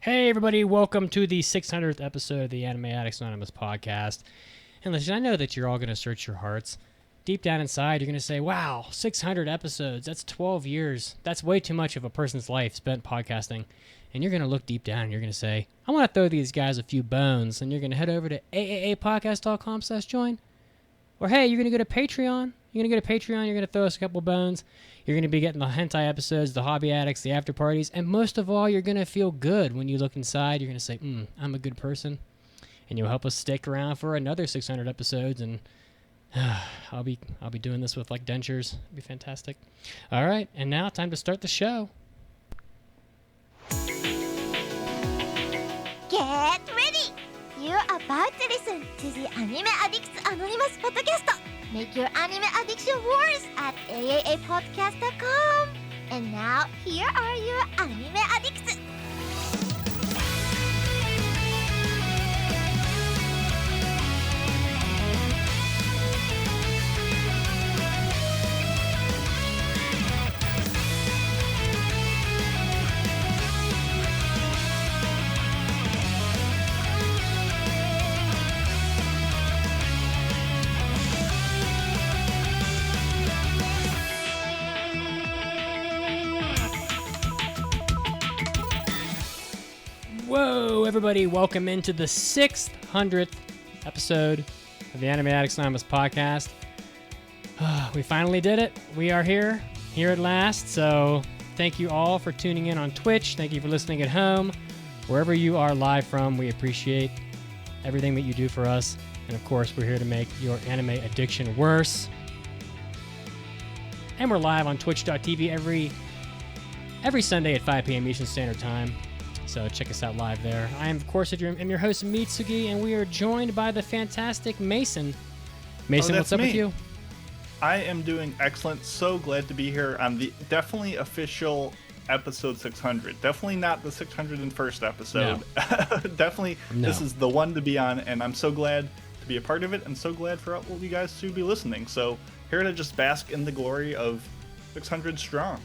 Hey everybody, welcome to the 600th episode of the Anime Addicts Anonymous podcast. And listen, I know that you're all going to search your hearts. Deep down inside, you're going to say, wow, 600 episodes, that's 12 years. That's way too much of a person's life spent podcasting. And you're going to look deep down and you're going to say, I want to throw these guys a few bones. And you're going to head over to aaapodcast.com/join. Or hey, you're going to go to Patreon. You're going to go to Patreon, you're going to throw us a couple bones. You're going to be getting the hentai episodes, the hobby addicts, the after parties, and most of all, you're going to feel good when you look inside. You're going to say, I'm a good person. And you'll help us stick around for another 600 episodes, and I'll be doing this with like dentures. It'll be fantastic. All right, and now time to start the show. Get ready! You're about to listen to the Anime Addicts Anonymous podcast. Make your anime addiction worse at AAApodcast.com. And now, here are your anime addicts. Whoa, everybody, welcome into the 600th episode of the Anime Addicts Anonymous podcast. We finally did it. We are here at last. So thank you all for tuning in on Twitch. Thank you for listening at home. Wherever you are live from, we appreciate everything that you do for us. And of course, we're here to make your anime addiction worse. And we're live on twitch.tv every Sunday at 5 p.m. Eastern Standard Time. So check us out live there. I am, of course, I'm your host, Mitsugi, and we are joined by the fantastic Mason. Mason, what's up with you? I am doing excellent. So glad to be here on the definitely official episode 600. Definitely not the 601st episode. No. Definitely, no. This is the one to be on, and I'm so glad to be a part of it, and so glad for all you guys to be listening. So here to just bask in the glory of 600 strong.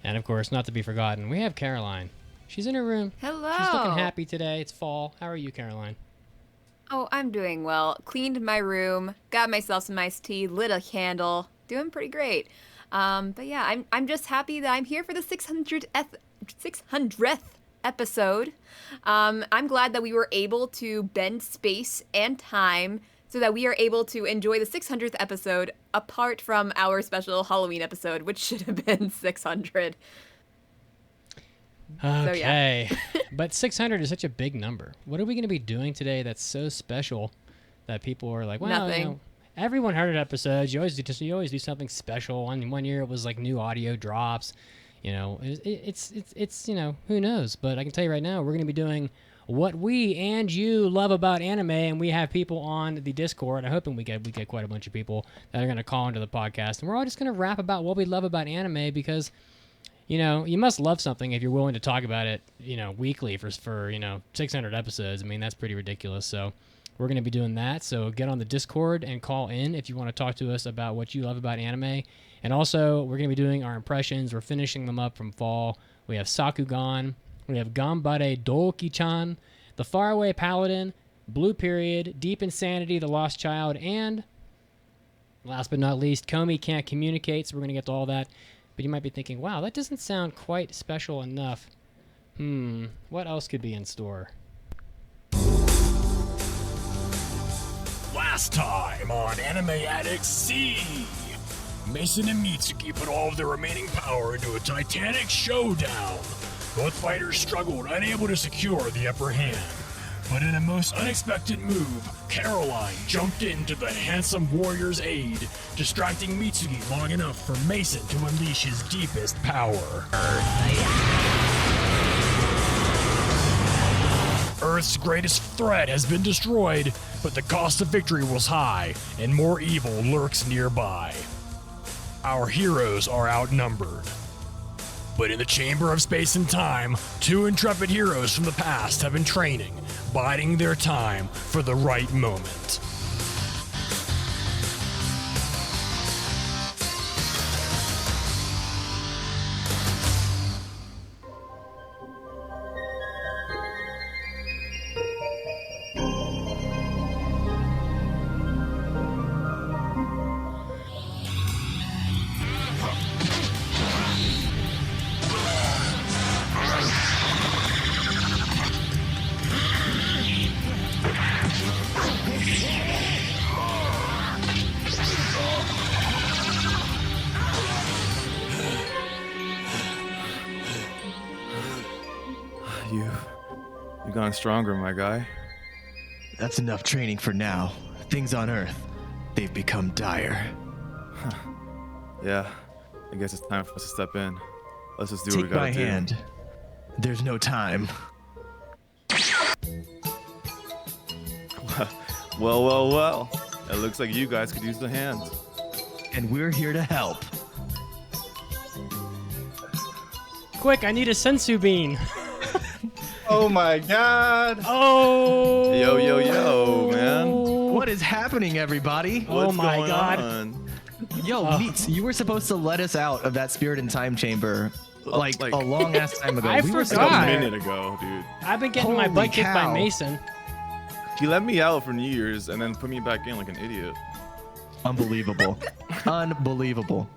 And, of course, not to be forgotten, we have Caroline. She's in her room. Hello. She's looking happy today. It's fall. How are you, Caroline? Oh, I'm doing well. Cleaned my room, got myself some iced tea, lit a candle. Doing pretty great. But yeah, I'm just happy that I'm here for the 600th episode. I'm glad that we were able to bend space and time so that we are able to enjoy the 600th episode apart from our special Halloween episode, which should have been 600. Okay, so, yeah. But 600 is such a big number. What are we going to be doing today that's so special that people are like, well, nothing. You know, every 100 episodes, you always do something special. One year it was like new audio drops. You know, it's you know, who knows? But I can tell you right now, we're going to be doing what we and you love about anime, and we have people on the Discord. I'm hoping we get quite a bunch of people that are going to call into the podcast, and we're all just going to rap about what we love about anime because, you know, you must love something if you're willing to talk about it, you know, weekly for you know, 600 episodes. I mean, that's pretty ridiculous. So we're going to be doing that. So get on the Discord and call in if you want to talk to us about what you love about anime. And also, we're going to be doing our impressions. We're finishing them up from fall. We have Sakugan. We have Ganbare Douki-chan, the Faraway Paladin, Blue Period, Deep Insanity, The Lost Child, and last but not least, Komi Can't Communicate. So we're going to get to all that. But you might be thinking, wow, that doesn't sound quite special enough. What else could be in store? Last time on Anime Addicts C, Mason and Mitsuki put all of their remaining power into a titanic showdown. Both fighters struggled, unable to secure the upper hand. But in a most unexpected move, Caroline jumped in to the handsome warrior's aid, distracting Mitsuki long enough for Mason to unleash his deepest power. Earth's greatest threat has been destroyed, but the cost of victory was high, and more evil lurks nearby. Our heroes are outnumbered. But in the Chamber of Space and Time, two intrepid heroes from the past have been training, biding their time for the right moment. You've gotten stronger, my guy. That's enough training for now. Things on Earth, they've become dire. Yeah, I guess it's time for us to step in. Let's just do what we Take gotta my do. hand. There's no time. Well. It looks like you guys could use the hand. And we're here to help. Quick, I need a sensu bean. Oh my god. Oh. Yo, man. What is happening, everybody? Oh What's my going God. on? Yo, Meats, you were supposed to let us out of that spirit and time chamber like a long ass time ago. I we were forgot. Like supposed a to- minute ago, dude. I've been getting my Holy butt kicked by cow. Mason. He let me out for New Year's and then put me back in like an idiot. Unbelievable. Unbelievable.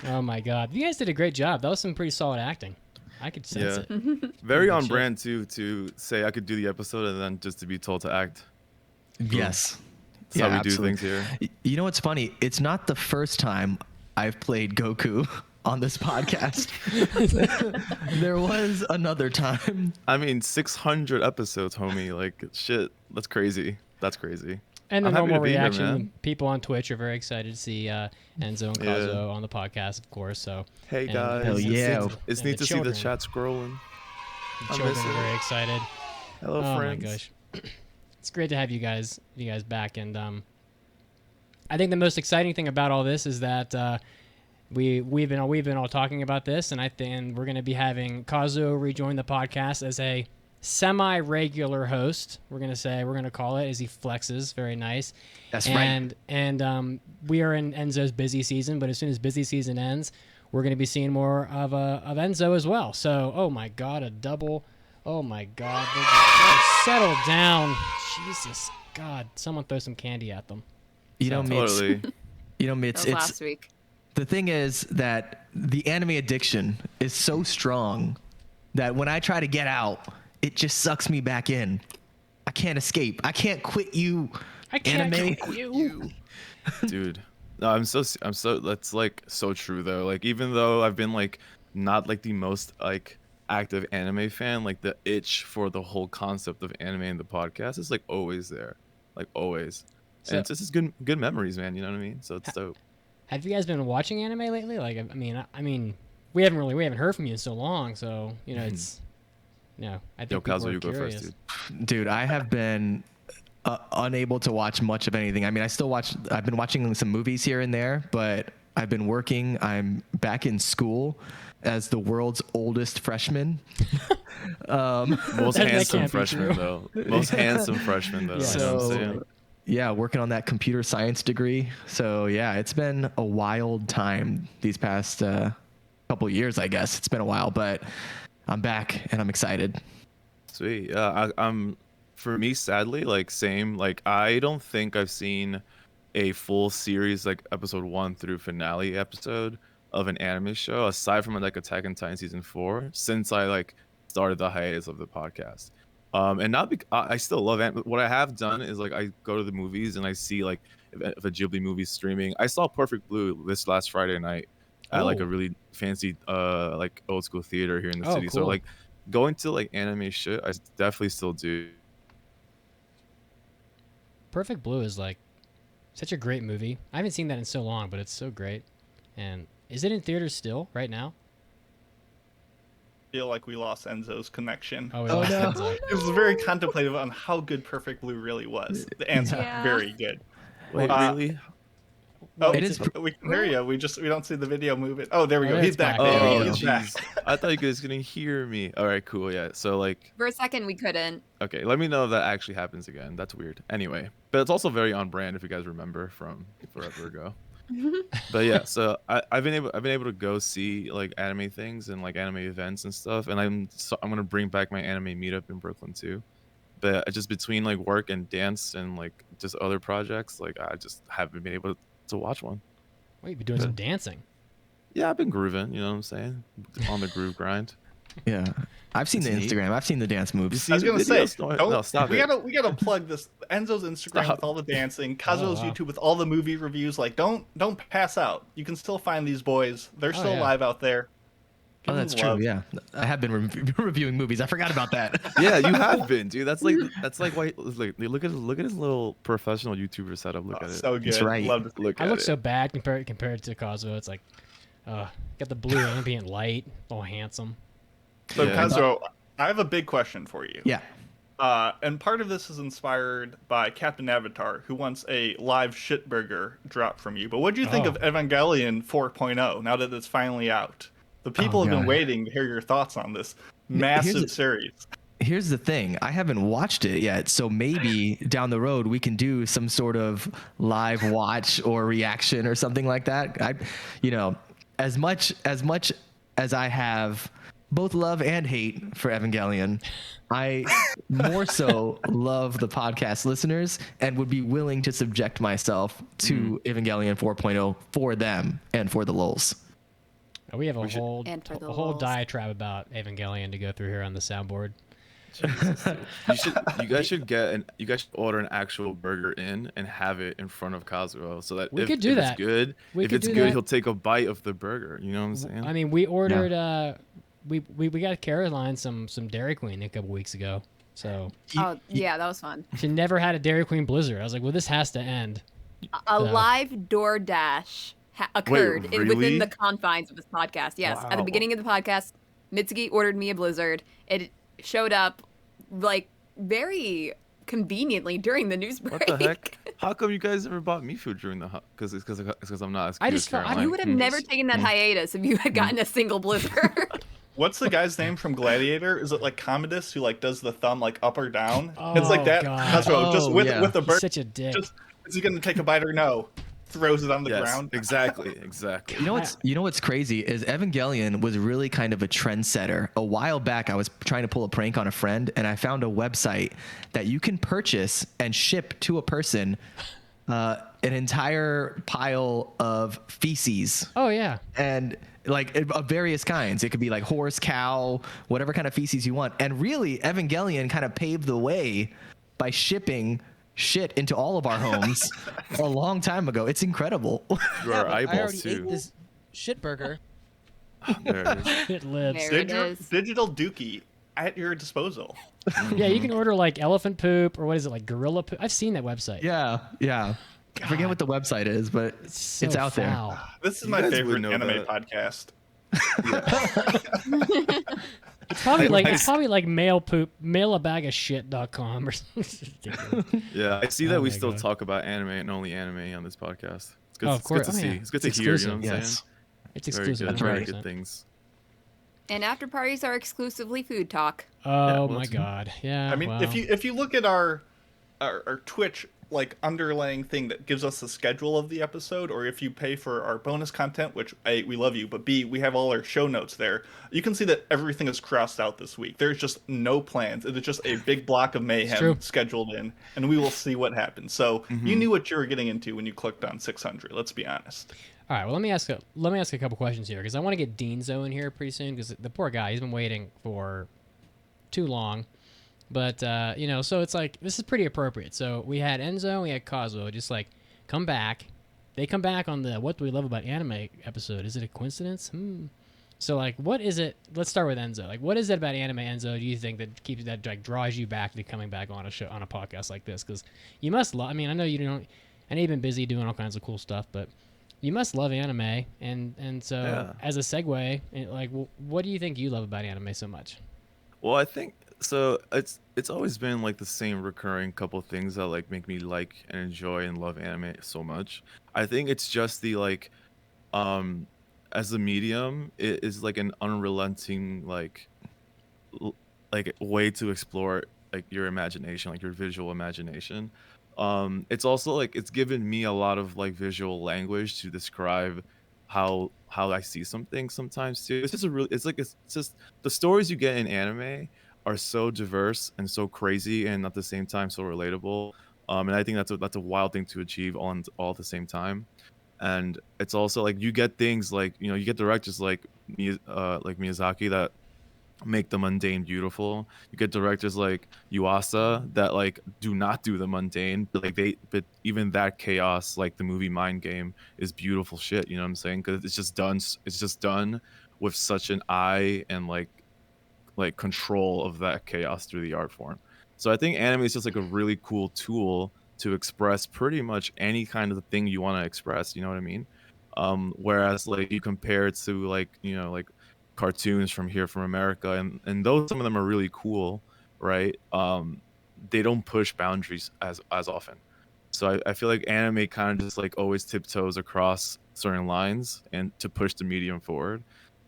Oh my God, you guys did a great job. That was some pretty solid acting. I could sense Yeah. it. Very Good on shit. brand too to say I could do the episode and then just to be told to act. Yes. That's how we absolutely. do things here. You know what's funny? It's not the first time I've played Goku on this podcast. There was another time. I mean, 600 episodes, homie. Like, shit. That's crazy. That's crazy. And the I'm happy normal to be here, reaction. man. People on Twitch are very excited to see Enzo and Yeah. Kazuo on the podcast, of course. So Hey, And- guys. Hell yeah. It's And neat the to see children. the chat scrolling. the I children miss are it. very excited. Hello, Oh friends. my gosh, it's great to have you guys back. And I think the most exciting thing about all this is that we've been all talking about this, and we're going to be having Kazuo rejoin the podcast as a semi-regular host. We're going to call it, as he flexes. Very nice. That's right. And we are in Enzo's busy season, but as soon as busy season ends, we're going to be seeing more of Enzo as well. So, oh my God, a double. Oh my God, they just settle down. Jesus God, someone throw some candy at them. You know, Meats. Totally. You know, Meats. That was It's last week. the thing is that the anime addiction is so strong that when I try to get out, it just sucks me back in. I can't escape. I can't quit you. I can't Anime. quit you. Dude. No, I'm so that's like so true though. Like even though I've been like not like the most like active anime fan, like the itch for the whole concept of anime in the podcast is like always there. Like always. So- And it's just good memories, man, you know what I mean? So it's dope. Have you guys been watching anime lately? Like, I mean, we haven't heard from you in so long, so you know it's. No, I think Yo, people Kazuo, are you go curious. first, dude. Dude, I have been unable to watch much of anything. I mean, I've been watching some movies here and there, but I've been working. I'm back in school as the world's oldest freshman. Most That handsome can't be freshman true. though. Most handsome freshman though. Yeah. You know what I'm So, saying? yeah, working on that computer science degree. So yeah, it's been a wild time these past couple years, I guess. It's been a while, but I'm back and I'm excited. Sweet. Yeah, I'm for me sadly like same. Like I don't think I've seen a full series like episode 1 through finale episode of an anime show aside from like Attack on Titan season 4 since I like started the hiatus of the podcast. And not I still love it. What I have done is like I go to the movies and I see like if a Ghibli movie's streaming. I saw Perfect Blue this last Friday night at like Oh. a really fancy like old school theater here in the Oh, city. So cool. like going to like anime shit, I definitely still do. Perfect Blue is like such a great movie. I haven't seen that in so long, but it's so great. And is it in theaters still right now? Feel like we lost Enzo's connection. Oh, we Oh, lost no. Enzo. It was very contemplative on how good Perfect Blue really was. The answer, Yeah. very good. Wait, Uh, really? Oh, It is we can hear you. We don't see the video moving. Oh, there we Oh, go. there He's it's back. back. There Oh, he is back. jeez. I thought you guys couldn't hear me. All right, cool. Yeah. So like, For a second, we couldn't. okay, let me know if that actually happens again. That's weird. Anyway, but it's also very on brand if you guys remember from forever ago. But yeah, so I've been able to go see like anime things and like anime events and stuff, and I'm gonna bring back my anime meetup in Brooklyn too. But just between like work and dance and like just other projects, like I just haven't been able to watch one. Wait, you've been doing some dancing. Yeah, I've been grooving. You know what I'm saying? On the groove grind. Yeah, I've seen It's the neat. Instagram. I've seen the dance You moves. see I was the gonna videos? say, No, stop we it. gotta plug this Enzo's Instagram Stop. with all the dancing, Oh, Kazuo's wow. YouTube with all the movie reviews. Like, don't pass out. You can still find these boys. They're Oh, still yeah. live out there. Oh, that's true. Yeah, I have been reviewing movies. I forgot about that. Yeah, you have been, dude. That's like why. Like, look at his little professional YouTuber setup. Look at it. So good. That's right. Love to Look I at look it. so bad compared to Kazuo. It's like, got the blue ambient light, all handsome. So Yeah. Kazuo, I have a big question for you. Yeah. And part of this is inspired by Captain Avatar, who wants a live shitburger drop from you. But what do you think Oh. of Evangelion 4.0 now that it's finally out? The people have been God. waiting to hear your thoughts on this massive series. Here's the thing. I haven't watched it yet, so maybe down the road we can do some sort of live watch or reaction or something like that. As much as I have both love and hate for Evangelion, I more so love the podcast listeners and would be willing to subject myself to Evangelion 4.0 for them and for the lulz. We have a whole And for the whole lulz. diatribe about Evangelion to go through here on the soundboard. You guys should order an actual burger in and have it in front of Kazuo, so that We if, could do if that. it's good, We if could it's do good, that. he'll take a bite of the burger. You know what I'm saying? I mean, we ordered we got Caroline some Dairy Queen a couple weeks ago. So Oh, yeah, that was fun. she never had a Dairy Queen Blizzard. I was like, well, this has to end. A live DoorDash occurred really? within the confines of this podcast. Yes, at the Wow. beginning of the podcast, Mitsuki ordered me a Blizzard. It showed up like very conveniently during the news break. What the heck? How come you guys never bought me food during the because I'm not as cute I as just felt- Caroline. You would have never taken that hiatus if you had gotten a single Blizzard. What's the guy's name from Gladiator? Is it like Commodus who like does the thumb like up or down? Oh, It's like that. God. Kazuo, just Oh, with yeah. with the He's burger. such a dick. Just is he gonna take a bite or no? Throws it on the Yes, ground. exactly. You know what's crazy is Evangelion was really kind of a trendsetter. A while back, I was trying to pull a prank on a friend, and I found a website that you can purchase and ship to a person an entire pile of feces Oh yeah. and like of various kinds. It could be like horse, cow, whatever kind of feces you want. And really, Evangelion kind of paved the way by shipping shit into all of our homes a long time ago. It's incredible. Your I eyeballs already too. ate this shit burger. There it is. It lives. There it is. Digital Dookie at your disposal. Yeah, you can order like elephant poop or what is it, like gorilla poop? I've seen that website. Yeah. I forget what the website is, but So it's out there. foul. This is You my guys favorite would know anime that. podcast. It's probably I- it's probably like mailabagofshit.com or something. Ridiculous. Yeah, I see Oh that we my still God. talk about anime and only anime on this podcast. It's good, Oh, of it's good course. to Oh, see. yeah. It's good to It's hear. You know exclusive. what I'm Yes. saying? It's Very exclusive. good. That's Very right. good things. And after parties are exclusively food talk. Oh well, my that's- god. Yeah. I mean, well. if you look at our Twitch like underlying thing that gives us the schedule of the episode, or if you pay for our bonus content, which A, we love you, but B, we have all our show notes there, you can see that everything is crossed out this week. There's just no plans. It is just a big block of true. mayhem scheduled in, and we will see what happens. So you knew what you were getting into when you clicked on 600. Let's be honest. All right, well, let me ask a couple questions here because I want to get Deanzo in here pretty soon because the poor guy, he's been waiting for too long. But so it's like this is pretty appropriate. So we had Enzo, we had Kazuo, just like come back. They come back on the "What Do We Love About Anime" episode. Is it a coincidence? So like, what is it? Let's start with Enzo. Like, what is it about anime, Enzo? Do you think that like draws you back to coming back on a show on a podcast like this? Because you must love. I mean, I know you don't. I know you've been busy doing all kinds of cool stuff, but you must love anime. And so Yeah. as a segue, what do you think you love about anime so much? Well, I think so. It's always been like the same recurring couple things that like make me like and enjoy and love anime so much. I think it's just the like, as a medium, it is like an unrelenting like way to explore like your imagination, like your visual imagination. It's also like it's given me a lot of like visual language to describe how I see something sometimes too. It's just the stories you get in anime are so diverse and so crazy and at the same time so relatable. And I think that's a wild thing to achieve all at the same time. And it's also like you get things like you get directors like Miyazaki that make the mundane beautiful. You get directors like Yuasa that like do not do the mundane, but even that chaos, like the movie Mind Game, is beautiful shit. You know what I'm saying? Because it's just done with such an eye and like control of that chaos through the art form. So I think anime is just like a really cool tool to express pretty much any kind of thing you want to express. You know what I mean? Whereas like you compare it to like, you know, like cartoons from America, and though some of them are really cool, right? They don't push boundaries as often. So I feel like anime kind of just like always tiptoes across certain lines and to push the medium forward.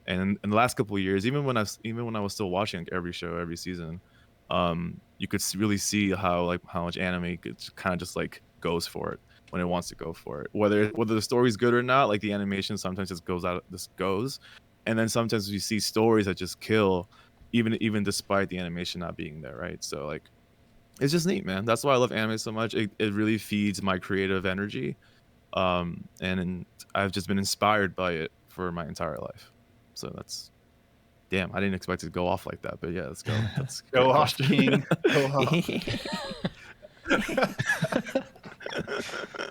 And in the last couple of years, even when I was still watching like every show, every season, you could really see how much anime kind of just like goes for it when it wants to go for it. Whether the story's good or not, like the animation sometimes just goes, and then sometimes you see stories that just kill, even despite the animation not being there, right? So like, it's just neat, man. That's why I love anime so much. It really feeds my creative energy, and I've just been inspired by it for my entire life. So that's, damn, I didn't expect it to go off like that, but yeah, let's go. Let's Go off, King. Go off.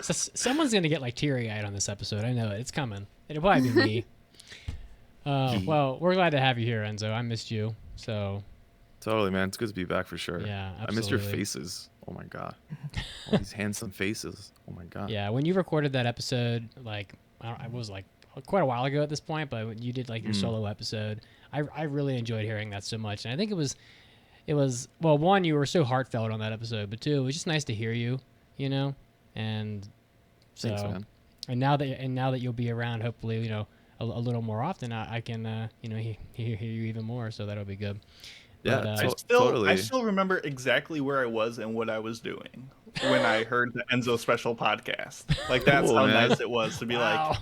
So someone's gonna get like teary-eyed on this episode. I know it. It's coming. It'll probably be me. Well, we're glad to have you here, Enzo. I missed you. So. Totally, man. It's good to be back for sure. Yeah, absolutely. I missed your faces. Oh my god, all these handsome faces. Oh my god. Yeah, when you recorded that episode, like I was like quite a while ago at this point, but when you did like your solo episode, I really enjoyed hearing that so much, and I think it was well, one, you were so heartfelt on that episode, but two, it was just nice to hear you, you know, and so Thanks, man. and now that you'll be around, hopefully, you know, a little more often, I can you know hear you even more, so that'll be good. Yeah, But, totally. I still remember exactly where I was and what I was doing when I heard the Enzo special podcast. Like that's Cool, how man. nice it was to be Wow. like,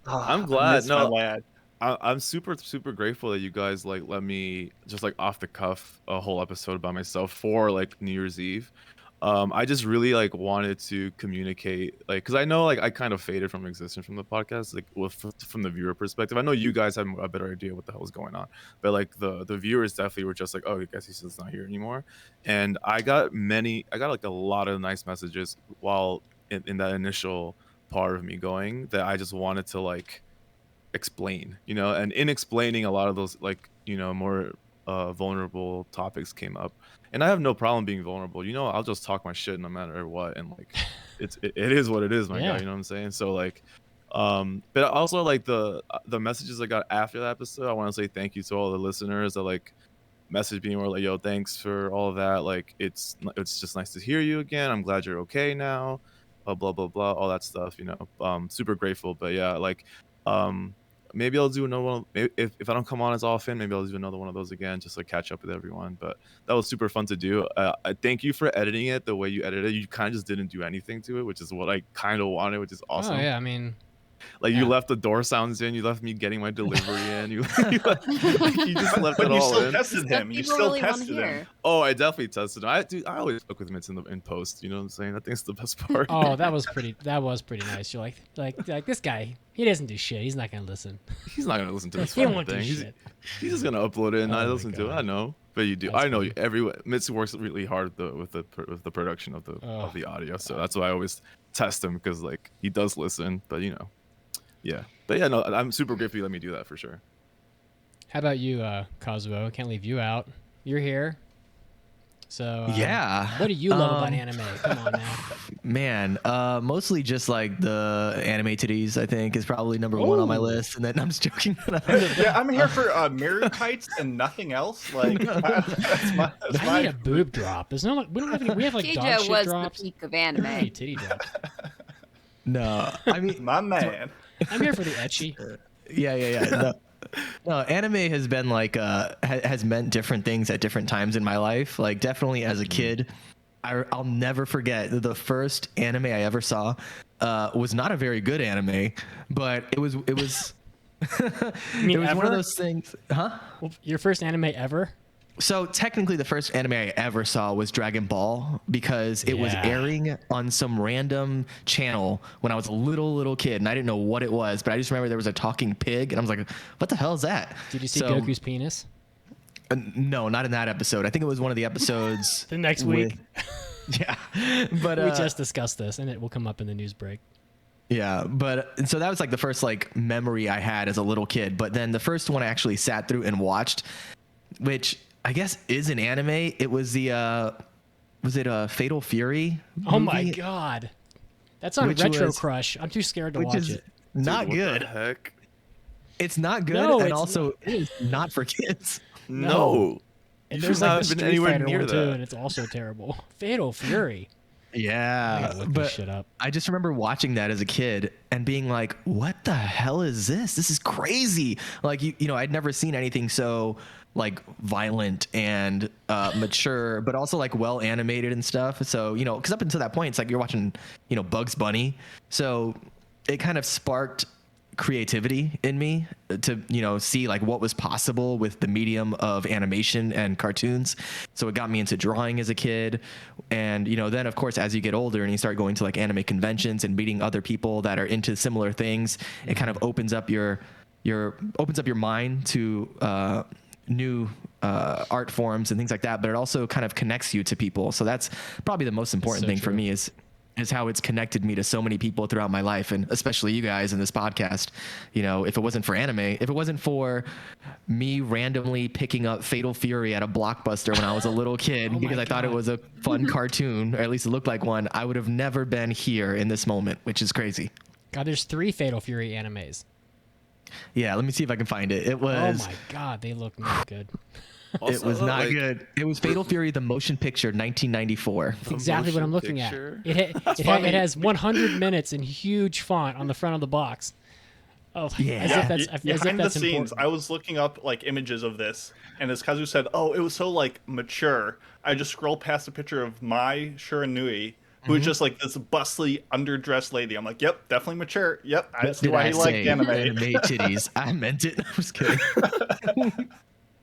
oh, I'm I glad. miss my No, lad. I'm super grateful that you guys like let me just like off the cuff a whole episode by myself for like New Year's Eve. I just really like wanted to communicate, like, because I know like I kind of faded from existence from the podcast, like from the viewer perspective. I know you guys have a better idea what the hell is going on, but like the viewers definitely were just like, oh, I guess he's just not here anymore. And I got like a lot of nice messages while in that initial part of me going, that I just wanted to like explain, you know, and in explaining a lot of those like, you know, more vulnerable topics came up, and I have no problem being vulnerable, you know. I'll just talk my shit no matter what, and like it is what it is, my guy, you know what I'm saying? So like but also like the messages I got after that episode, I want to say thank you to all the listeners that like messaged me, or like, yo, thanks for all of that, like it's just nice to hear you again, I'm glad you're okay now, blah blah blah blah, all that stuff, you know. Super grateful. But yeah, like maybe I'll do another one. Maybe if I don't come on as often, maybe I'll do another one of those again, just like catch up with everyone. But that was super fun to do. I thank you for editing it the way you edited it. You kind of just didn't do anything to it, which is what I kind of wanted, which is awesome. Oh yeah, I mean, like yeah. you left the door sounds in, you left me getting my delivery in, you just left But it you all still in. tested him. You People still really wanna tested hear. him. Oh, I definitely tested him. I always fuck with Mitz in post. You know what I'm saying? I think it's the best part. oh, that was pretty nice. You're like this guy, he doesn't do shit. He's not gonna listen. He's not gonna listen to this He fucking won't do thing. shit. He's just gonna upload it and Oh I my listen to it. God. I know, but you do. That's I know funny. Mitsu works really hard with the production of the audio, so that's why I always test him, because like he does listen, but you know, yeah. But yeah, no, I'm super grateful you let me do that for sure. How about you, Kazuo? Can't leave you out. You're here. So Yeah. what do you love about anime? Come on now. Man, mostly just like the anime titties, I think, is probably number one on my Ooh. list. And then I'm just joking. Yeah, I'm here for mirror kites and nothing else. Like that's my. I need a boob drop. There's no like we don't have any. We have like dog Keijo shit was drops. the peak of I don't have any anime. titty drops. No, I mean, My man. I'm here for the etchy. yeah. No, anime has been like has meant different things at different times in my life. Like definitely as a kid, I'll never forget the first anime I ever saw was not a very good anime, but it was You it mean was one ever? of those things, huh? Well, your first anime ever? So technically, the first anime I ever saw was Dragon Ball, because it was Yeah. airing on some random channel when I was a little kid, and I didn't know what it was, but I just remember there was a talking pig, and I was like, "What the hell is that?" Did you see So, Goku's penis? No, not in that episode. I think it was one of the episodes The next with- week. Yeah, but We just discussed this, and it will come up in the news break. Yeah, but so that was like the first like memory I had as a little kid. But then the first one I actually sat through and watched, which I guess is an anime. It was the was it Fatal Fury? Oh my movie? god, that's on Which Retro was- Crush. I'm too scared to Which watch is it. not Dude, what good. the heck? It's not good, No, and it's also it is not for kids. No. And You there's should like not the have been Street anywhere Fighter near one too, that. and it's also terrible. Fatal Fury. I Yeah, gotta look this but shit up. I just remember watching that as a kid and being like, "What the hell is this? This is crazy!" Like you know, I'd never seen anything so like violent and mature, but also like well animated and stuff. So you know, because up until that point, it's like you're watching Bugs Bunny. So it kind of sparked creativity in me to see like what was possible with the medium of animation and cartoons. So it got me into drawing as a kid, and then of course as you get older and you start going to like anime conventions and meeting other people that are into similar things, it kind of opens up your mind to new art forms and things like that, but it also kind of connects you to people. So that's probably the most important so thing for true. me is how it's connected me to so many people throughout my life, and especially you guys in this podcast. If it wasn't for anime, if it wasn't for me randomly picking up Fatal Fury at a Blockbuster when I was a little kid Oh my because I thought it God. was a fun cartoon, or at least it looked like one, I would have never been here in this moment, which is crazy. God, there's 3 Fatal Fury animes. Yeah, let me see if I can find it. It Oh was my god, they look not good. it was not like, good. It was Fatal Fury the motion picture 1994. That's exactly what I'm motion looking picture? at. It has 100 minutes in huge font on the front of the box. Oh, Yeah. as if that's, as if Behind the that's scenes, important. I was looking up like images of this, and as Kazu said, "Oh, it was so like mature." I just scrolled past a picture of Mai Shiranui, who is just like this bustly, underdressed lady. I'm like, "Yep, definitely mature. Yep, I see Did why I he liked say anime." titties? I meant it. I was kidding.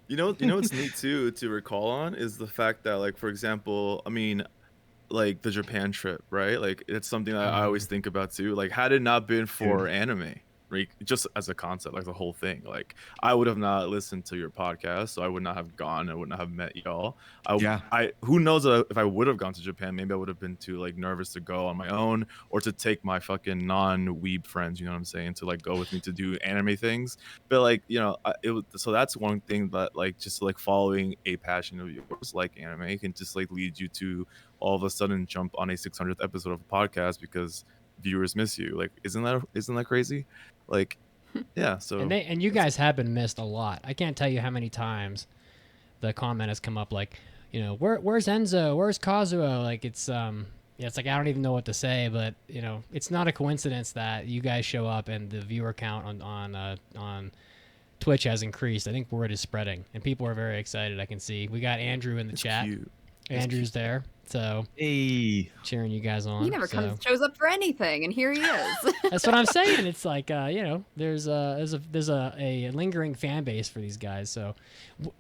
You know what's neat too to recall on is the fact that, like, for example, I mean, like the Japan trip, right? Like it's something that I always think about too. Like, had it not been for anime, right, just as a concept, like the whole thing, like I would have not listened to your podcast, so I would not have gone, I would not have met y'all. I who knows if I would have gone to Japan, maybe I would have been too like nervous to go on my own, or to take my fucking non-weeb friends, you know what I'm saying, to like go with me to do anime things. But like, so that's one thing that like just like following a passion of yours like anime can just like lead you to all of a sudden jump on a 600th episode of a podcast because viewers miss you. Like, isn't that crazy? Like, yeah. So And you guys have been missed a lot. I can't tell you how many times the comment has come up like, where's Enzo? Where's Kazuo? Like it's it's like I don't even know what to say, but it's not a coincidence that you guys show up and the viewer count on Twitch has increased. I think word is spreading and people are very excited. I can see we got Andrew in the chat. cute. Andrew's there, so Hey. cheering you guys on. He never so. shows up for anything, and here he is. That's what I'm saying. It's like there's a lingering fan base for these guys. So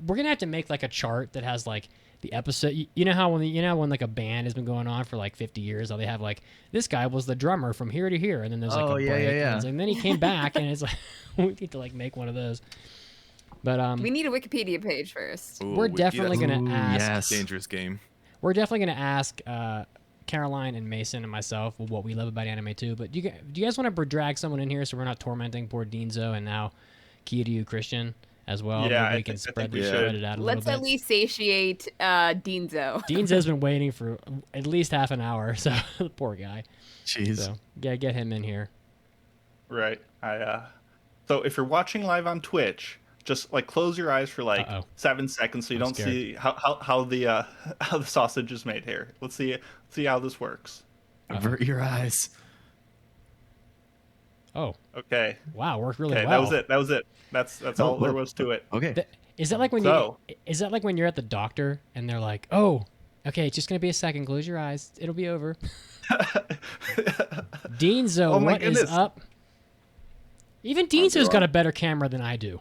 we're gonna have to make like a chart that has like the episode. You know how when like a band has been going on for like 50 years, how they have like this guy was the drummer from here to here, and then there's like Oh, a yeah, break, yeah, and, yeah. it's like- and then he came back, and it's like we need to like make one of those. But We need a Wikipedia page first. Ooh, we're Wiki, definitely that's gonna Ooh, ask. yes. a dangerous game. We're definitely going to ask Caroline and Mason and myself what we love about anime too. But do you guys want to drag someone in here so we're not tormenting poor Denzo and now Kiryu Christian as well? Yeah, Maybe I we can think spread we spread should. it out a Let's little at bit. least satiate Denzo. Denzo's been waiting for at least half an hour, so poor guy. Jeez. So get him in here. Right. So if you're watching live on Twitch, just like close your eyes for like Uh-oh. 7 seconds so you I'm don't scared. see how the sausage is made here. Let's see how this works. Avert your eyes. Oh, Okay. wow, worked really Okay, well. that was it. That's Oh, all there look. was to it. Okay. Is that like when So- is that like when you're at the doctor and they're like, "Oh, okay, it's just gonna be a second. Close your eyes. It'll be over." Denzo, Oh my what is goodness. up? Even Denzo's got a better camera than I do.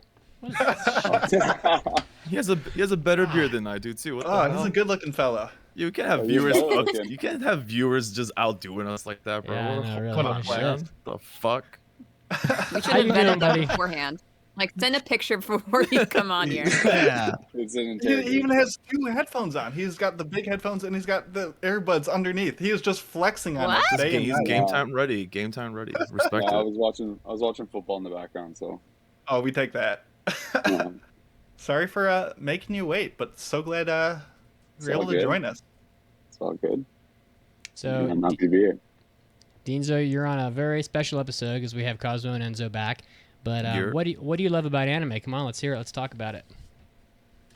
He has a better beard than I do too. What the Oh, he's hell? a good-looking fella. You can't have Oh, viewers. he's better looking. You can't have viewers just outdoing us like that, bro. Yeah, I What know, a really. what Oh, a plan. shit. The fuck? We should How you have doing, vetted buddy? them beforehand. Like, send a picture before you come on here. Yeah. It's an He interrogation. even has 2 headphones on. He's got the big headphones and he's got the earbuds underneath. He is just flexing on What? us day and He's night. game time ready. Game time ready. Respect Yeah, I it. was watching football in the background, so Oh, we take that. yeah, Sorry for making you wait, but so glad you're all able to good. join us. it's all good. So, I'm happy to be here. Dienzo, you're on a very special episode because we have Cosmo and Enzo back. But You're- what do you love about anime? Come on, let's hear it. Let's talk about it.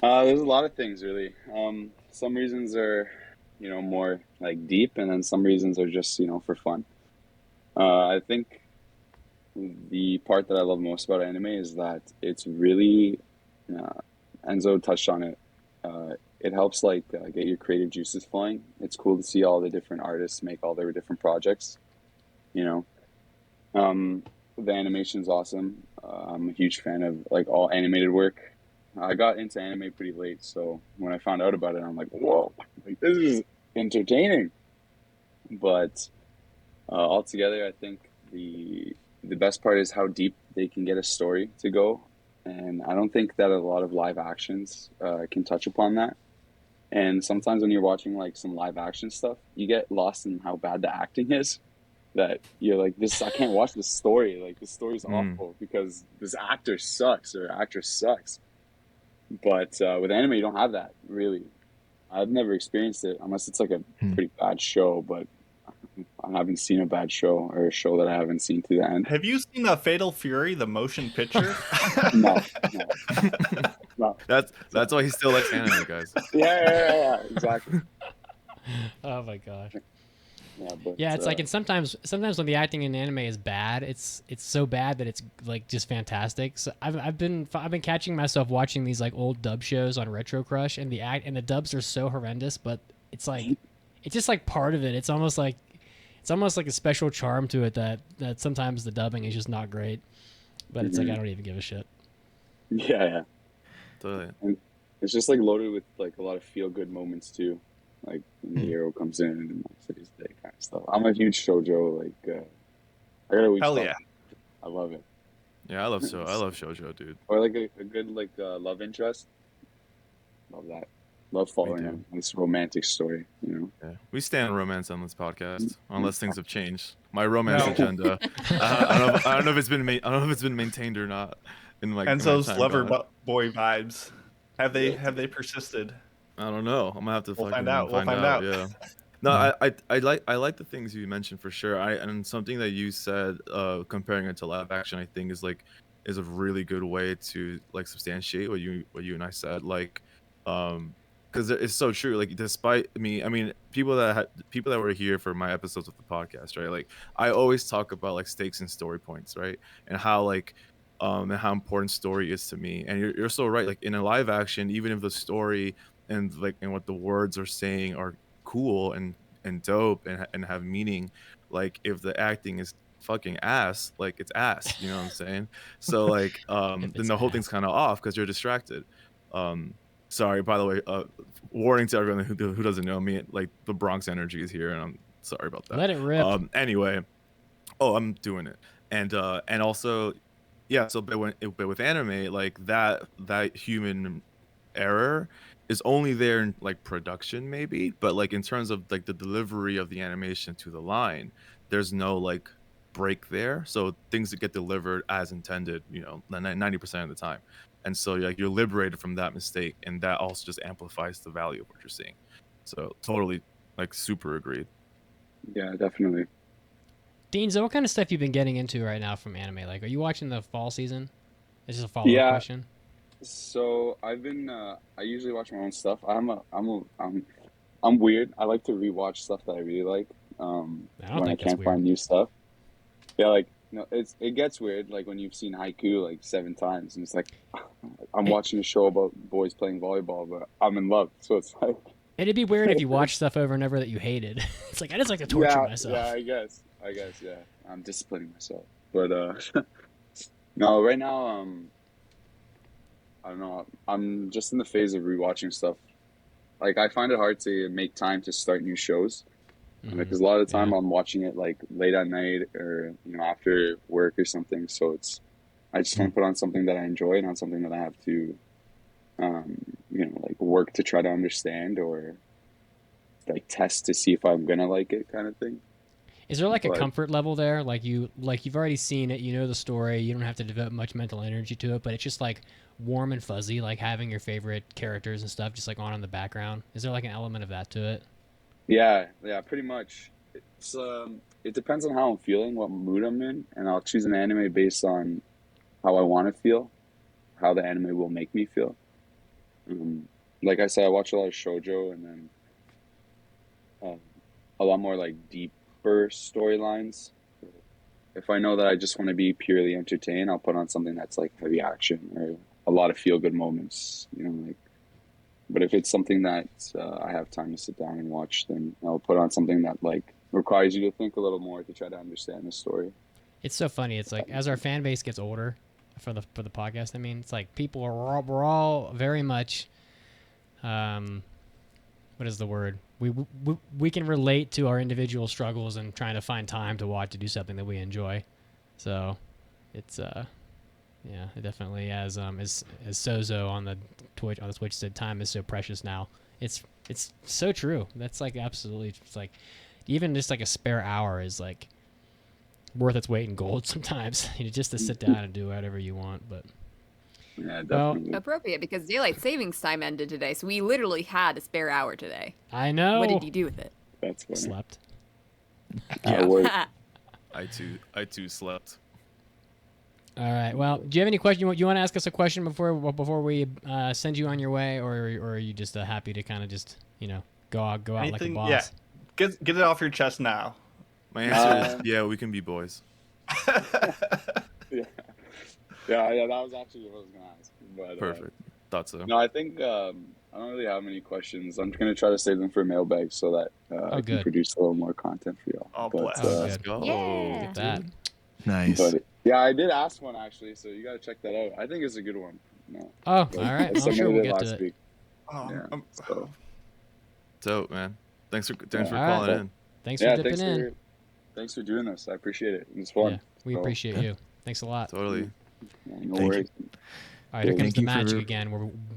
There's a lot of things really. Some reasons are, more like deep, and then some reasons are just, for fun. I think the part that I love most about anime is that it's really, Enzo touched on it. It helps get your creative juices flowing. It's cool to see all the different artists make all their different projects. The animation's awesome. I'm a huge fan of all animated work. I got into anime pretty late, so when I found out about it, I'm like, whoa, this is entertaining. But altogether, I think the best part is how deep they can get a story to go, and I don't think that a lot of live actions can touch upon that. And sometimes when you're watching some live action stuff, you get lost in how bad the acting is. That you're like, I can't watch this story. This story's awful because this actor sucks or actress sucks. But with anime, you don't have that, really. I've never experienced it, unless it's a pretty bad show, but I haven't seen a bad show or a show that I haven't seen to the end. Have you seen Fatal Fury, the motion picture? No. That's why he still likes anime, guys. Yeah, exactly. Oh my gosh. Yeah, It's and sometimes when the acting in anime is bad, it's so bad that it's just fantastic. So I've been catching myself watching these old dub shows on Retro Crush, and the dubs are so horrendous, but it's just part of it. It's almost like a special charm to it that sometimes the dubbing is just not great, but it's I don't even give a shit. Yeah. Totally. And it's just loaded with a lot of feel good moments too. When the hero comes in and saves the day kind of stuff. I'm a huge shoujo. I gotta weep. Hell yeah. I love it. Yeah, I love shoujo, dude. Or a good love interest. Love that. Love following do. on this romantic story. Yeah. We stand romance on this podcast, unless things have changed. My romance agenda. I don't know if it's been maintained or not. In Enzo's my time lover gone. boy vibes. Have they persisted? I don't know. I'm gonna have to We'll fucking find out. We'll find out. Yeah. No, I like the things you mentioned for sure. And something that you said, comparing it to live action, I think is a really good way to substantiate what you and I said. Because it's so true. Despite me, I mean, people that were here for my episodes of the podcast, right? I always talk about stakes and story points, right? And how and how important story is to me. And you're so right. In a live action, even if the story and what the words are saying are cool and dope and have meaning, if the acting is fucking ass, it's ass, you know what I'm saying? So then the whole thing's kind of off because you're distracted. Sorry, by the way, warning to everyone who doesn't know me, the Bronx energy is here, and I'm sorry about that. Let it rip. Anyway, I'm doing it, and also, yeah. So, but with anime, that human error is only there in production, maybe, but in terms of the delivery of the animation to the line, there's no break there. So things that get delivered as intended, 90% of the time. And so you're liberated from that mistake, and that also just amplifies the value of what you're seeing. So totally super agreed. Yeah, definitely. Dean, so what kind of stuff you been getting into right now from anime? Are you watching the fall season? This is a follow-up question. So I've been. I usually watch my own stuff. I'm weird. I like to rewatch stuff that I really like. When I can't find new stuff. Yeah, it gets weird. When you've seen Haiku 7 times, and it's I'm watching a show about boys playing volleyball, but I'm in love. So it's It'd be weird if you watch stuff over and over that you hated. It's I just like to torture myself. Yeah, I guess. Yeah, I'm disciplining myself. But no, right now I don't know. I'm just in the phase of rewatching stuff. I find it hard to make time to start new shows because a lot of the time I'm watching it late at night or after work or something. So I just want to put on something that I enjoy, not something that I have to, like work to try to understand or like test to see if I'm gonna like it, kind of thing. Is there like a comfort level there? Like you've already seen it, you know the story, you don't have to devote much mental energy to it, but it's just like warm and fuzzy, like having your favorite characters and stuff just like on in the background. Is there like an element of that to it? Yeah, pretty much. It's it depends on how I'm feeling, what mood I'm in, and I'll choose an anime based on how I want to feel, how the anime will make me feel. Like I said, I watch a lot of shoujo, and then a lot more like deeper storylines. If I know that I just want to be purely entertained, I'll put on something that's like heavy action or a lot of feel good moments. But if it's something that I have time to sit down and watch, then I'll put on something that like requires you to think a little more to try to understand the story. It's so funny. It's like as our fan base gets older for the podcast, I mean, it's like we're all very much what is the word? We can relate to our individual struggles and trying to find time to do something that we enjoy. So it's yeah, it definitely as Sozo on the Twitch said, time is so precious now. It's so true. That's like absolutely, it's like even just like a spare hour is like worth its weight in gold sometimes. Just to sit down and do whatever you want. But yeah, definitely. Appropriate because daylight savings time ended today, so we literally had a spare hour today. I know. What did you do with it? That's funny. Slept. Yeah. I too slept. All right. Well, do you have any question? You want to ask us a question before we send you on your way, or are you just happy to kind of just go out like a boss? Yeah. Get it off your chest now. My answer is yeah, we can be boys. Yeah, that was actually what I was gonna ask. But, perfect. Thought so. No, I think I don't really have any questions. I'm gonna try to save them for mailbag so that I can produce a little more content for y'all. Oh, but, let's go. Yeah. Get that. Nice. But, yeah, I did ask one actually, so you gotta check that out. I think it's a good one. No. Oh, all right. I'm sure we'll get to it. Week. Oh, Yeah, Dope, man. Thanks for calling right. in. Thanks for dipping in. Thanks for doing this. I appreciate it. It was fun. Yeah, we appreciate you. Thanks a lot. Totally. Yeah, no worries. All right, here comes the magic again,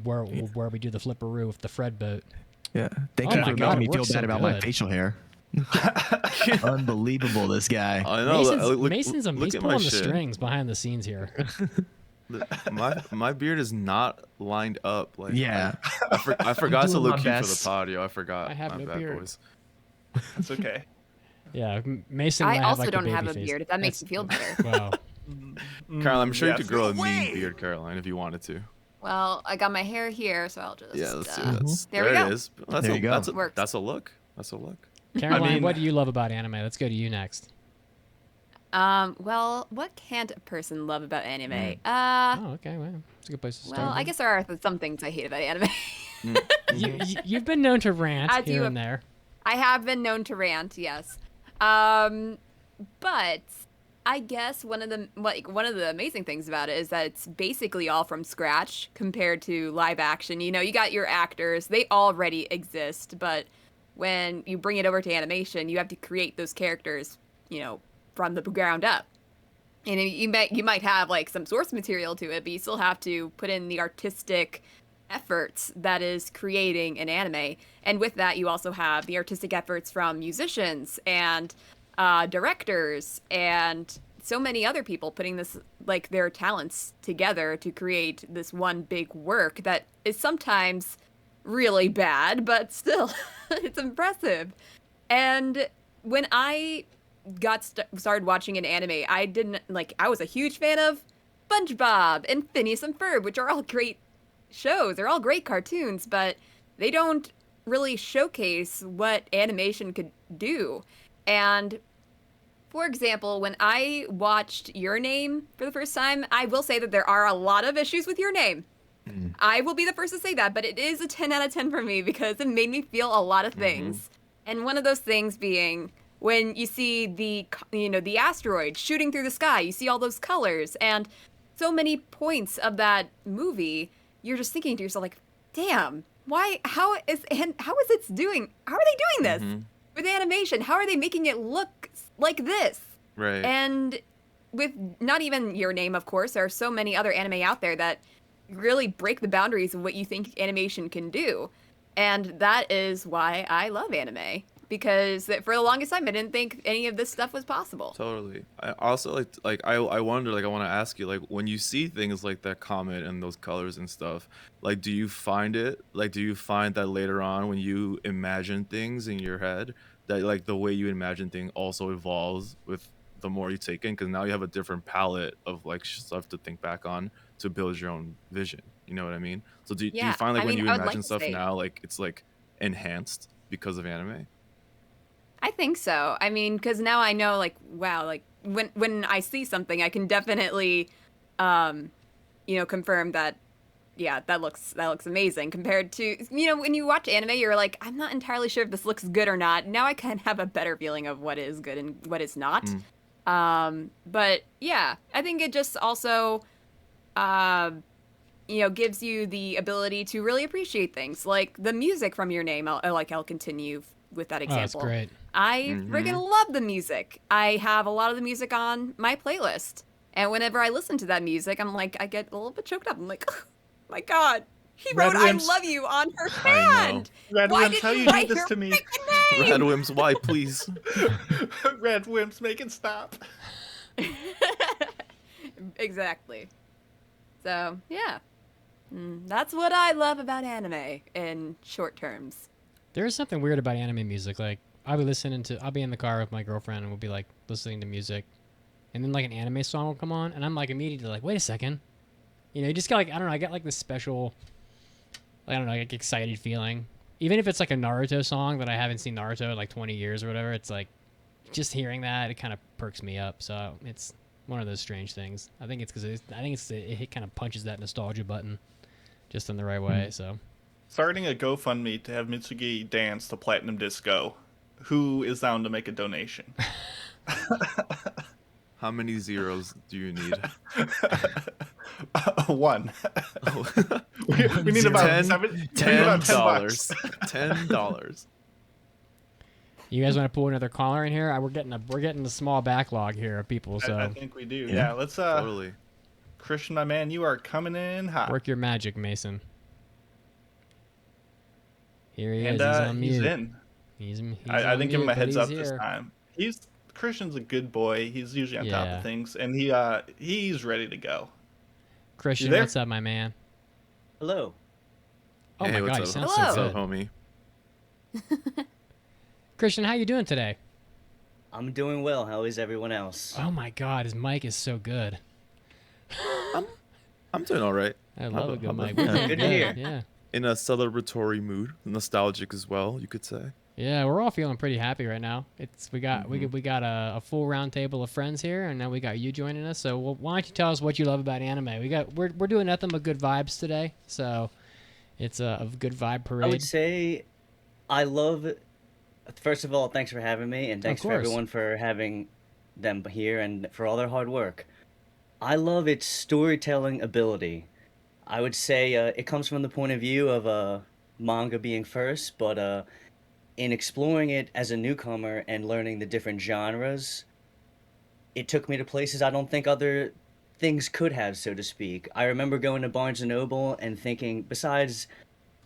where we do the flipperoo with the Fred boat. Yeah. Thank Oh you my for God, making me it feel works bad so about my good. facial hair. Unbelievable, this guy. I know. Mason's look he's at pulling my the shit. strings behind the scenes here. My beard is not lined up. Like Yeah. I forgot to doing look my cute for best. the podio. I forgot. I have my no bad, beard. boys. That's okay. Yeah, Mason. I and I have also like don't the have baby a face. beard, if that makes you feel better. Wow. Caroline, I'm sure yes. you could grow a mean beard, Caroline, if you wanted to. Well, I got my hair here, so I'll just. Yeah, let's do uh, that. There we go. It is. That's There you go. Works. That's a look. That's a look. Caroline, mean- what do you love about anime? Let's go to you next. Well, what can't a person love about anime? Oh, okay. Well, it's a good place to start. Well, I guess there are some things I hate about anime. You've been known to rant As you here have- and there. I have been known to rant, yes. But I guess one of the amazing things about it is that it's basically all from scratch compared to live action. You got your actors, they already exist, but when you bring it over to animation, you have to create those characters, from the ground up. And you might have like some source material to it, but you still have to put in the artistic efforts that is creating an anime. And with that, you also have the artistic efforts from musicians and directors and so many other people putting this their talents together to create this one big work that is sometimes really bad, but still it's impressive. And when I started watching an anime, I was a huge fan of SpongeBob and Phineas and Ferb, which are all great shows. They're all great cartoons, but they don't really showcase what animation could do. And for example, when I watched Your Name for the first time, I will say that there are a lot of issues with Your Name. I will be the first to say that, but it is a 10 out of 10 for me because it made me feel a lot of things. And one of those things being when you see the asteroid shooting through the sky, you see all those colors and so many points of that movie, you're just thinking to yourself like, damn, how are they doing this with animation? How are they making it look like this? Right. And with not even your name, of course, there are so many other anime out there that really break the boundaries of what you think animation can do. And that is why I love anime. Because for the longest time, I didn't think any of this stuff was possible. Totally. I also I wonder, like, I want to ask you, like, when you see things like that comet and those colors and stuff, like, do you find that later on when you imagine things in your head, that like the way you imagine things also evolves with the more you take in, because now you have a different palette of like stuff to think back on to build your own vision. You know what I mean? So do you find like when you imagine stuff now, like it's like enhanced because of anime? I think so. I mean, because now I know, like, wow, like when I see something, I can definitely, confirm that, yeah, that looks amazing. Compared to, when you watch anime, you're like, I'm not entirely sure if this looks good or not. Now I can have a better feeling of what is good and what is not. But yeah, I think it just also, gives you the ability to really appreciate things, like the music from your name. I'll continue with that example. Oh, that's great. I friggin' love the music. I have a lot of the music on my playlist. And whenever I listen to that music, I'm like, I get a little bit choked up. I'm like, oh my God, he wrote I love you on her hand. Red Why Wimps, did how you do this to me? Red Wimps, why, please? Red Wimps, make it stop. Exactly. So, yeah. That's what I love about anime in short terms. There is something weird about anime music. Like, I'll be in the car with my girlfriend and we'll be like listening to music, and then like an anime song will come on, and I'm like immediately like, wait a second. You just got like, I don't know, I get like this special, I don't know, like excited feeling. Even if it's like a Naruto song that I haven't seen Naruto in like 20 years or whatever, it's like, just hearing that, it kind of perks me up. So it's one of those strange things. I think it's because it kind of punches that nostalgia button just in the right way. So. Starting a GoFundMe to have Mitsugi dance to Platinum Disco. Who is down to make a donation? How many zeros do you need? One. Oh. we need about $10. $10. You guys want to pull another caller in here? We're getting a small backlog here of people. So I think we do. Yeah, let's totally. Christian, my man, you are coming in hot. Work your magic, Mason. Here he is. He's on mute. He's in. I didn't give him a heads up this time. Christian's a good boy. He's usually on top of things, and he's ready to go. Christian, what's up, my man? Hello. Oh hey, my God, you sound so good, homie. Christian, how you doing today? I'm doing well. How is everyone else? Oh my God, his mic is so good. I'm doing all right. I love a good mic. Good to hear. Yeah. In a celebratory mood, nostalgic as well, you could say. Yeah, we're all feeling pretty happy right now. We got a full round table of friends here, and now we got you joining us. So why don't you tell us what you love about anime? We're doing nothing but good vibes today, so it's a good vibe parade. I would say I love. First of all, thanks for having me, and thanks for everyone for having them here and for all their hard work. I love its storytelling ability. I would say it comes from the point of view of manga being first, but in exploring it as a newcomer and learning the different genres, it took me to places I don't think other things could have, so to speak. I remember going to Barnes & Noble and thinking, besides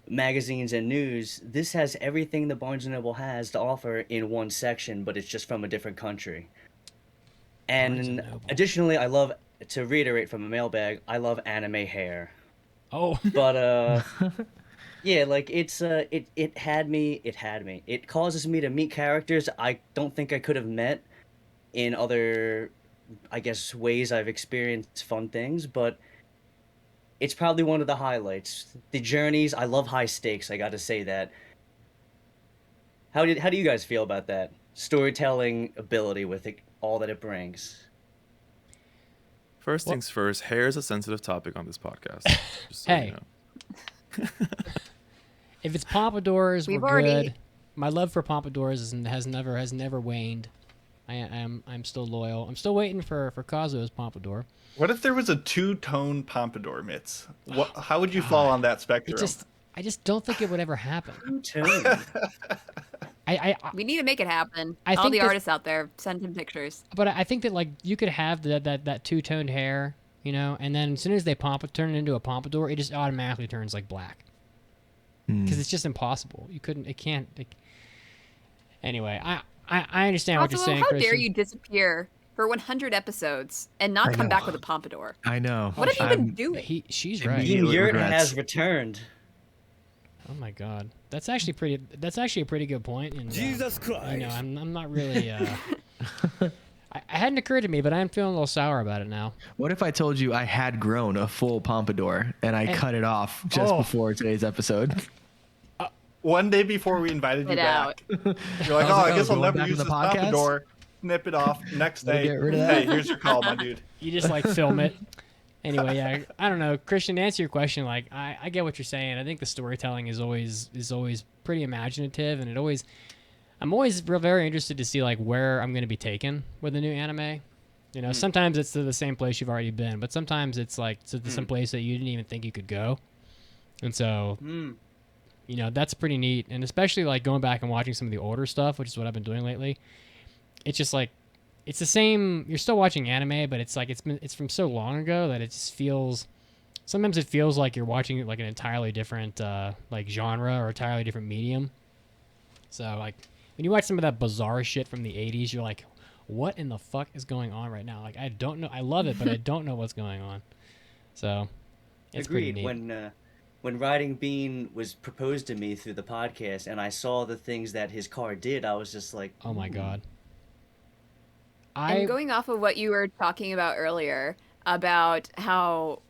magazines and news, this has everything that Barnes & Noble has to offer in one section, but it's just from a different country. And additionally, I love, to reiterate from a mailbag, I love anime hair. Oh. But, yeah, like, it had me. It causes me to meet characters I don't think I could have met in other, I guess, ways I've experienced fun things, but it's probably one of the highlights. The journeys, I love high stakes, I gotta say that. How do you guys feel about that? Storytelling ability with it, all that it brings. First things first, hair is a sensitive topic on this podcast. Just so hey. You know. If it's pompadours, We've we're already- good. My love for pompadours has never waned. I'm still loyal. I'm still waiting for Kazuo's pompadour. What if there was a two-tone pompadour, Mitz? How would you fall on that spectrum? I just don't think it would ever happen. Two-tone. We need to make it happen. I All think the that- artists out there, send him pictures. But I think that like you could have that two-toned hair, you know, and then as soon as they turn it into a pompadour, it just automatically turns like black. Because it's just impossible. You couldn't. It can't. Anyway, I understand what you're Also, saying, how dare Christian. you disappear for 100 episodes and not come back with a pompadour? I know. What have you been doing? She's right. Team Yurt regrets. has returned. Oh my God, that's actually a pretty good point. And, Jesus You Christ. know, I'm not really. It hadn't occurred to me, but I'm feeling a little sour about it now. What if I told you I had grown a full pompadour and I cut it off just before today's episode? One day before we invited you Get out. back, you're like, I was like, I guess I'll going never back use to this the podcast? pompadour. Snip it off. Next day, Get rid of that. hey, here's your call, my dude. You just like film it. Anyway, yeah, I don't know, Christian. To answer your question, like I get what you're saying. I think the storytelling is always pretty imaginative, and I'm always very interested to see like where I'm going to be taken with a new anime. You know, sometimes it's to the same place you've already been, but sometimes it's like to some place that you didn't even think you could go. And so, you know, that's pretty neat. And especially like going back and watching some of the older stuff, which is what I've been doing lately. It's just like, it's the same. You're still watching anime, but it's like it's from so long ago that it just feels. Sometimes it feels like you're watching like an entirely different like genre or entirely different medium. So like when you watch some of that bizarre shit from the '80s, you're like, what in the fuck is going on right now? Like I don't know. I love it, but I don't know what's going on. So it's pretty Agreed. neat. When Riding Bean was proposed to me through the podcast, and I saw the things that his car did, I was just like, Oh my God. And going off of what you were talking about earlier about how,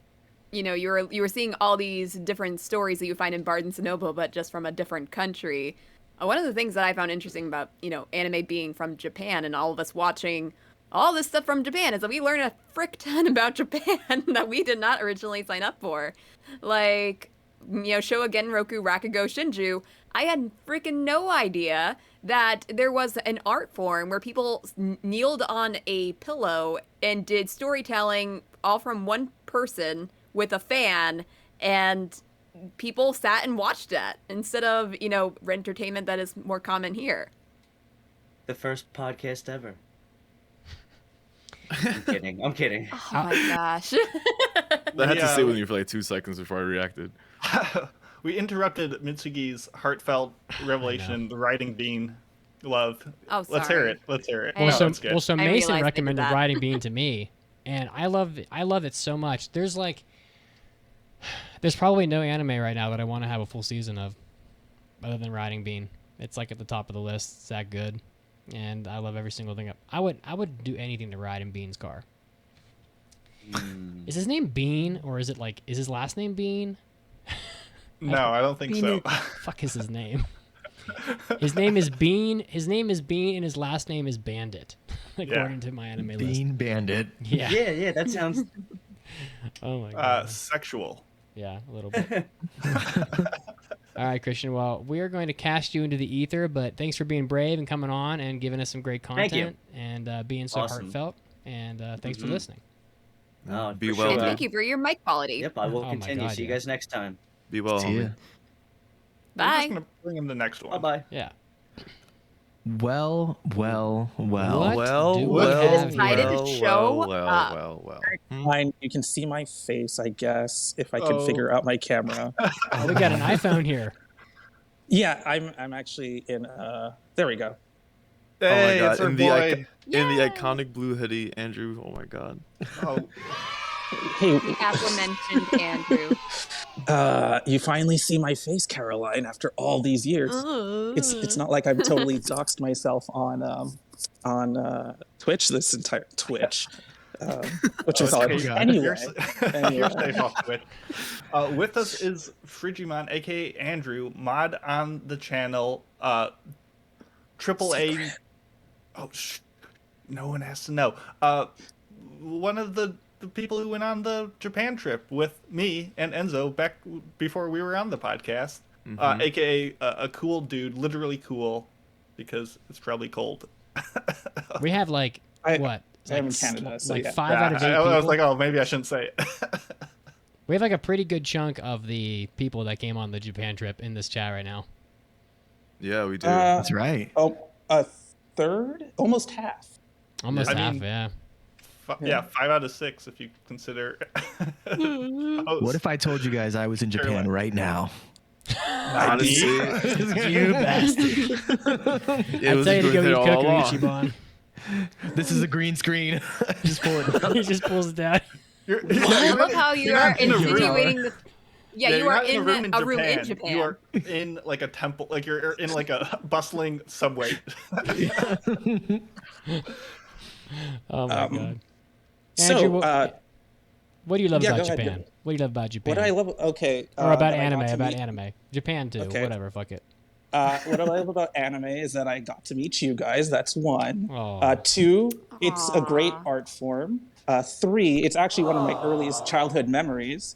you know, you were seeing all these different stories that you find in Barnes and Noble, but just from a different country. One of the things that I found interesting about, you know, anime being from Japan and all of us watching all this stuff from Japan is that we learn a frick ton about Japan that we did not originally sign up for. Like, you know, Showa Roku Rakugo Shinju, I had freaking no idea that there was an art form where people kneeled on a pillow and did storytelling all from one person with a fan, and people sat and watched that instead of, you know, entertainment that is more common here. the first podcast ever. I'm kidding. Oh my gosh. I had to sit with you for like 2 seconds before I reacted. We interrupted Mitsugi's heartfelt revelation, the Riding Bean love. Oh, Let's sorry. hear it. Let's hear it. Well, No, so it's good. I realized Mason I did recommended that. Riding Bean to me, and I love it so much. There's probably no anime right now that I want to have a full season of, other than Riding Bean. It's like at the top of the list. It's that good, and I love every single thing. I would do anything to ride in Bean's car. Is his name Bean, or is his last name Bean? No, I don't think so. Fuck is his name? His name is Bean. His name is Bean, and his last name is Bandit, according to my anime list. Bean Bandit. Yeah. Yeah, that sounds. Oh my god. Sexual. Yeah, a little bit. All right, Christian. Well, we are going to cast you into the ether, but thanks for being brave and coming on and giving us some great Thank you. content and being so Awesome. heartfelt. And thanks for listening. Oh, Be for well, sure. And dude. thank you for your mic quality. Yep, I will Oh my continue. God, See you yeah. guys next time. Be well, See ya. homie. We're just Bye. gonna bring him the next Bye one. bye. Yeah. Well. What Well, do we well, have decided here? to show well, up. well. Fine, you can see my face, I guess, if I can Oh. figure out my camera. Oh, we got an iPhone here. Yeah, I'm actually in. There we go. Oh my Hey, god! it's our In boy. the iconic blue hoodie, Andrew. Oh my god. Oh, Hey, The aforementioned Andrew. you finally see my face, Caroline, after all these years. It's not like I've totally doxed myself on Twitch this entire Twitch, which is odd. okay. Anyway, You're anyway. safe off Twitch. With us is Frigimon, aka Andrew, mod on the channel. AAA. Oh, no one has to know. One of the people who went on the Japan trip with me and Enzo back before we were on the podcast. AKA a cool dude, literally cool, because it's probably cold. We have what? I It's am in like Canada, so like yeah. 5 out of 8 I people. was like, oh, maybe I shouldn't say it. We have like a pretty good chunk of the people that came on the Japan trip in this chat right now. Yeah, we do. That's right. Oh, a third, almost half. Almost I half, mean, yeah. Yeah, 5 out of 6 if you consider. What if I told you guys I was in Japan right now? Honestly, You bastard. it I'd was tell you to go there eat all cookery, along. Ichiban. This is a green screen. Just pull it down. He just pulls it down. I love how you are insinuating this. Yeah, you you're are not in a room in Japan. You are in like a temple, like you're in like a bustling subway. Oh my god. So, Andrew, what do you love yeah, about go ahead, Japan? Joe. What do you love about Japan? What do I love? Okay. Or about that I got anime, to about meet- anime. Japan too, Okay. whatever, fuck it. What I love about anime is that I got to meet you guys. That's one. Aw. 2, it's a great Aw. art form. 3, it's actually one of my earliest childhood memories.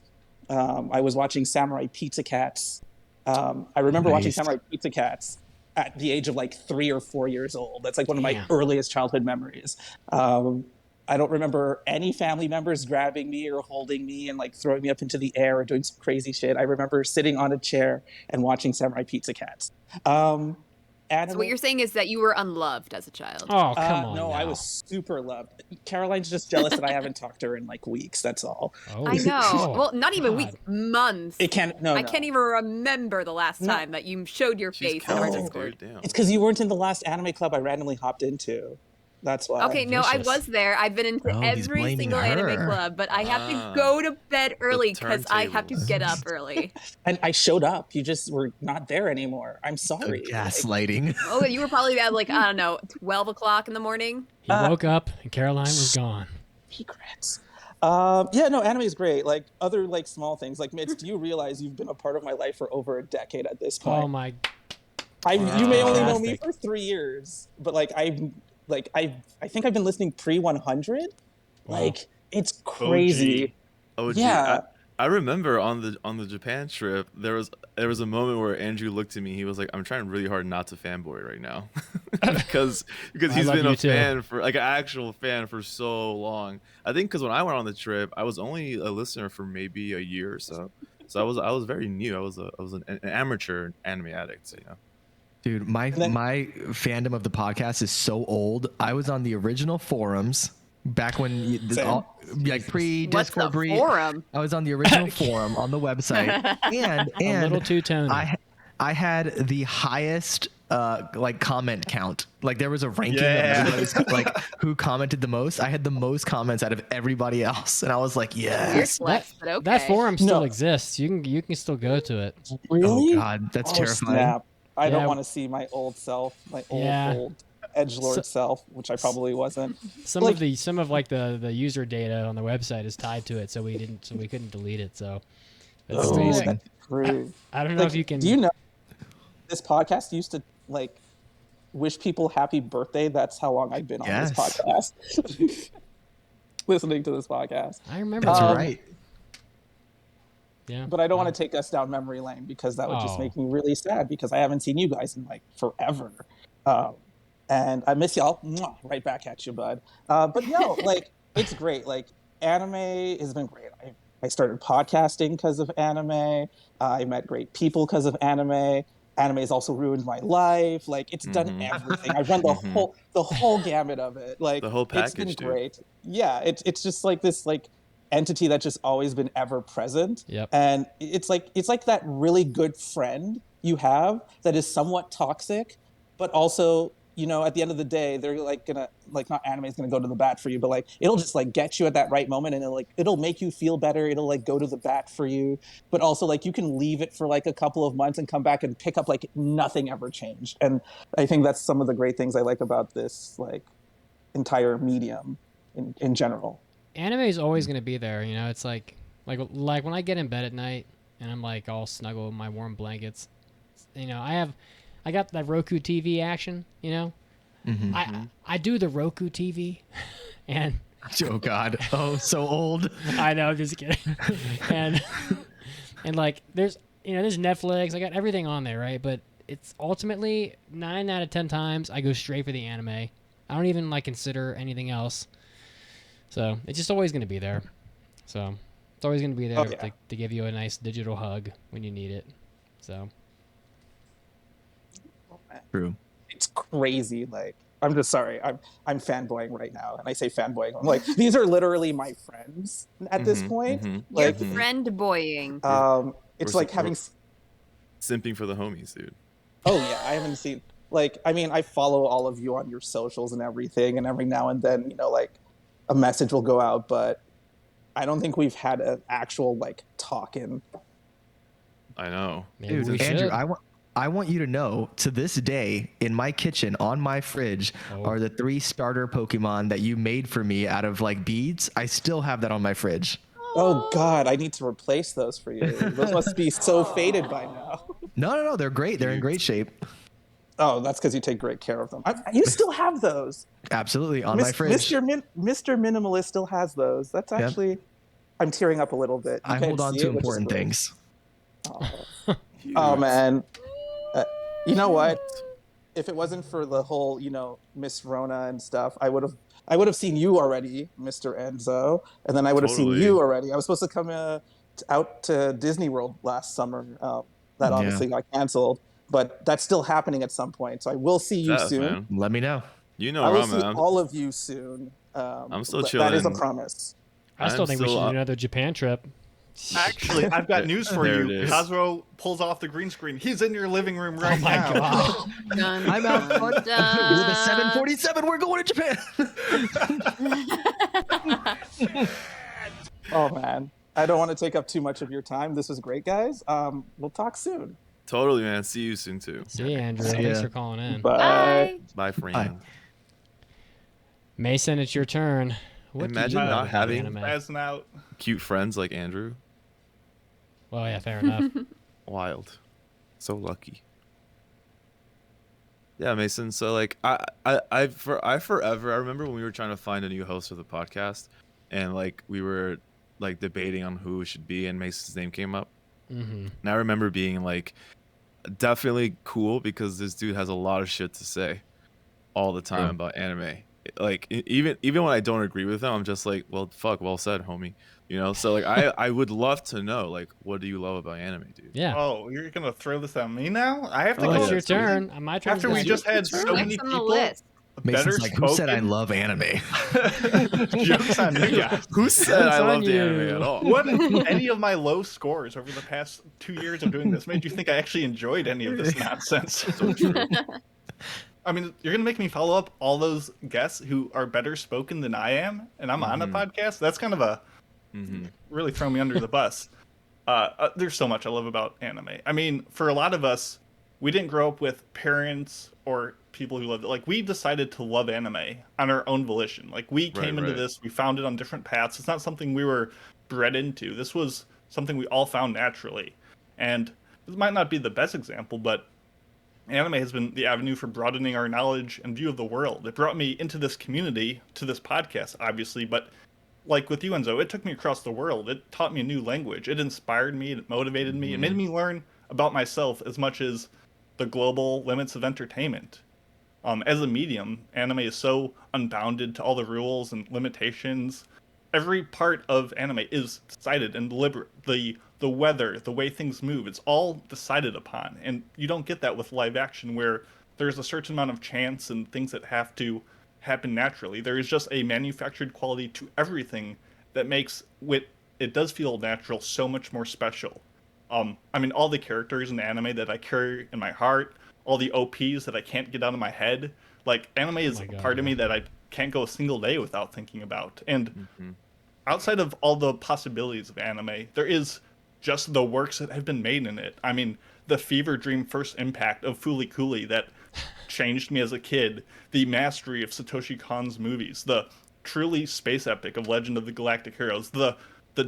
I was watching Samurai Pizza Cats. I remember watching Nice. Samurai Pizza Cats at the age of like 3 or 4 years old. That's like one of my Damn. earliest childhood memories. I don't remember any family members grabbing me or holding me and like throwing me up into the air or doing some crazy shit. I remember sitting on a chair and watching Samurai Pizza Cats. Anime, So what you're saying is that you were unloved as a child. Oh, come on. no, now. I was super loved. Caroline's just jealous that I haven't talked to her in like weeks. That's all. Oh, I know. oh, Well, not even God. weeks, months. It can't. No, I no. can't even remember the last No. time that you showed your She's face in our counting, Discord. dude. Damn. It's because you weren't in the last anime club I randomly hopped into. That's why. Okay, no, I vicious. was there. I've been into Oh, he's every blaming single anime her. club, but I have Ah. to go to bed early because I have to turntables. get up early. And I showed up. You just were not there anymore. I'm sorry. Gaslighting. Oh, you were probably at like, I don't know, 12 o'clock in the morning. He woke up and Caroline was gone. Secrets. Yeah, no, anime is great. Like other like small things. Like Mitz, do you realize you've been a part of my life for over a decade at this point? Oh my. You may only know me Fantastic. for 3 years, but like I think I've been listening pre 100. Like it's crazy. Oh, gee, Yeah. I remember on the Japan trip, there was a moment where Andrew looked at me. He was like, "I'm trying really hard not to fanboy right now," because I he's love been you a too. fan for like an actual fan for so long. I think because when I went on the trip, I was only a listener for maybe a year or so. So I was very new. I was an amateur anime addict. So, you know. Dude, my fandom of the podcast is so old. I was on the original forums back when like What's pre-Discord. the forum? I was on the original forum on the website, and A little two-tone. I had the highest like comment count. Like there was a ranking Yeah. of everybody's, like who commented the most. I had the most comments out of everybody else, and I was like, Weird yes. flex, but okay. That forum still No. exists. You can still go to it. Really? Oh God, that's Oh, terrifying. snap. I don't Yeah. want to see my old self, my old Yeah. edgelord self, which I probably wasn't. Some Like- of the user data on the website is tied to it, so we couldn't delete it. So it's Oh, amazing. that's true. I don't know Like, if you can. Do you know this podcast used to like wish people happy birthday? That's how long I've been on Yes. this podcast. Listening to this podcast. I remember. That's that. right. Yeah. But I don't want to take us down memory lane because that would just Oh. make me really sad because I haven't seen you guys in like forever. And I miss y'all. Mwah, right back at you, bud. But no, like it's great. Like anime has been great. I started podcasting because of anime. I met great people because of anime. Anime has also ruined my life. Like it's done everything. I've run the whole gamut of it. Like The whole it's been package, dude. great. Yeah, it's just like this like entity that's just always been ever present. Yep. And it's like that really good friend you have that is somewhat toxic, but also, you know, at the end of the day, they're like gonna like not anime is gonna go to the bat for you, but like it'll just like get you at that right moment and it'll make you feel better. It'll like go to the bat for you, but also like you can leave it for like a couple of months and come back and pick up like nothing ever changed. And I think that's some of the great things I like about this like entire medium in general. Anime is always gonna be there. You know, it's like when I get in bed at night and I'm like all snuggle in my warm blankets. You know, I got that Roku TV action. You know, I do the Roku TV, and Oh God. Oh, so old. I know, just kidding. and like there's Netflix. I got everything on there, right? But it's ultimately 9 out of 10 times I go straight for the anime. I don't even like consider anything else. So it's just always going to be there. So it's always going to be there to give you a nice digital hug when you need it. So True. It's crazy. Like, I'm just sorry. I'm fanboying right now, and I say fanboying. I'm like, these are literally my friends at this point. You're Like, friend boying. it's We're like having simping for the homies, dude. Oh yeah, I haven't seen like I mean I follow all of you on your socials and everything, and every now and then like a message will go out, but I don't think we've had an actual like talking. I know. Maybe Dude, we Andrew, should. I want you to know, to this day, in my kitchen, on my fridge, are the 3 starter Pokemon that you made for me out of like beads. I still have that on my fridge. Oh God, I need to replace those for you. Those must be so faded by now. No, they're great. They're in great shape. Oh, that's because you take great care of them. You still have those. Absolutely, on my fridge. Mr. Minimalist still has those. That's actually, I'm tearing up a little bit. I hold on to important things. Oh man, you know what? If it wasn't for the whole, Miss Rona and stuff, I would have seen you already, Mr. Enzo, and then I would have seen you already. I was supposed to come out to Disney World last summer. That obviously got canceled, but that's still happening at some point. So I will see you soon. Man. Let me know. I will see all of you soon. I'm still chilling. That is a promise. I still think we should do another Japan trip. Actually, I've got news for you. Kazuo pulls off the green screen. He's in your living room right now. God. I'm out front with a 747. We're going to Japan. Oh man, I don't want to take up too much of your time. This was great, guys. We'll talk soon. Totally, man. See you soon too. See you, Andrew. Thanks for calling in. Bye. Bye, friend. Bye. Mason, it's your turn. What Imagine not having out. cute friends like Andrew. Well, yeah, fair enough. Wild. So lucky. Yeah, Mason. So like I forever, I remember when we were trying to find a new host for the podcast, and like we were like debating on who it should be, and Mason's name came up. And I remember being like definitely cool because this dude has a lot of shit to say all the time about anime. Like even when I don't agree with him, I'm just like, well, fuck, well said, homie. So like I would love to know, like, what do you love about anime, dude? Yeah. Oh, you're gonna throw this at me now? I have to Oh, go. it's your turn. My turn. After we just had so many people. Mason's like, who said I love anime? Jokes on you guys. Who said I loved anime at all? What any of my low scores over the past 2 years of doing this made you think I actually enjoyed any of this nonsense? So true. I mean, you're gonna make me follow up all those guests who are better spoken than I am, and I'm on a podcast. That's kind of a really throw me under the bus. There's so much I love about anime. I mean, for a lot of us, we didn't grow up with parents or people who loved it. Like, we decided to love anime on our own volition. Like, we came into this, we found it on different paths. It's not something we were bred into. This was something we all found naturally. And this might not be the best example, but anime has been the avenue for broadening our knowledge and view of the world. It brought me into this community, to this podcast, obviously, but like with you, Enzo, it took me across the world. It taught me a new language. It inspired me. It motivated me. It made me learn about myself as much as the global limits of entertainment. As a medium, anime is so unbounded to all the rules and limitations. Every part of anime is decided and deliberate. The weather, the way things move, it's all decided upon. And you don't get that with live action, where there's a certain amount of chance and things that have to happen naturally. There is just a manufactured quality to everything that makes it does feel natural so much more special. I mean, all the characters in anime that I carry in my heart, all the OPs that I can't get out of my head. Like, anime is a part of me that I can't go a single day without thinking about. And outside of all the possibilities of anime, there is just the works that have been made in it. I mean, the fever dream first impact of Fooly Cooly that changed me as a kid, the mastery of Satoshi Kon's movies, the truly space epic of Legend of the Galactic Heroes, the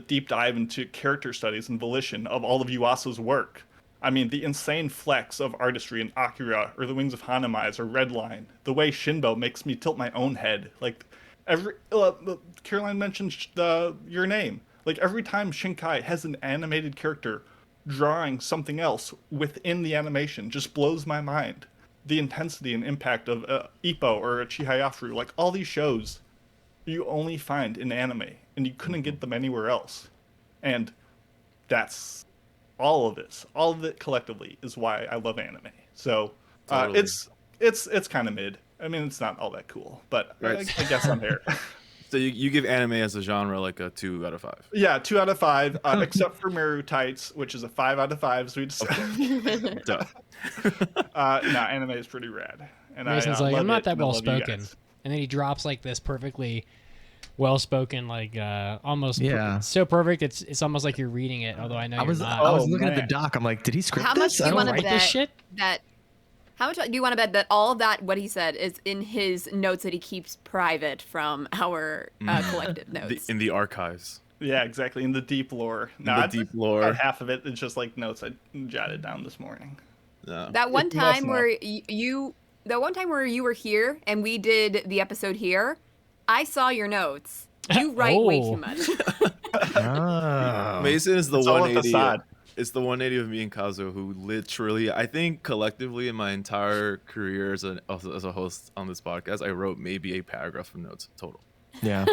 deep dive into character studies and volition of all of Yuasa's work. I mean, the insane flex of artistry in Akira or The Wings of Hanamai's or Redline. The way Shinbo makes me tilt my own head. Like, Caroline mentioned your name. Like, every time Shinkai has an animated character drawing something else within the animation just blows my mind. The intensity and impact of Ippo or Chihayafuru, like all these shows you only find in anime, and you couldn't get them anywhere else. And that's all of it collectively is why I love anime. So Totally. It's kind of mid. I mean, it's not all that cool, but Right. I guess I'm there. So you give anime as a genre like a 2 out of 5. Yeah, 2 out of 5, except for Meru Tights, which is a 5 out of 5. So we just Duh. no, anime is pretty rad. And Mason's I like, love I'm not it, that and I well love you spoken, guys. and then he drops like this perfectly well spoken, like almost Yeah. so perfect. It's almost like you're reading it, although I know I was you're not. I was Oh, looking at man. the doc. I'm like, did he script How much this? do I you don't want to write bet this shit? that? How much do you want to bet that all of that, what he said, is in his notes that he keeps private from our collective notes? In the archives. Yeah, exactly. In the deep lore. No, the I'd say deep lore. about half of it is just like notes I jotted down this morning. Yeah. That one It's messing time where that one time where you were here and we did the episode here, I saw your notes. You write way Oh. too much. Oh. Mason is the It's all a 180. facade. It's the 180 of me and Kazuo who literally, I think collectively in my entire career as a host on this podcast, I wrote maybe a paragraph of notes total. Yeah.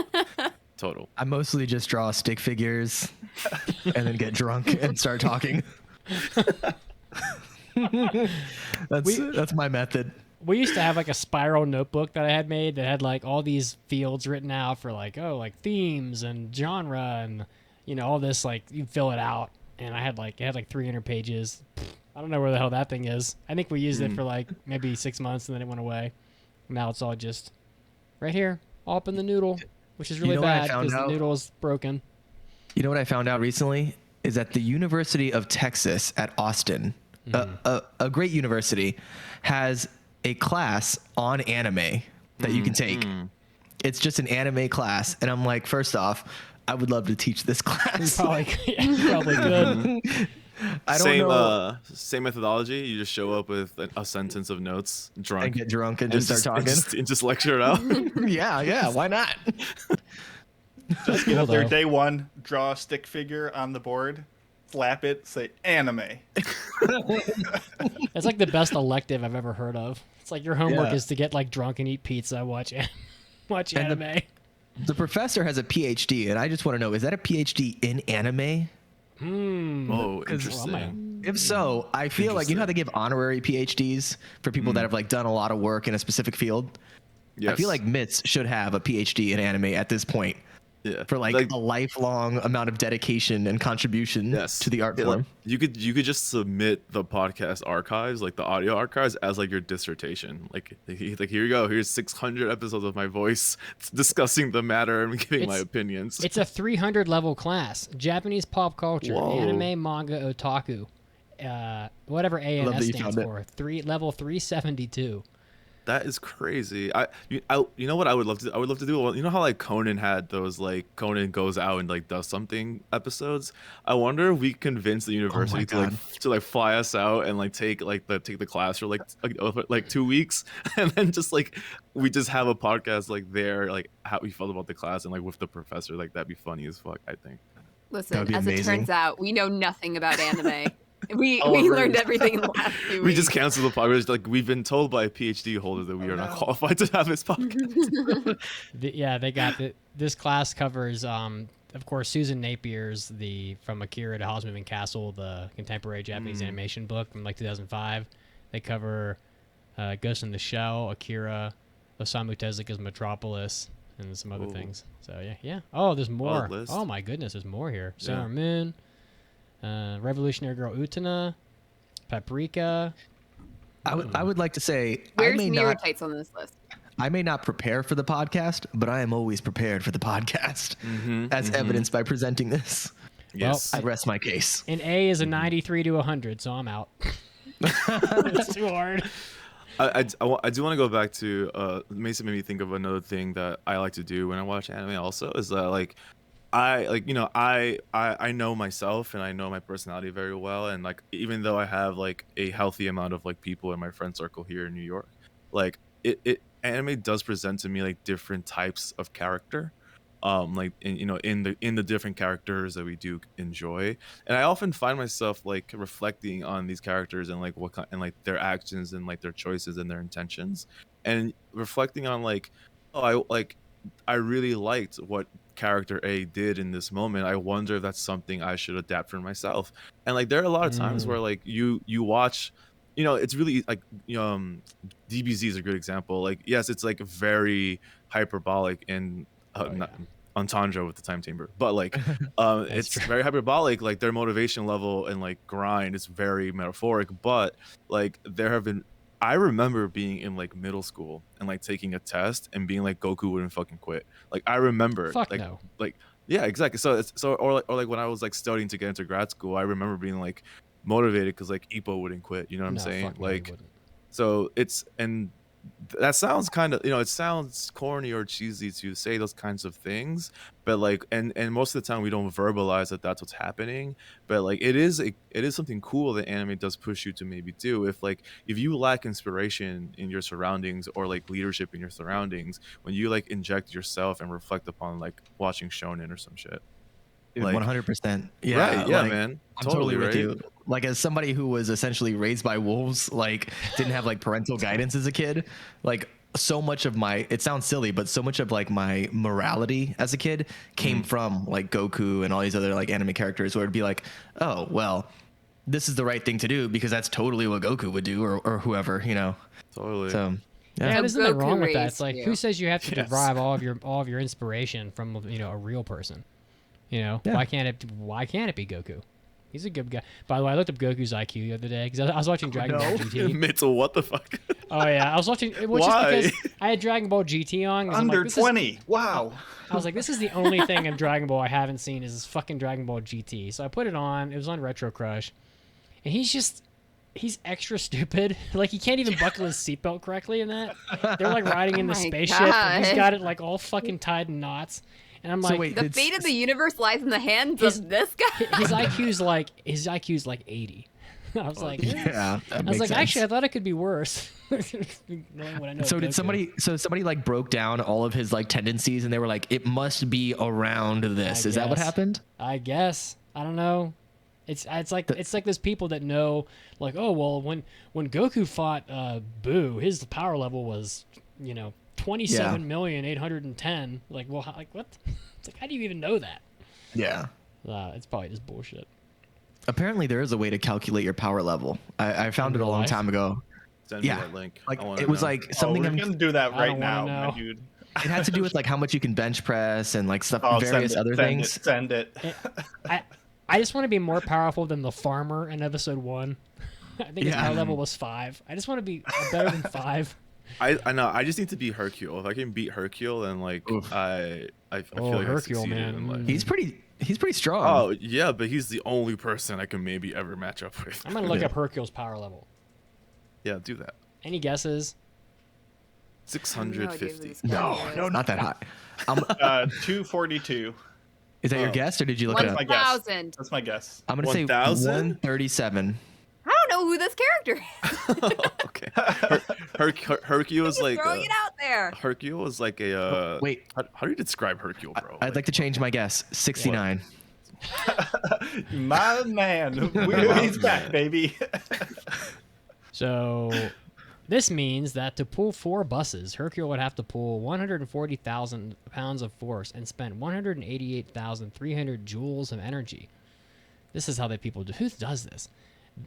Total. I mostly just draw stick figures and then get drunk and start talking. That's my method. We used to have like a spiral notebook that I had made that had like all these fields written out for like themes and genre and all this, like you fill it out, and it had like 300 pages. I don't know where the hell that thing is. I think we used it for like maybe 6 months and then it went away. Now it's all just right here, all up in the noodle, which is really know what I bad found because the out? noodle is broken. You know what I found out recently is that the University of Texas at Austin, a great university, has a class on anime that you can take. It's just an anime class, and I'm like, first off, I would love to teach this class. Probably good. I don't know. Same methodology. You just show up with a sentence of notes, drunk, And get drunk and just start talking. and just lecture it out. Yeah, why not? Just get up there though. day one, draw a stick figure on the board, slap it, say anime. That's like the best elective I've ever heard of. It's like your homework Yeah. is to get like drunk and eat pizza, watch anime. The professor has a PhD, and I just want to know, is that a PhD in anime? Oh, 'Cause- interesting. If so, I feel like, you know how they give honorary PhDs for people that have like done a lot of work in a specific field? Yes. I feel like Mitz should have a PhD in anime at this point yeah. for like a lifelong amount of dedication and contribution to the art Yeah, form. like, you could just submit the podcast archives, like the audio archives, as like your dissertation. Like here you go. Here's 600 episodes of my voice discussing the matter and giving my opinions. It's a 300 level class. Japanese pop culture, Whoa. anime, manga, otaku. Whatever love ANS that you stands found it. for. Level 372. That is crazy. You know what I would love to do? I would love to do. You know how like Conan had those like Conan goes out and like does something episodes. I wonder if we convince the university to fly us out and like take the class for like 2 weeks, and then just like we just have a podcast like there, like how we felt about the class and like with the professor. Like that'd be funny as fuck, I think. Listen, be as amazing. it turns out, we know nothing about anime. We really? learned everything in the last 2 weeks. We just canceled the podcast. Like we've been told by a PhD holder that we are not qualified to have this podcast. They got this class covers, of course, Susan Napier's From Akira to Howl's Moving Castle, the contemporary Japanese animation book from like 2005. They cover Ghost in the Shell, Akira, Osamu Tezuka's Metropolis, and some other things. So yeah. Oh, there's more. list. Oh my goodness, there's more here. Sailor Moon, Revolutionary Girl Utena, Paprika. I would like to say Where's Mirror Tights on this list? I may not prepare for the podcast, but I am always prepared for the podcast, as evidenced by presenting this. Yes. I rest my case. And A is a 93 to 100, so I'm out. It's too hard. I do want to go back to Mason made me think of another thing that I like to do when I watch anime also is that I know myself and I know my personality very well, and like even though I have like a healthy amount of like people in my friend circle here in New York, like it anime does present to me like different types of character, like in the different characters that we do enjoy, and I often find myself like reflecting on these characters and like what kind and like their actions and like their choices and their intentions, and reflecting on like, I really liked what character A did in this moment. I wonder if that's something I should adapt for myself. And like there are a lot of times where like you watch you know, it's really like, DBZ is a good example. Like, yes, it's like very hyperbolic and entendre with the time chamber, but like it's very hyperbolic. Like their motivation level and like grind is very metaphoric, but like I remember being in like middle school and like taking a test and being like, Goku wouldn't fucking quit. Like I remember like yeah, exactly. So or like when I was like studying to get into grad school, I remember being like motivated because like Ippo wouldn't quit, you know what I'm saying? Like so that sounds kind of, it sounds corny or cheesy to say those kinds of things, but like and most of the time we don't verbalize that that's what's happening, but like it is something cool that anime does push you to maybe do. If you lack inspiration in your surroundings or like leadership in your surroundings, when you like inject yourself and reflect upon like watching shonen or some shit. Like, 100%. Yeah, right, yeah, like, man. I'm totally with you. Like as somebody who was essentially raised by wolves, like didn't have like parental guidance as a kid, like so much of it sounds silly, but so much of like my morality as a kid came from like Goku and all these other like anime characters, where it'd be like, oh, well, this is the right thing to do because that's totally what Goku would do, or whoever, Totally. So yeah, there's nothing wrong with that. It's like, who says you have to derive all of your inspiration from a real person? Why can't it be Goku? He's a good guy. By the way, I looked up Goku's IQ the other day because I was watching Dragon Ball GT. Mental, what the fuck? Oh yeah, I was watching. Well, Why? Just because I had Dragon Ball GT on. Under 20. Wow. I was like, this is the only thing in Dragon Ball I haven't seen is this fucking Dragon Ball GT. So I put it on. It was on Retro Crush, and he's extra stupid. Like he can't even buckle his seatbelt correctly in that. They're like riding in the spaceship, and he's got it like all fucking tied in knots. And I'm like, the fate of the universe lies in the hands of this guy. His IQ's like 80. I was like, yeah. I was like, actually, I thought it could be worse. So did somebody like broke down all of his like tendencies, and they were like, it must be around this. Is that what happened? I guess. I don't know. It's like those people that know, like, oh well, when Goku fought Boo, his power level was 27,810,000. Like, well, like what? It's like, how do you even know that? Yeah. It's probably just bullshit. Apparently, there is a way to calculate your power level. I found it a long time ago. Send me that link. Like it was like something. We're gonna do that right now, my dude. It had to do with like how much you can bench press and like stuff, various other things. Send it. I just want to be more powerful than the farmer in episode 1. I think his power level was 5. I just want to be better than 5. I know. I just need to beat Hercule. If I can beat Hercule, then like I feel like Hercule, man. In, like, he's pretty strong. Oh yeah, but he's the only person I can maybe ever match up with. I'm gonna look up Hercule's power level. Yeah, do that. Any guesses? 650. No, not that high. 242. Is that your guess, or did you look it up? 1,000. That's my guess. I'm gonna say 137. I don't know who this character is. Okay. Hercule is like throwing it out there. Hercule is like a wait. How do you describe Hercule, bro? I'd like to change my guess. 69. My man, he's back, baby. So this means that to pull 4 buses, Hercule would have to pull 140,000 pounds of force and spend 188,300 joules of energy. This is how people do. Who does this?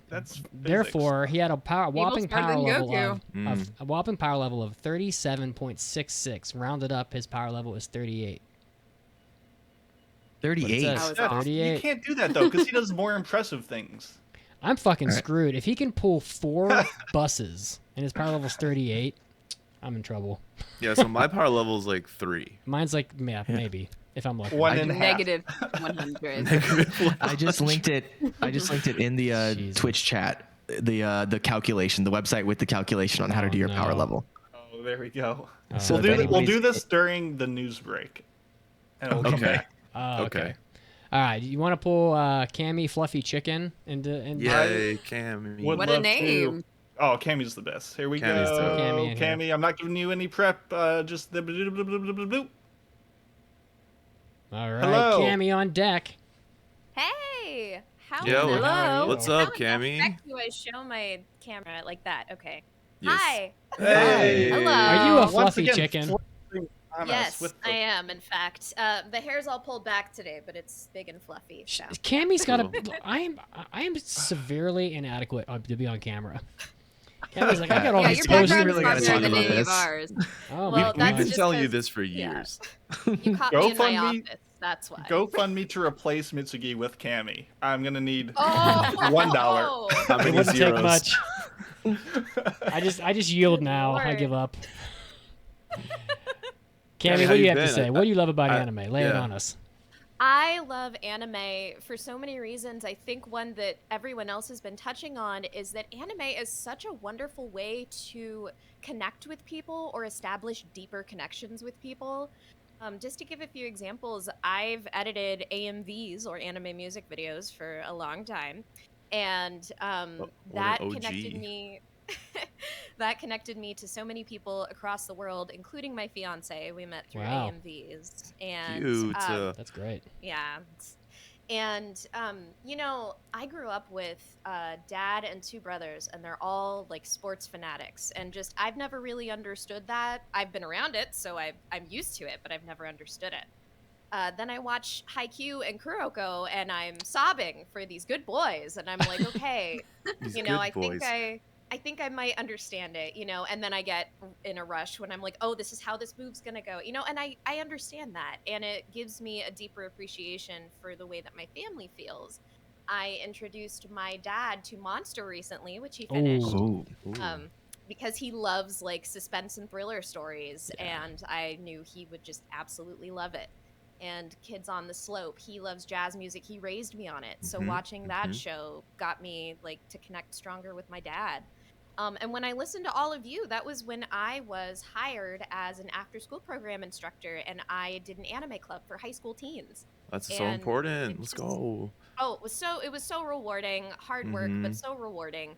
That's therefore he had a whopping power level of a whopping power level of 37.66. Rounded up, his power level is 38. 38. 38. You can't do that though, because he does more impressive things. I'm fucking screwed. If he can pull 4 buses and his power level is 38, I'm in trouble. Yeah, so my power level is like 3. Mine's like maybe. If I'm lucky. Negative 100. I just linked it in the Twitch chat. The calculation, the website with the calculation on how to do your power level. Oh, there we go. So we'll do this during the news break. And we'll come back. Okay. All right. You want to pull Cammy Fluffy Chicken into? Yay, Cammy! What a name! Oh, Cammy's the best. Here we Cammy's go. Cammy, I'm not giving you any prep. Just the bloop. All right, hello. Cammy on deck. Hey, hello. What's up, Cammy? How do I show my camera like that? Okay. Yes. Hi. Hey. Hello. Are you a fluffy chicken? Yes, I am. In fact, the hair's all pulled back today, but it's big and fluffy. So. Cammy's got a. I am severely inadequate to be on camera. Cammy's like, I got all Yeah, these your posters. background really is gotta farther talk than about any of this. ours. Oh, Well, my We've that's been gosh. telling you 'cause- this for yeah. years. You caught me in my GoFundMe. office. That's why. GoFundMe to replace Mitsugi with Cammy. I'm gonna need Oh, $1. How It many wouldn't take zeros? much. I just yield Good now. I lord. give up. Cammy, Cammy, how what do you you have to been? say? What do you love about I- anime? Lay it yeah. on us. I love anime for so many reasons. I think one that everyone else has been touching on is that anime is such a wonderful way to connect with people or establish deeper connections with people. Just to give a few examples, I've edited AMVs or anime music videos for a long time, and What that an connected OG. me. That connected me to so many people across the world, including my fiance. We met through Wow. AMVs, and Cute. That's great. yeah. And, you know, I grew up with dad and two brothers, and they're all like sports fanatics. And just, I've never really understood that. I've been around it, so I'm used to it, but I've never understood it. Then I watch Haikyuu and Kuroko, and I'm sobbing for these good boys. And I'm like, okay, These you know, good I boys. think I might understand it, you know, and then I get in a rush when I'm like, oh, this is how this move's gonna go, you know, and I understand that, and it gives me a deeper appreciation for the way that my family feels. I introduced my dad to Monster recently, which he finished, Ooh. because he loves like suspense and thriller stories, Yeah. and I knew he would just absolutely love it. And Kids on the Slope, he loves jazz music. He raised me on it. So Mhm, watching that mhm. show got me like to connect stronger with my dad. And when I listened to all of you, that was when I was hired as an after-school program instructor, and I did an anime club for high school teens. That's so And important. it Let's just- go. Oh, it was so rewarding, hard work, but Mhm. so rewarding.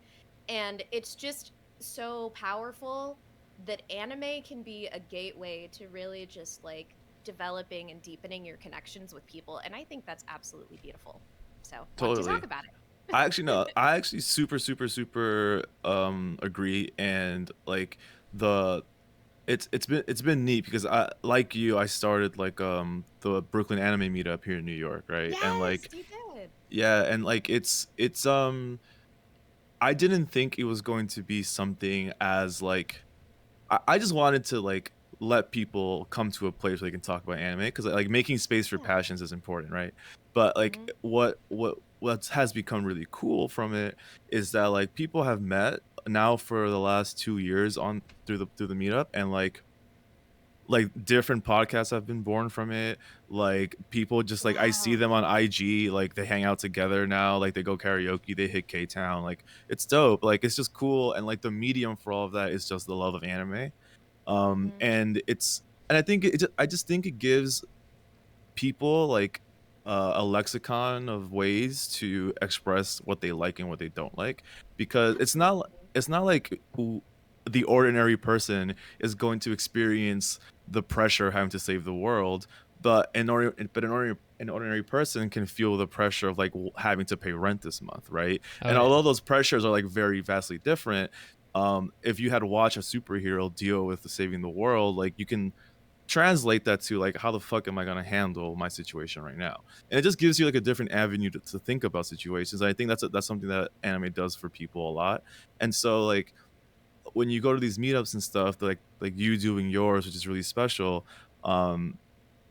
And it's just so powerful that anime can be a gateway to really just like developing and deepening your connections with people. And I think that's absolutely beautiful. So want to Totally. talk about it. I actually no, I actually super agree, and like the it's been neat because I like you, I started like the Brooklyn anime meetup here in New York, right? And Yes, like you did. yeah, and like it's I didn't think it was going to be something as like I just wanted to like let people come to a place where they can talk about anime because like making space for Yeah. passions is important, right? But like Mhm. what has become really cool from it is that like people have met now for the last 2 years on through the meetup, and like different podcasts have been born from it. Like people just like I see Wow. them on IG, like they hang out together now, like they go karaoke, they hit K-Town, like it's dope, like it's just cool. And like the medium for all of that is just the love of anime. Mhm. And I think I just think it gives people like a lexicon of ways to express what they like and what they don't like, because it's not like the ordinary person is going to experience the pressure of having to save the world, but an ordinary person can feel the pressure of like having to pay rent this month, right? Oh, And yeah. although those pressures are like very vastly different, if you had to watch a superhero deal with the saving the world, like you can translate that to like how the fuck am I going to handle my situation right now, and it just gives you like a different avenue to think about situations. And I think that's something that anime does for people a lot. And so like when you go to these meetups and stuff, like you doing yours, which is really special,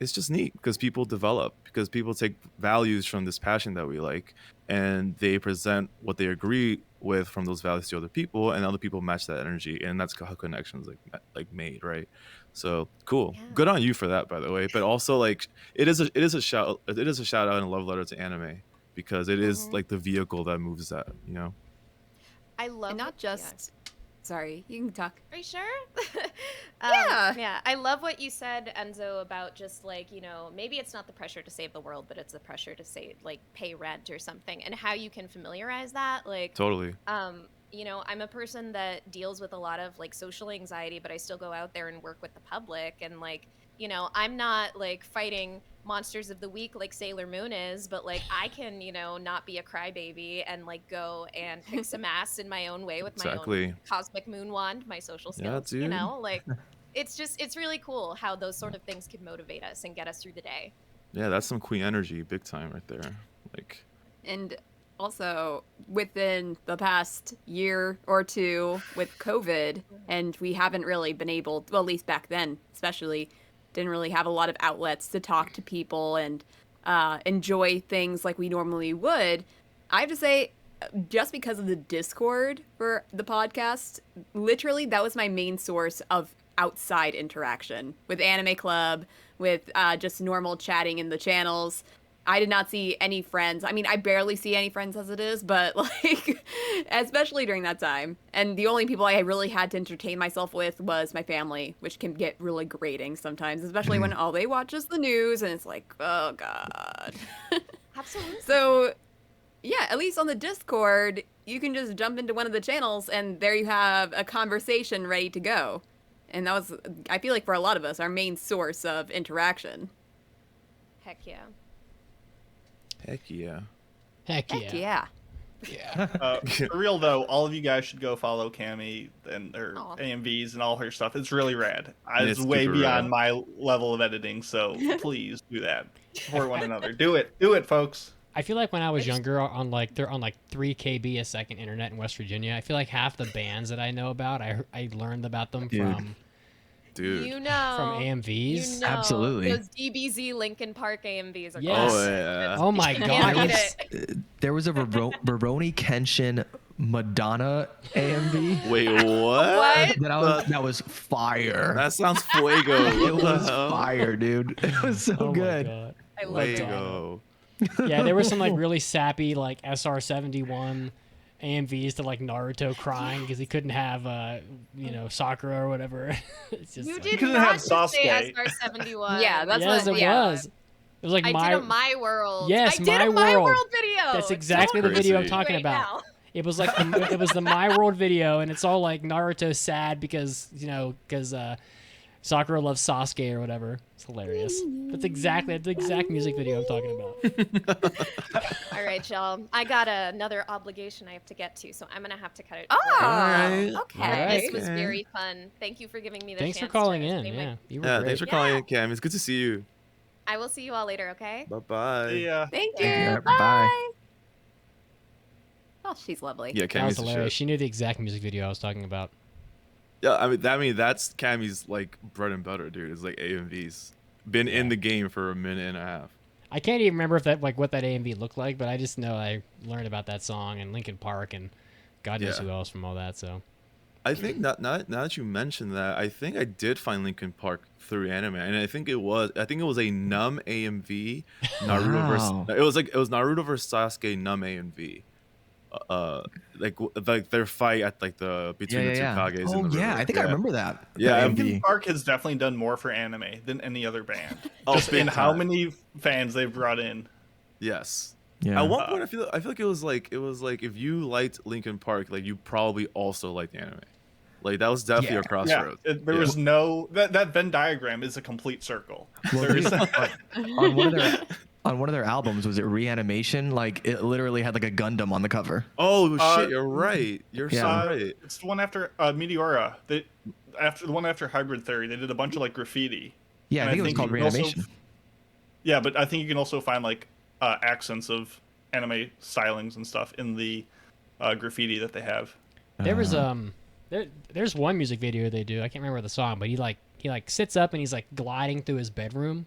it's just neat because people develop, because people take values from this passion that we like, and they present what they agree with from those values to other people, and other people match that energy, and that's how connections like made, right? So cool, Yeah. good on you for that, by the way. But also like it is a shout out and a love letter to anime, because it is Mhm. like the vehicle that moves that, you know. I love And not what- yeah. just. Sorry, you can talk. Are you sure? Yeah. Yeah. I love what you said, Enzo, about just like, you know, maybe it's not the pressure to save the world, but it's the pressure to say like pay rent or something, and how you can familiarize that. Like, Totally. you know, I'm a person that deals with a lot of like social anxiety, but I still go out there and work with the public, and like, you know, I'm not like fighting monsters of the week like Sailor Moon is, but like I can, you know, not be a crybaby and like go and kick some ass in my own way with my Exactly. own cosmic moon wand, my social Yeah, skills, you dude. know, like it's really cool how those sort of things can motivate us and get us through the day. Yeah, that's some queen energy, big time right there. Like And also within the past year or two with COVID, and we haven't really been able, well, at least back then, especially, didn't really have a lot of outlets to talk to people and enjoy things like we normally would. I have to say, just because of the Discord for the podcast, literally that was my main source of outside interaction with Anime Club, with just normal chatting in the channels. I did not see any friends. I mean, I barely see any friends as it is, but like, especially during that time. And the only people I really had to entertain myself with was my family, which can get really grating sometimes, especially when all they watch is the news and it's like, oh God. Absolutely. So yeah, at least on the Discord, you can just jump into one of the channels and there you have a conversation ready to go. And that was, I feel like for a lot of us, our main source of interaction. Heck yeah. Heck yeah. Heck yeah. Heck yeah. Yeah. For real though, all of you guys should go follow Cami and her Aw. AMVs and all her stuff. It's really rad. It's It's way super beyond rad. my level of editing, so please do that for one another. Do it, folks. I feel like when I was younger, on like 3 KB a second internet in West Virginia, I feel like half the bands that I know about, I learned about them Dude. from Dude. You know. from AMVs. You know, Absolutely. Those DBZ Linkin Park AMVs are Yes. Oh yeah. Oh my Can't god. beat it's- it. There was a Rurouni Kenshin Madonna AMV Wait, what? What? that was fire. That sounds fuego. It What the was hell? fire, dude. It was so Oh my good. god. I love it. Fuego. Yeah, there was some like really sappy like SR-71 AMVs to like Naruto crying because he couldn't have Sakura or whatever. It's just You like- did couldn't not have just say Sasuke. SR-71. Yeah, that's yes, what, it yeah. was. It was like I my. did a My World. Yes, I did a My My World. World video. That's exactly the Don't video I'm Crazy. talking right about. now. It was like it was the My World video, and it's all like Naruto sad because Sakura loves Sasuke or whatever. It's hilarious. That's the exact music video I'm talking about. All right, y'all. I got another obligation I have to get to, so I'm gonna have to cut it. Oh, short. Alright. okay. This was very fun. Thank you for giving me the Thanks for chance calling to in. say my- Yeah, you were Yeah, great. thanks for calling in, Cam. It's good to see you. I will see you all later, okay? Bye bye. Yeah. Thank you. Yeah, Bye. bye. Oh, she's lovely. Yeah, That was Cammy's the hilarious. shit. She knew the exact music video I was talking about. Yeah, I mean that's Cammy's like bread and butter, dude. It's like AMVs. Been in the game for a minute and a half. I can't even remember if that what that AMV looked like, but I just know I learned about that song and Linkin Park and God knows Yeah. who else from all that. So I think now that you mentioned that, I think I did find Linkin Park through anime, and I think it was a Numb AMV. Naruto Wow. versus it was Naruto versus Sasuke Numb AMV. Like their fight at like the between the two Kages. Oh in the yeah, river. I think I remember that. Yeah, That Linkin AMV. Park has definitely done more for anime than any other band. Oh, Just big in how time. many fans they've brought in. Yes. Yeah. At one point, I feel like it was like if you liked Linkin Park, like you probably also liked anime. Like that was definitely a Yeah, crossroads. there was no that Venn diagram is a complete circle. Well, There's on one of their albums, was it Reanimation? Like it literally had like a Gundam on the cover. Oh shit, Uh, you're right. You're so yeah. right. it's the one after Meteora. After the one after Hybrid Theory, they did a bunch of like graffiti. Yeah, I And think it was called you can also- Reanimation. Yeah, but I think you can also find like accents of anime stylings and stuff in the graffiti that they have. there was there's one music video they do. I can't remember the song, but he sits up and he's like gliding through his bedroom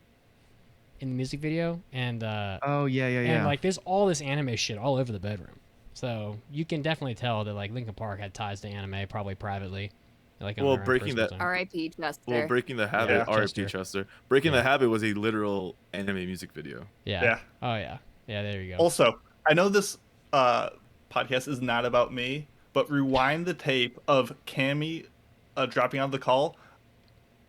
in the music video, and Oh yeah, yeah, and yeah. like there's all this anime shit all over the bedroom. So you can definitely tell that like Linkin Park had ties to anime, probably privately. Like on Well, their own breaking personal that- time. R.I.P. Chester. Well, Breaking the Habit, Yeah. R.I.P. Chester. Breaking Yeah. the Habit was a literal anime music video. Yeah. Yeah. Oh yeah. Yeah. There you go. Also, I know this podcast is not about me, but rewind the tape of Cammy dropping out of the call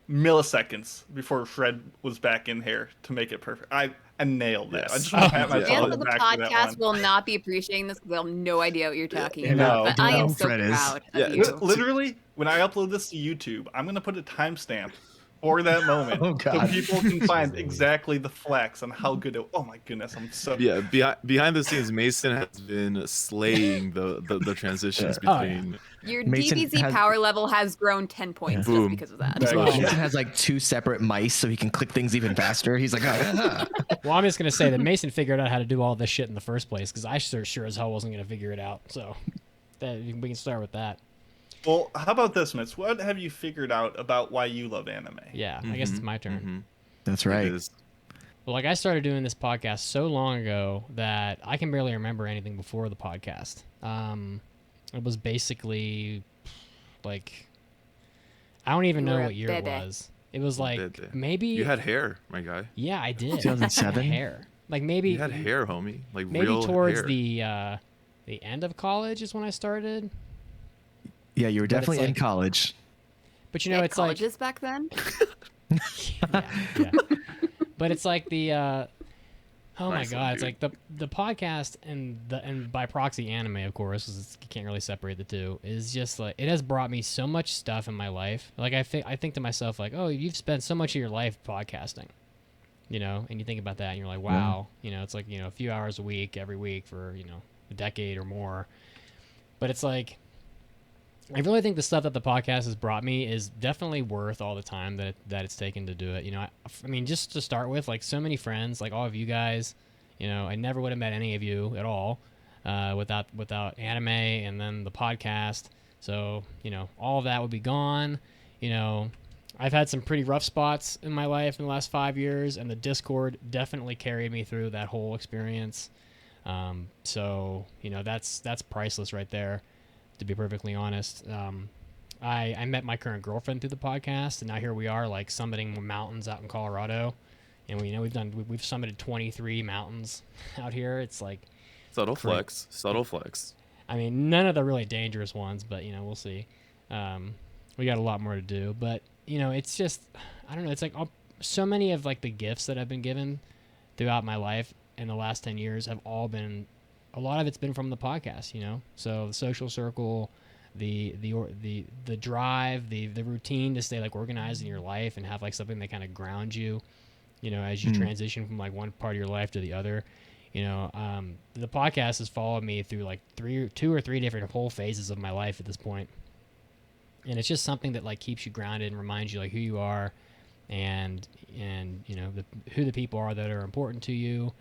milliseconds before Fred was back in here to make it perfect. I nailed that. I Yes. just want to pat Yeah. myself Fans on of the the back for that podcast one. will not be appreciating this because they have no idea what you're talking No, about. But I am no, so Fred is. proud Yeah, of you. Literally, when I upload this to YouTube, I'm gonna put a timestamp for that moment, Oh, so God. people can find exactly the flex on how good it. Oh my goodness, I'm so. Yeah, behind the scenes, Mason has been slaying the transitions between. Your Mason DBZ has- power level has grown 10 points just Boom. because of that. Right. Well, Mason has like 2 separate mice, so he can click things even faster. He's like, oh, well, I'm just gonna say that Mason figured out how to do all this shit in the first place because I sure as hell wasn't gonna figure it out. So we can start with that. Well, how about this, Mitch? What have you figured out about why you love anime? Yeah, I guess it's my turn. that's right. It is. Well, like I started doing this podcast so long ago that I can barely remember anything before the podcast. It was basically like I don't even You know were a what year it bebe. was. It was like Bebe. maybe You had hair, my guy. yeah, I did. 2007? I had hair. Like maybe You had hair, homie. Like maybe real towards hair. the end of college is when I started. Yeah, you were But it's definitely in like- college. But you know, it's like colleges back then. yeah. But it's like the oh my Nice god, one, it's dude. like the podcast and by proxy anime, of course, 'cause you can't really separate the two. Is just like it has brought me so much stuff in my life. Like I think to myself like, oh, you've spent so much of your life podcasting, you know, and you think about that and you're like, wow, you know, it's like a few hours a week every week for a decade or more. But it's like I really think the stuff that the podcast has brought me is definitely worth all the time that it's taken to do it. I mean, just to start with, like so many friends, like all of you guys, I never would have met any of you at all without anime and then the podcast. So, all of that would be gone. I've had some pretty rough spots in my life in the last 5 years, and the Discord definitely carried me through that whole experience. So, that's priceless right there. To be perfectly honest, I met my current girlfriend through the podcast, and now here we are, like summiting mountains out in Colorado, and we've summited 23 mountains out here. It's like Subtle flex. I mean, none of the really dangerous ones, but we'll see. We got a lot more to do, but it's just I don't know. It's like so many of like the gifts that I've been given throughout my life in the last 10 years have all been. A lot of it's been from the podcast, So the social circle, the drive, the routine to stay like organized in your life and have like something that kind of grounds you, as you transition from like one part of your life to the other. The podcast has followed me through like 2 or 3 different whole phases of my life at this point, and it's just something that like keeps you grounded and reminds you like who you are, and who the people are that are important to you.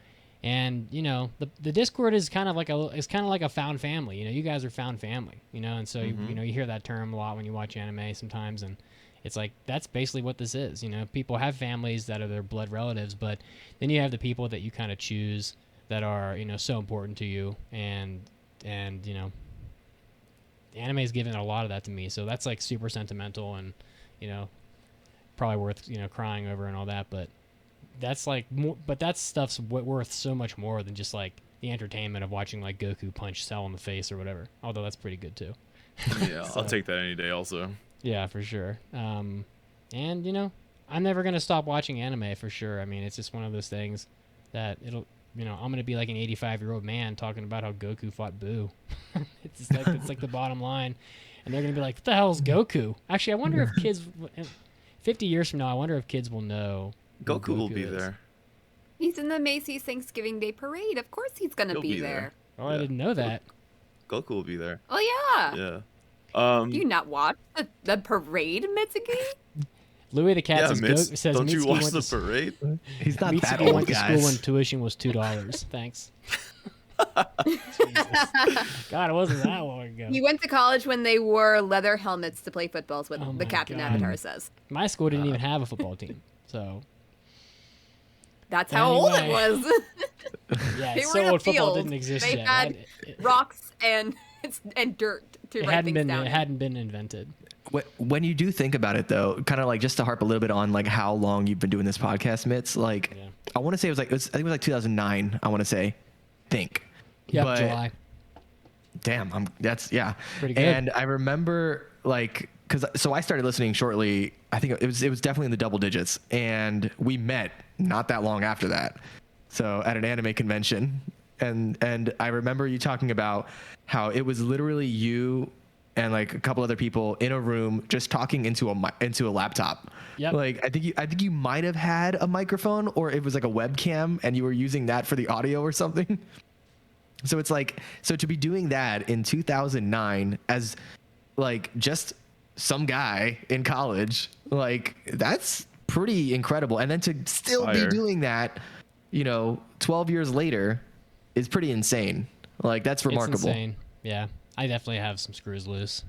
And the Discord is kind of like a found family. You guys are found family. And so you hear that term a lot when you watch anime sometimes, and it's like that's basically what this is. People have families that are their blood relatives, but then you have the people that you kind of choose that are so important to you, and anime has given a lot of that to me. So that's like super sentimental, and probably worth crying over and all that, but. That's like more, but that stuff's worth so much more than just like the entertainment of watching like Goku punch Cell in the face or whatever. Although that's pretty good too. Yeah, I'll take that any day also. Yeah, for sure. And I'm never gonna stop watching anime for sure. I mean, it's just one of those things that it'll, I'm gonna be like an 85-year-old man talking about how Goku fought Boo. it's like the bottom line, and they're gonna be like, "What the hell is Goku?" Actually, I wonder if kids, 50 years from now, I wonder if kids will know. Goku will be there. He's in the Macy's Thanksgiving Day Parade. Of course he's going to be there. Oh, I didn't know that. Goku will be there. Oh, yeah. Yeah. Do you not watch the parade, Mitsuki? Louis the Cat says don't you Mitsuki watch went the to parade? He's not that Mitsuki old, went to guys. school when tuition was $2. Thanks. Jesus. God, it wasn't that long ago. He went to college when they wore leather helmets to play football, is what Oh the my Captain God. Avatar says. My school didn't even have a football team, so That's how old it was. yeah, They it's were so in a old football field. didn't exist They yet. had rocks and dirt to It write hadn't things been down. it hadn't been invented. When you do think about it, though, kind of like just to harp a little bit on like how long you've been doing this podcast, Mitz. Like, Yeah. I want to say I think it was like 2009. I want to say, Yep, But- July. Damn, that's yeah. Pretty good. And I remember like so I started listening shortly. I think it was definitely in the double digits, and we met not that long after that. So at an anime convention, and I remember you talking about how it was literally you and like a couple other people in a room just talking into a laptop. Yep. Like I think you might have had a microphone, or it was like a webcam and you were using that for the audio or something. So it's like, so to be doing that in 2009 as like just some guy in college, like that's pretty incredible. And then to still be doing that, 12 years later is pretty insane. Like that's remarkable. It's insane. Yeah. I definitely have some screws loose.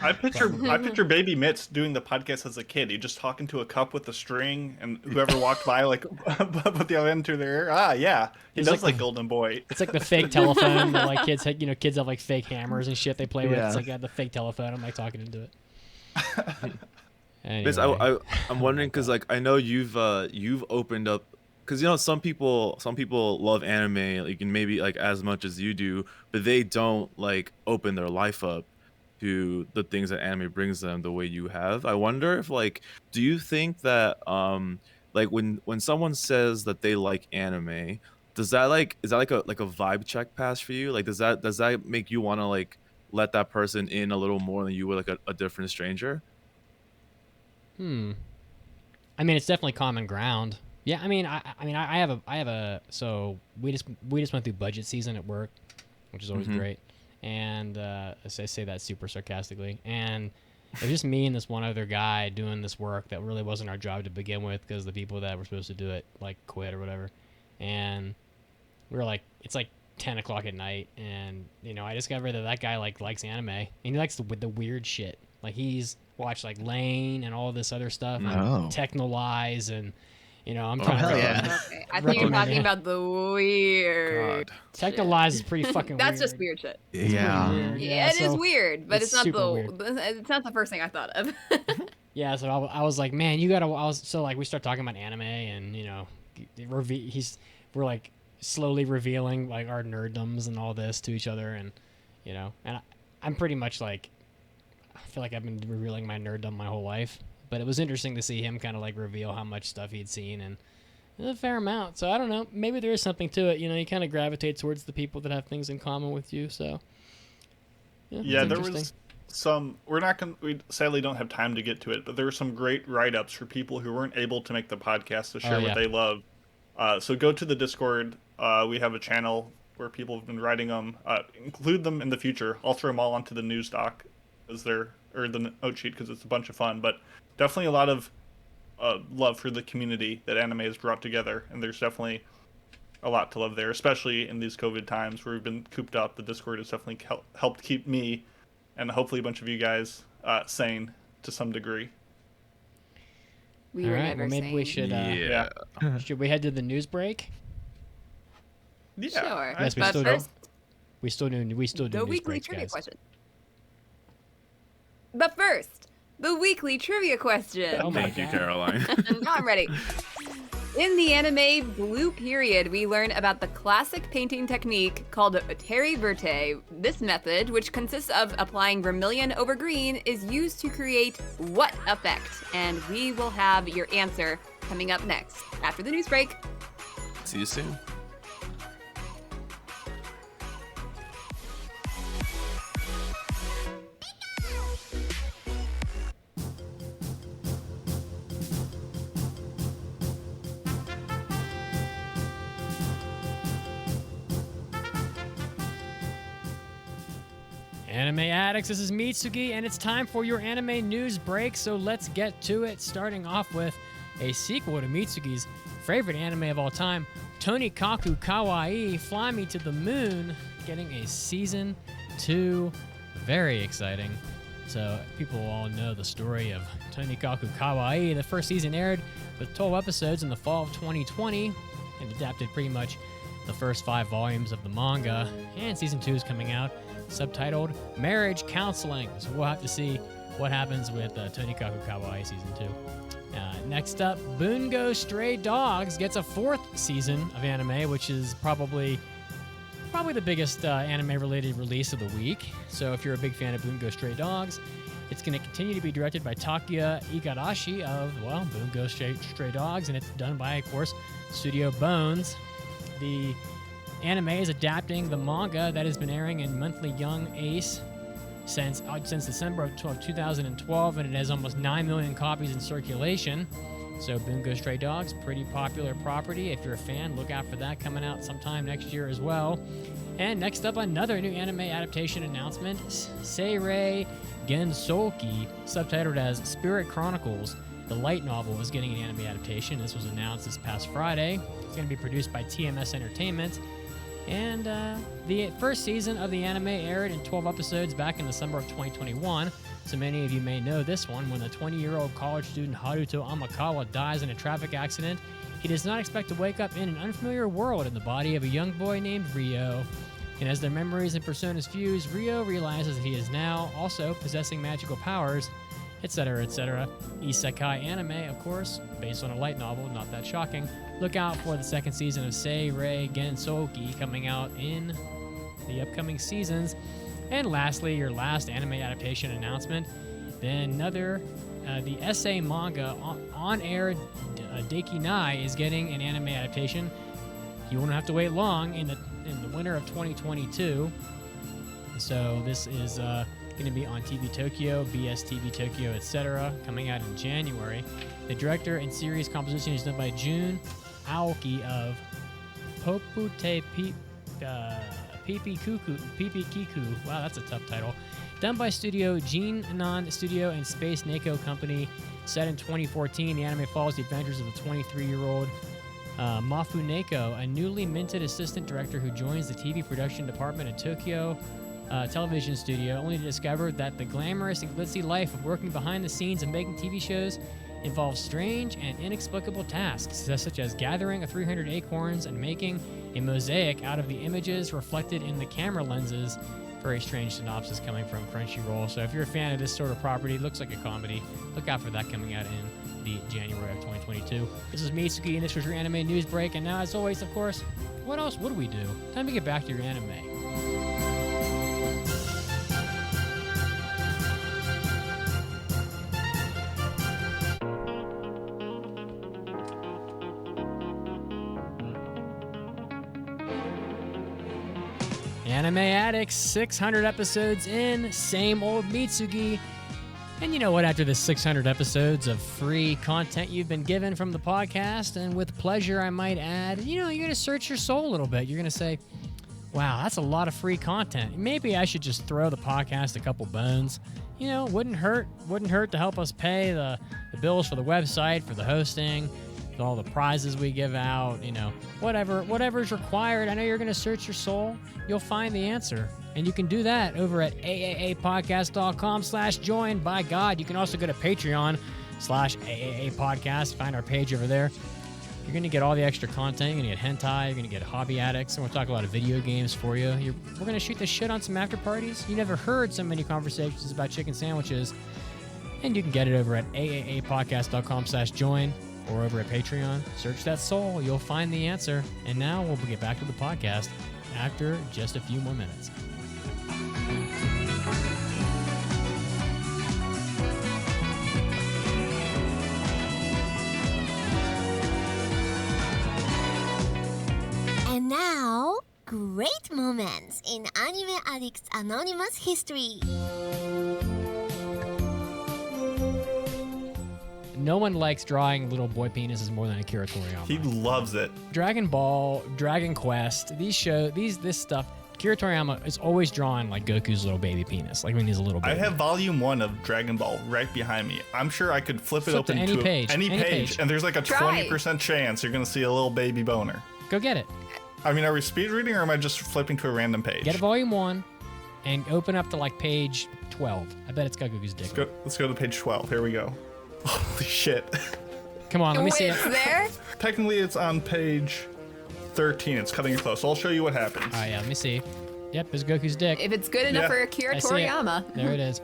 I picture Baby Mitz doing the podcast as a kid. He just talking to a cup with a string, and whoever walked by like put the other end to their ear. Ah, yeah, he does like Golden Boy. It's like the fake telephone that like kids have. Kids have like fake hammers and shit they play with. It's like the fake telephone. I'm like talking into it. Anyway. I'm wondering because like I know you've opened up. Because some people love anime like and maybe like as much as you do, but they don't like open their life up to the things that anime brings them the way you have. I wonder if like, do you think that like when someone says that they like anime, is that like a vibe check pass for you? Like does that make you want to like let that person in a little more than you would like a different stranger? I mean, it's definitely common ground. Yeah, I mean, I have a. So we just went through budget season at work, which is always great, and I say that super sarcastically. And it was just me and this one other guy doing this work that really wasn't our job to begin with because the people that were supposed to do it like quit or whatever. And we were like, it's like 10 o'clock at night, and I discovered that guy likes anime and he likes the weird shit. Like he's watched like Lane and all this other stuff, and Technolize and. I'm trying to. Okay. I think you're talking about the weird. Technolize is pretty fucking. That's weird. just weird shit. Yeah. Yeah, it is weird, but it's not weird. It's not the first thing I thought of. Yeah, so I was like, man, you gotta. We start talking about anime, and we're like slowly revealing like our nerddoms and all this to each other, and I'm pretty much like, I feel like I've been revealing my nerddom my whole life. But it was interesting to see him kind of like reveal how much stuff he'd seen, and a fair amount. So I don't know. Maybe there is something to it. You kind of gravitate towards the people that have things in common with you. So yeah, there was some. We sadly don't have time to get to it, but there were some great write-ups for people who weren't able to make the podcast to share what they love. So go to the Discord. We have a channel where people have been writing them. Include them in the future. I'll throw them all onto the news doc or the note sheet because it's a bunch of fun. But definitely a lot of love for the community that anime has brought together, and there's definitely a lot to love there, especially in these COVID times where we've been cooped up. The Discord has definitely helped keep me and hopefully a bunch of you guys sane to some degree. We were never maybe sane. we should. Should we head to the news break? Yeah. Sure. Yes, but first, we still do the news weekly breaks, trivia guys. question. But first, the weekly trivia question. Oh my Thank you, God. Caroline. Now I'm ready. In the anime Blue Period, we learn about the classic painting technique called terre verte. This method, which consists of applying vermilion over green, is used to create what effect? And we will have your answer coming up next, after the news break. See you soon. Anime Addicts, this is Mitsuki, and it's time for your anime news break, so let's get to it, starting off with a sequel to Mitsuki's favorite anime of all time, Tonikaku Kawaii, Fly Me to the Moon, getting a Season 2. Very exciting. So, people all know the story of Tonikaku Kawaii. The first season aired with 12 episodes in the fall of 2020 and adapted pretty much the first 5 volumes of the manga, and Season 2 is coming out, subtitled Marriage Counseling. So we'll have to see what happens with Tonikaku Kawaii Season 2. Next up, Bungo Stray Dogs gets a 4th season of anime, which is probably the biggest anime-related release of the week. So if you're a big fan of Bungo Stray Dogs, it's going to continue to be directed by Takuya Igarashi of, Bungo Stray Dogs, and it's done by, of course, Studio Bones. The anime is adapting the manga that has been airing in Monthly Young Ace since December of 2012, and it has almost 9 million copies in circulation. So Bungo Stray Dogs, pretty popular property. If you're a fan, look out for that coming out sometime next year as well. And next up, another new anime adaptation announcement. Seirei Gensouki, subtitled as Spirit Chronicles. The light novel is getting an anime adaptation. This was announced this past Friday. It's going to be produced by TMS Entertainment. And the first season of the anime aired in 12 episodes back in December of 2021. So many of you may know this one. When the 20-year-old college student Haruto Amakawa dies in a traffic accident, he does not expect to wake up in an unfamiliar world in the body of a young boy named Ryo. And as their memories and personas fuse, Ryo realizes that he is now also possessing magical powers, etc., etc. Isekai anime, of course, based on a light novel, not that shocking. Look out for the second season of Seirei Gensouki coming out in the upcoming seasons. And lastly, your last anime adaptation announcement. Then another, the essay manga on-air Douki-chan is getting an anime adaptation. You won't have to wait long in the winter of 2022. So this is going to be on TV Tokyo, BS TV Tokyo, etc., coming out in January. The director and series composition is done by Jun Aoki of Popute Pipi Kiku. Wow, that's a tough title. Done by Studio Jinan Studio and Space Neko Company. Set in 2014, the anime follows the adventures of the 23-year-old Mafu Neko, a newly minted assistant director who joins the TV production department at Tokyo television studio, only to discover that the glamorous and glitzy life of working behind the scenes and making TV shows involves strange and inexplicable tasks, such as gathering 300 acorns and making a mosaic out of the images reflected in the camera lenses. Very strange synopsis coming from Crunchyroll. So if you're a fan of this sort of property, it looks like a comedy. Look out for that coming out in the January of 2022. This is Mitsuki, and this was your anime news break. And now, as always, of course, what else would we do? Time to get back to your anime. Anime Addicts, 600 episodes in, same old Mitsugi. And you know what? After the 600 episodes of free content you've been given from the podcast, and with pleasure I might add, you're going to search your soul a little bit. You're going to say, wow, that's a lot of free content. Maybe I should just throw the podcast a couple bones. Wouldn't hurt to help us pay the bills for the website, for the hosting, all the prizes we give out, whatever's required. I know you're going to search your soul. You'll find the answer. And you can do that over at aapodcast.com/join. By God, you can also go to Patreon/AAA-podcast. Find our page over there. You're going to get all the extra content. You're going to get hentai. You're going to get hobby addicts. And we'll talk a lot of video games for you. We're going to shoot the shit on some after parties. You never heard so many conversations about chicken sandwiches. And you can get it over at aapodcast.com/join. or over at Patreon. Search that soul. You'll find the answer. And now we'll get back to the podcast after just a few more minutes. And now, great moments in Anime Addicts Anonymous history. No one likes drawing little boy penises more than Akira Toriyama. He loves it. Dragon Ball, Dragon Quest, this stuff, Akira Toriyama is always drawing like Goku's little baby penis, like when he's a little baby. I have volume 1 of Dragon Ball right behind me. I'm sure I could flip it open to any page, and there's like a 20% chance you're going to see a little baby boner. Go get it. I mean, are we speed reading or am I just flipping to a random page? Get a volume 1 and open up to like page 12. I bet it's got Goku's dick. Let's go to page 12. Here we go. Holy shit. Come on, let me see it. It's there? Technically, it's on page 13. It's cutting it close. So I'll show you what happens. All right, yeah, let me see. Yep, it's Goku's dick. If it's good enough for Akira Toriyama. There it is.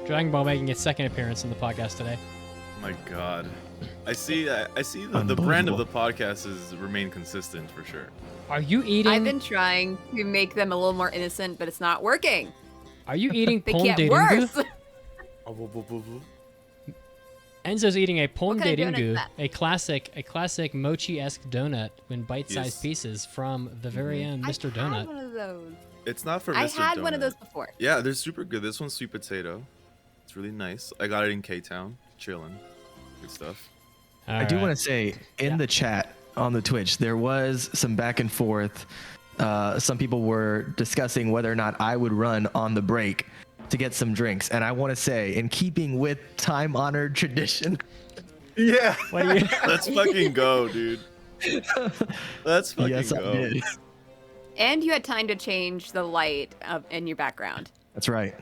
Dragon Ball making its second appearance in the podcast today. Oh my God. I see the brand of the podcast has remained consistent for sure. Are you eating? I've been trying to make them a little more innocent, but it's not working. Are you eating they get worse. Enzo's eating a pon kind de of donut is ringu, that? a classic mochi-esque donut in bite-sized pieces from the very own Mr. I've Donut. had one of those. It's not for Mr. I had one of Donut. those before. Yeah, they're super good. This one's sweet potato. It's really nice. I got it in K-Town. Chilling. Good stuff. I do want to say in the chat on the Twitch, there was some back and forth. Some people were discussing whether or not I would run on the break to get some drinks. And I want to say, in keeping with time-honored tradition. Yeah. Let's fucking go, dude. Let's fucking Yes, go. I did. And you had time to change the light in your background. That's right.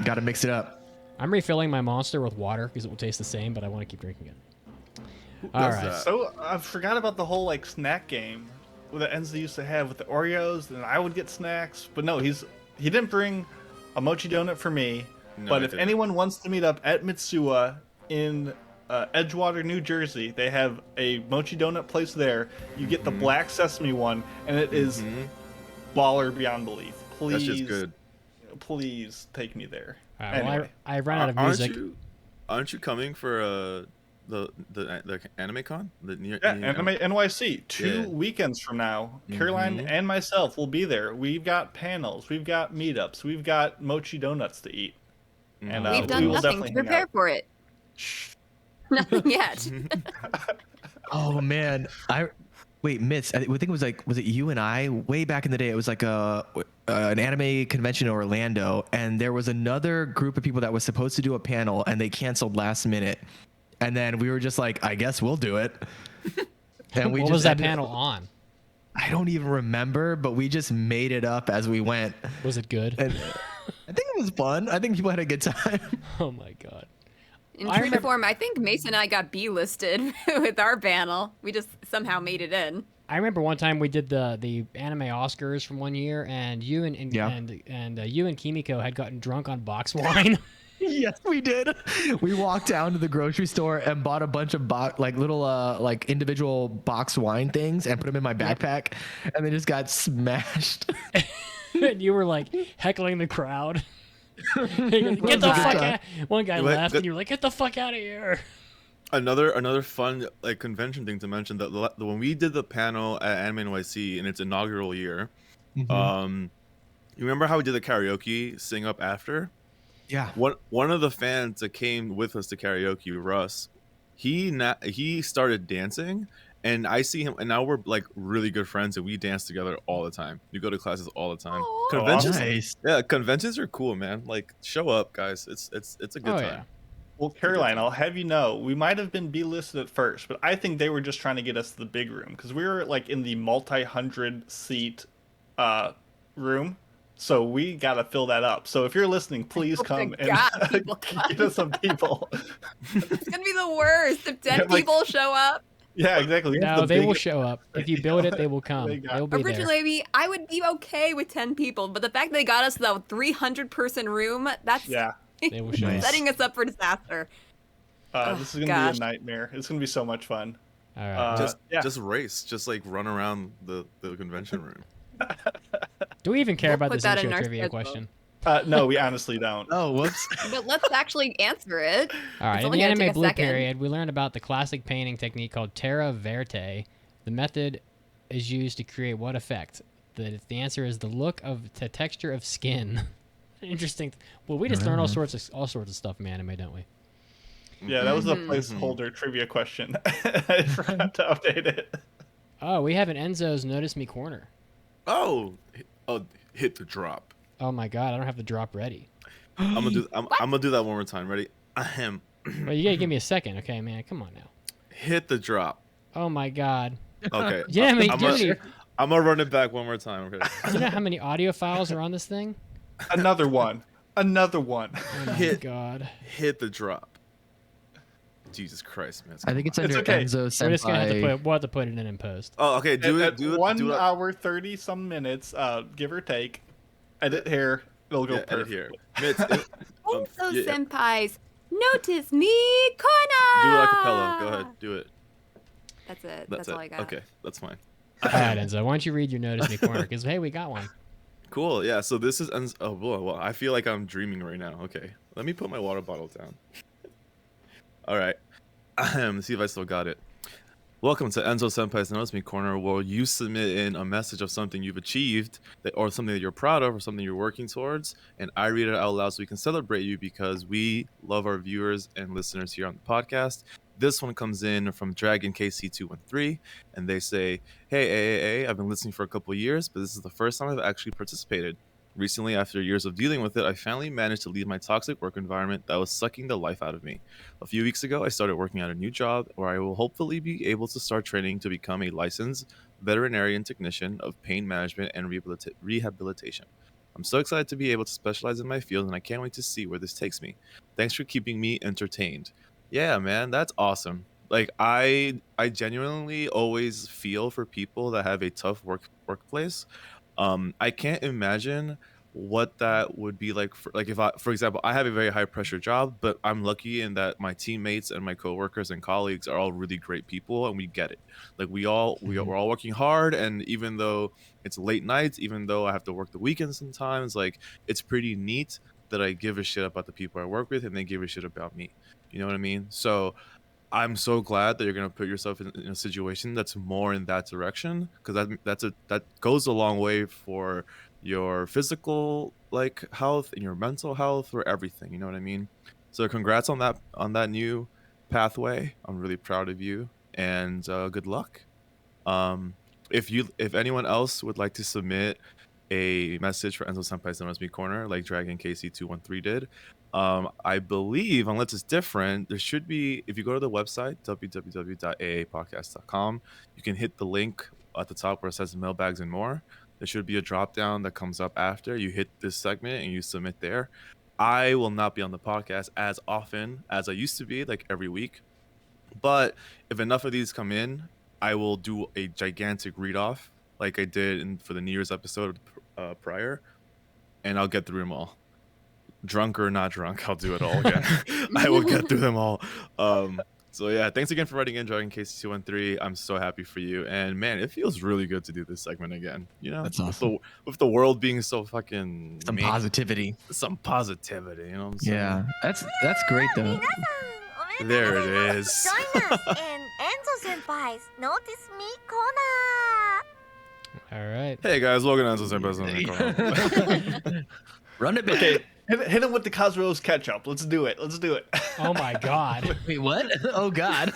Got to mix it up. I'm refilling my monster with water because it will taste the same, but I want to keep drinking it. All right. So I forgot about the whole like snack game that Enzo used to have with the Oreos, and I would get snacks. But no, he didn't bring a mochi donut for me. No, But I if didn't. anyone wants to meet up at Mitsuwa in Edgewater, New Jersey, they have a mochi donut place there. You get the black sesame one, and it is baller beyond belief. Please, That's just good. Please take me there. All right, well, Anyway. I ran out of music. Aren't you coming for the anime con? Yeah, Anime NYC. 2 weekends from now, Caroline and myself will be there. We've got panels, we've got meetups, we've got mochi donuts to eat. And We've we done will nothing definitely to hang prepare out. for it. Nothing yet. Oh man, wait, Mitz. I think it was was it you and I way back in the day? It was like an anime convention in Orlando, and there was another group of people that was supposed to do a panel, and they canceled last minute. And then we were just like, I guess we'll do it. And we What just was that ended- panel on? I don't even remember, but we just made it up as we went. Was it good? And I think it was fun. I think people had a good time. Oh my god. In I true to remember- form, I think Mason and I got B-listed with our panel. We just somehow made it in. I remember one time we did the anime Oscars from one year, and you and you and Kimiko had gotten drunk on box wine. Yes, we did. We walked down to the grocery store and bought a bunch of little individual box wine things and put them in my backpack, and they just got smashed. And you were like heckling the crowd. Get the fuck out! One guy left, and you were like, "Get the fuck out of here!" Another fun like convention thing to mention that when we did the panel at Anime NYC in its inaugural year, you remember how we did the karaoke sing up after? Yeah. One of the fans that came with us to karaoke, Russ, he started dancing, and I see him, and now we're like really good friends, and we dance together all the time. We go to classes all the time. Aww. Conventions, Nice. yeah, conventions are cool, man. Like show up, guys. It's a good time. Yeah. Well, Caroline, I'll have you know, we might have been B-listed at first, but I think they were just trying to get us to the big room because we were like in the multi-hundred seat room. So we got to fill that up. So if you're listening, please come and get us some people. It's going to be the worst if 10 people show up. Yeah, exactly. No, they will show up. If you build it, they will come. They'll be there. Originally, I would be okay with 10 people, but the fact they got us to that 300-person room, that's they will show up. setting us up for disaster. This is going to be a nightmare. It's going to be so much fun. All right. Just race. Just like run around the convention room. Do we even care about put this that in intro our trivia schedule. question? No, we honestly don't. Oh, whoops. But let's actually answer it. All right. It's In only the gonna anime take a blue second. period, we learned about the classic painting technique called terra verte. The method is used to create what effect? The answer is the look of the texture of skin. Interesting. Well, we just learn all sorts of stuff from anime, don't we? Yeah, that was a placeholder trivia question. I forgot to update it. Oh, we have an Enzo's Notice Me corner. Oh, hit the drop. Oh my god, I don't have the drop ready. I'm gonna do that one more time. Ready? Ahem. Well, you gotta give me a second, okay, man. Come on now. Hit the drop. Oh my god. Okay. Yeah, I'm gonna run it back one more time. Okay. Do you know how many audio files are on this thing? Another one. Another one. Oh my god. Hit the drop. Jesus Christ, man. I think it's under okay. Enzo Senpai. We're just gonna have to put it in post. Oh, okay. Do At it. Do it. 1 do it. hour 30 some minutes, give or take. Edit here. It'll go Edit perfect. here. Enzo Senpai's Notice Me Corner! Do it a cappella. Go ahead. Do it. That's it. That's all I got. Okay, that's fine. All right, Enzo. Why don't you read your Notice Me corner? Because hey, we got one. Cool. Yeah. So this is Enzo. Oh, well, I feel like I'm dreaming right now. Okay. Let me put my water bottle down. All right. Let's see if I still got it. Welcome to Enzo Senpai's Notice Me Corner, where you submit in a message of something you've achieved, or something that you're proud of, or something you're working towards, and I read it out loud so we can celebrate you because we love our viewers and listeners here on the podcast. This one comes in from Dragon KC213, and they say, "Hey AAA, I've been listening for a couple of years, but this is the first time I've actually participated. Recently, after years of dealing with it, I finally managed to leave my toxic work environment that was sucking the life out of me. A few weeks ago, I started working at a new job where I will hopefully be able to start training to become a licensed veterinarian technician of pain management and rehabilitation. I'm so excited to be able to specialize in my field, and I can't wait to see where this takes me. Thanks for keeping me entertained." Yeah, man, that's awesome. Like I genuinely always feel for people that have a tough workplace. I can't imagine what that would be like if I, for example, I have a very high pressure job, but I'm lucky in that my teammates and my coworkers and colleagues are all really great people, and we get it. Like we're all working hard, and even though it's late nights, even though I have to work the weekends sometimes, like it's pretty neat that I give a shit about the people I work with and they give a shit about me. You know what I mean? So I'm so glad that you're gonna put yourself in a situation that's more in that direction, because that goes a long way for your physical like health and your mental health, or everything. You know what I mean? So congrats on that new pathway. I'm really proud of you, and good luck. If anyone else would like to submit a message for Enzo Senpai's Notice Me Corner, like Dragon KC213 did, I believe, unless it's different, there should be, if you go to the website www.aapodcast.com, you can hit the link at the top where it says mailbags and more. There should be a drop down that comes up after you hit this segment and you submit there. I will not be on the podcast as often as I used to be, like every week, but if enough of these come in, I will do a gigantic read off like I did for the New Year's episode prior, and I'll get through them all. Drunk or not drunk, I'll do it all again. I will get through them all. So yeah, thanks again for writing in, Dragon KC213. I'm so happy for you, and man, it feels really good to do this segment again. You know, that's awesome. With the world being so fucking positivity. Some positivity. You know what I'm saying? Yeah, that's great though. There it is. Join us in Enzo Senpai's Notice Me Corner. All right. Hey guys, welcome to Enzo Senpai's Notice Me Corner. Run it back. Okay, hit him with the Cosmos ketchup. Let's do it. Oh my God. Wait, what? Oh God.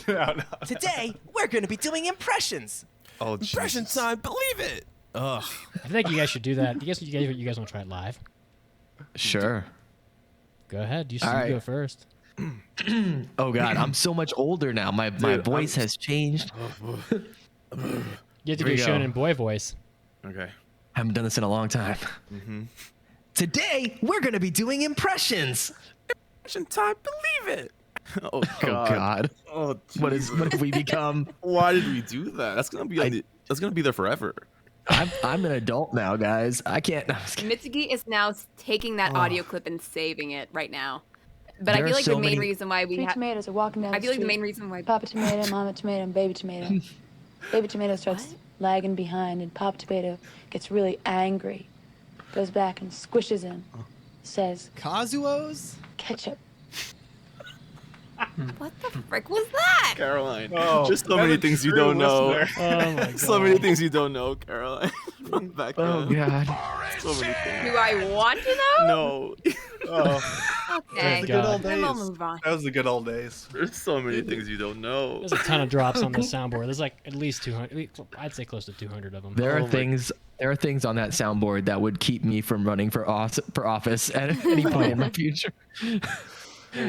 No. Today, we're going to be doing impressions. Oh, Impression Jesus. time, believe it. Ugh. I think you guys should do that. You guys want to try it live? Sure. Go ahead. You All right. go first. Oh God, I'm so much older now. My voice has changed. You have to do we a go. Shonen boy voice. Okay. Haven't done this in a long time. Mm-hmm. Today, we're going to be doing impressions. Impression time, believe it. Oh God. Oh, Oh, what have we become? Why did we do that? That's gonna be that's gonna be there forever. I'm an adult now, guys. I can't. No, I'm just kidding. Mitsuki is now taking that audio clip and saving it right now. But I There feel are like so the main many- reason why we Three have. tomatoes are walking down I the feel like street. the main reason why. Papa tomato, mama tomato, and baby tomato. Baby tomato starts lagging behind, and Papa tomato gets really angry. Goes back and squishes him. Says, Kazuo's? ketchup. What the frick was that? Caroline. Oh, Just so many that's a things you true don't know. listener. Oh my God. So many things you don't know, Caroline. From back Oh then. God. So many things. Do I want to know? No. Oh, Okay. the good old Then we'll days. move on. That was the good old days. There's so many things you don't know. There's a ton of drops on this soundboard. There's like at least 200. I'd say close to 200 of them. There Oh are my- things. There are things on that soundboard that would keep me from running for office at any point in my future.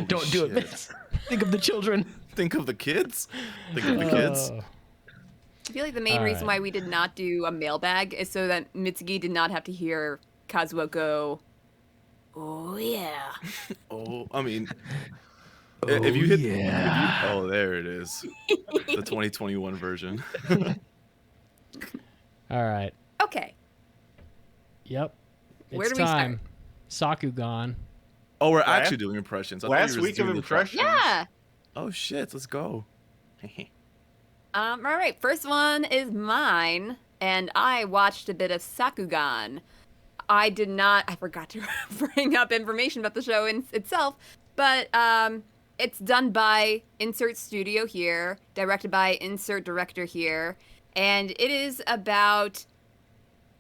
Don't do it, shit. Vince. Think of the children. Think of the kids. Think of the kids. Oh. I feel like the main All reason right. why we did not do a mailbag is so that Mitsuki did not have to hear Kazuo go, "Oh yeah." Oh, I mean, if you hit, oh, there it is, the 2021 version. All right. Okay. Yep. It's Where do we start? time. Sakugan. Oh, we're Last- actually doing impressions. I thought Last you were week just of doing the drop. impressions. Yeah. Oh shit, let's go. All right. First one is mine, and I watched a bit of Sakugan. I did not. I forgot to bring up information about the show in itself, but it's done by insert studio here, directed by insert director here, and it is about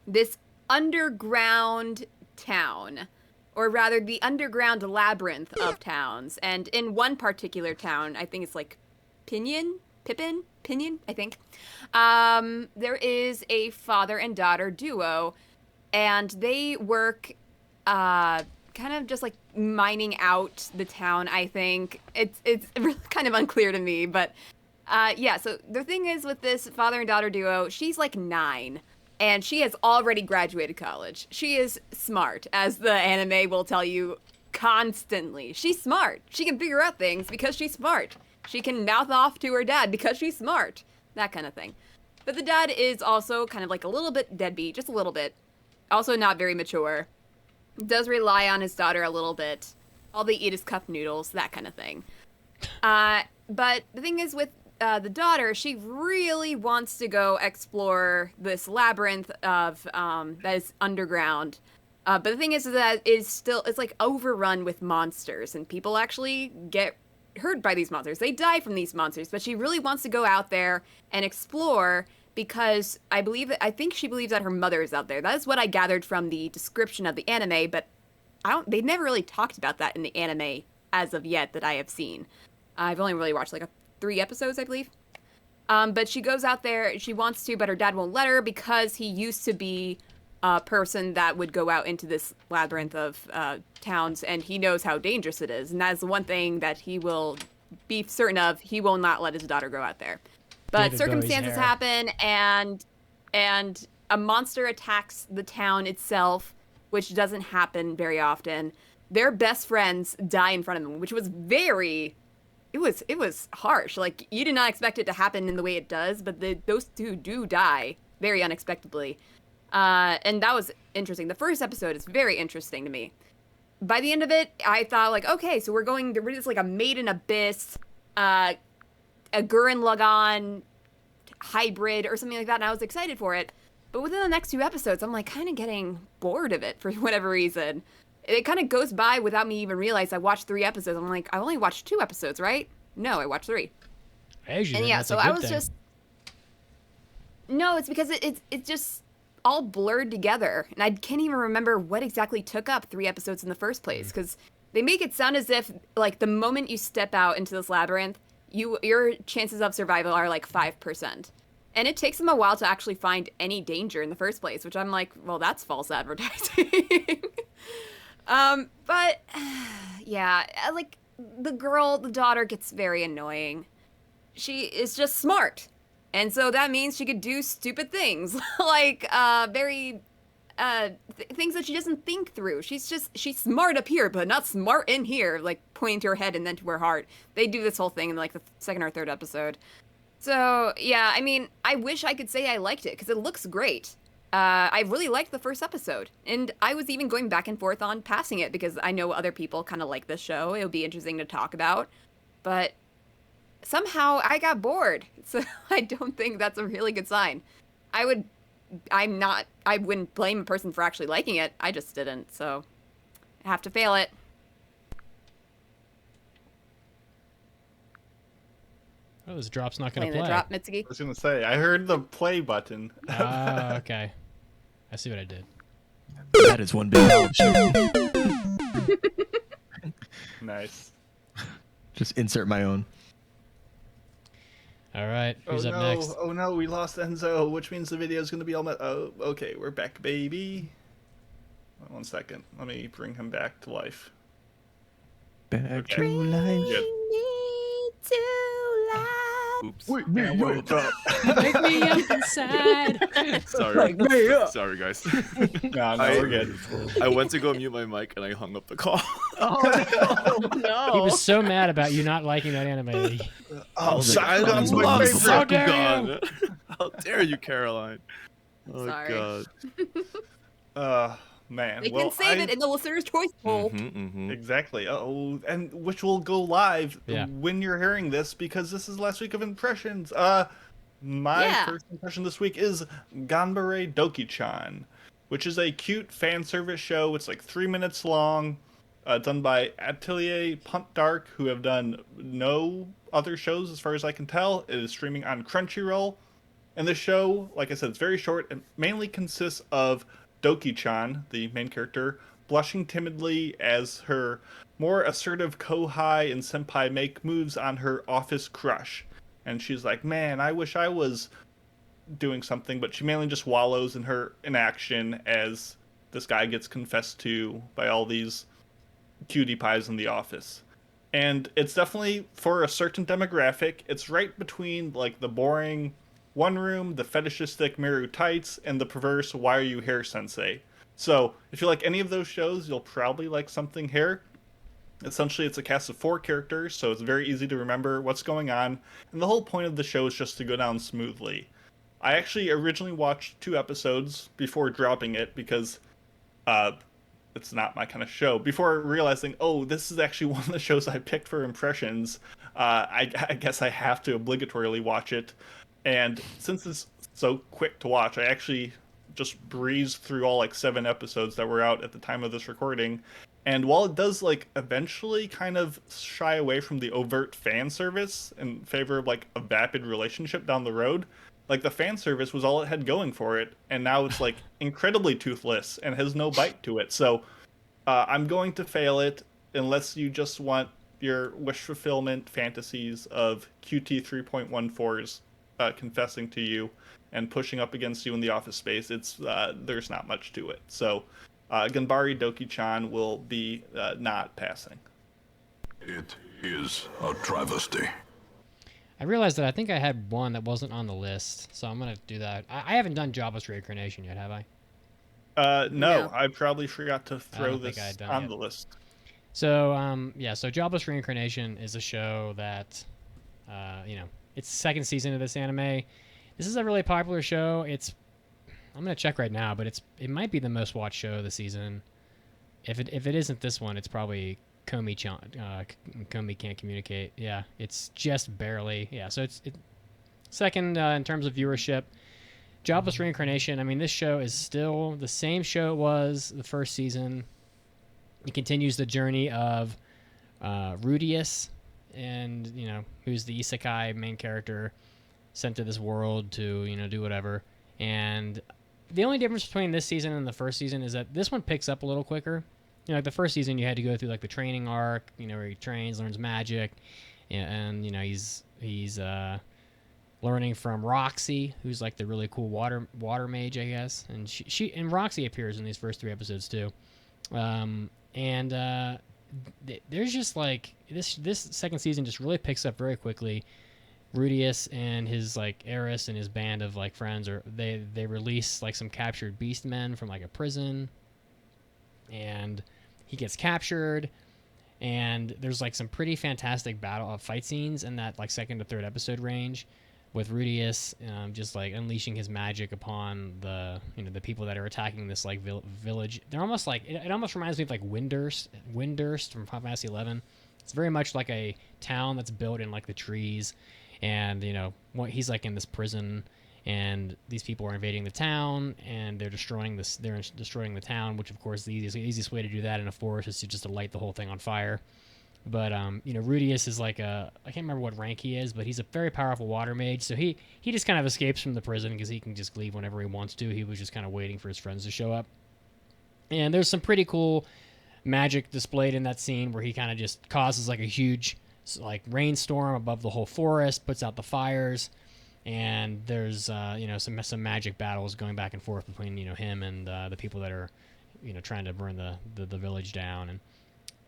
this underground town, or rather the underground labyrinth of towns. And in one particular town, I think it's like Pippin, I think, there is a father and daughter duo, and they work kind of just like mining out the town. I think it's really kind of unclear to me, but yeah. So the thing is with this father and daughter duo, she's like 9. And she has already graduated college. She is smart, as the anime will tell you constantly. She's smart. She can figure out things because she's smart. She can mouth off to her dad because she's smart. That kind of thing. But the dad is also kind of like a little bit deadbeat, just a little bit. Also not very mature. Does rely on his daughter a little bit. All they eat is cup noodles, that kind of thing. But the thing is with the daughter, she really wants to go explore this labyrinth of that is underground. But the thing is that it's like overrun with monsters, and people actually get hurt by these monsters. They die from these monsters, but she really wants to go out there and explore because I think she believes that her mother is out there. That is what I gathered from the description of the anime, but they've never really talked about that in the anime as of yet that I have seen. I've only really watched like 3 episodes, I believe. But she goes out there, she wants to, but her dad won't let her because he used to be a person that would go out into this labyrinth of towns, and he knows how dangerous it is. And that is the one thing that he will be certain of. He will not let his daughter go out there. But David circumstances Bowie's hair. happen, and a monster attacks the town itself, which doesn't happen very often. Their best friends die in front of them, which was it was harsh. Like, you did not expect it to happen in the way it does, but those two do die very unexpectedly. And that was interesting. The first episode is very interesting to me. By the end of it, I thought, like, okay, so we're going to this like a Maiden Abyss, a Gurren Lagann hybrid or something like that, and I was excited for it. But within the next 2 episodes, I'm like kind of getting bored of it for whatever reason. It kind of goes by without me even realize I watched 3 episodes. I'm like, I only watched 2 episodes, right? No, I watched 3. Asian, And yeah, that's so a good I was thing. just... No, it's because it's just all blurred together. And I can't even remember what exactly took up 3 episodes in the first place. Because they make it sound as if, like, the moment you step out into this labyrinth, your chances of survival are, like, 5%. And it takes them a while to actually find any danger in the first place, which I'm like, well, that's false advertising. But yeah, like the daughter gets very annoying. She is just smart. And so that means she could do stupid things, like things that she doesn't think through. She's smart up here, but not smart in here, like pointing to her head and then to her heart. They do this whole thing in like the 2nd or 3rd episode. So yeah, I mean, I wish I could say I liked it because it looks great. I really liked the first episode, and I was even going back and forth on passing it because I know other people kind of like this show. It would be interesting to talk about, but somehow I got bored. So I don't think that's a really good sign. I wouldn't blame a person for actually liking it. I just didn't, so I have to fail it. Oh, this drop's not going to Playing play. the drop, Mitsuki. I was gonna say, I heard the play button. Ah, okay. I see what I did. That is one big Nice. Just insert my own. All right, who's up next? Oh no, we lost Enzo, which means the video is gonna be all oh, okay, we're back, baby. 1 second, let me bring him back to life. Back to life. Good. Oops. Wake me up. Wake me up inside. Sorry. Sorry, guys. No, we're good. I went to go mute my mic and I hung up the call. He was so mad about you not liking that anime. Sakugan's my love favorite. How dare Sakugan. How dare you, Caroline? Oh, Sorry. God. Man. They can save it in the listener's choice poll. Exactly. Oh, and which will go live Yeah. when you're hearing this because this is last week of impressions. My first impression this week is Ganbare Douki-chan, which is a cute fan service show. It's like 3 minutes long. done by Atelier Punt Dark, who have done no other shows as far as I can tell. It is streaming on Crunchyroll. And the show, like I said, it's very short and mainly consists of Douki-chan, the main character, blushing timidly as her more assertive Kohai and Senpai make moves on her office crush. And she's like, man, I wish I was doing something, but she mainly just wallows in her inaction as this guy gets confessed to by all these cutie pies in the office. And it's definitely for a certain demographic. It's right between like the boring one room, the fetishistic Miru tights, and the perverse why are you here sensei. So if you like any of those shows, you'll probably like something here. Essentially, it's a cast of 4 characters, so it's very easy to remember what's going on, and the whole point of the show is just to go down smoothly. I actually originally watched 2 episodes before dropping it because it's not my kind of show. Before realizing, oh, this is actually one of the shows I picked for impressions, I guess I have to obligatorily watch it. And since it's so quick to watch, I actually just breezed through all like 7 episodes that were out at the time of this recording. And while it does like eventually kind of shy away from the overt fan service in favor of like a vapid relationship down the road, like the fan service was all it had going for it, and now it's like incredibly toothless and has no bite to it. So I'm going to fail it unless you just want your wish fulfillment fantasies of QT 3.14s confessing to you and pushing up against you in the office space. It's there's not much to it. So Ganbare Douki-chan will be not passing. It is a travesty. I realized that I think I had one that wasn't on the list, so I'm going to do that. I haven't done Jobless Reincarnation yet, have I? No, I probably forgot to throw this on yet. the list. So, so Jobless Reincarnation is a show that, it's the 2nd season of this anime. This is a really popular show. I'm going to check right now, but it might be the most watched show of the season. If it isn't this one, it's probably Komi-chan. Komi Can't Communicate. Yeah, it's just barely. Yeah, so it's second in terms of viewership. Jobless Reincarnation, I mean, this show is still the same show it was the first season. It continues the journey of Rudius, and, who's the isekai main character sent to this world to, do whatever. And the only difference between this season and the first season is that this one picks up a little quicker. Like the first season, you had to go through like the training arc, where he trains, learns magic, and he's learning from Roxy, who's like the really cool water mage, I guess. And she and Roxy appears in these first 3 episodes too. There's just like this second season just really picks up very quickly. Rudius and his like heiress and his band of like friends they release like some captured beast men from like a prison, and he gets captured, and there's like some pretty fantastic fight scenes in that like 2nd to 3rd episode range, with Rudius just like unleashing his magic upon the the people that are attacking this like village. They're almost like it almost reminds me of like Windurst from Final Fantasy 11. It's very much like a town that's built in like the trees, and he's like in this prison, and these people are invading the town, and they're destroying the town, which of course the easiest way to do that in a forest is to just light the whole thing on fire. But Rudius is like I can't remember what rank he is, but he's a very powerful water mage, so he just kind of escapes from the prison because he can just leave whenever he wants to. He was just kind of waiting for his friends to show up. And there's some pretty cool magic displayed in that scene where he kind of just causes like a huge like rainstorm above the whole forest, puts out the fires, and there's some magic battles going back and forth between him and the people that are trying to burn the village down. And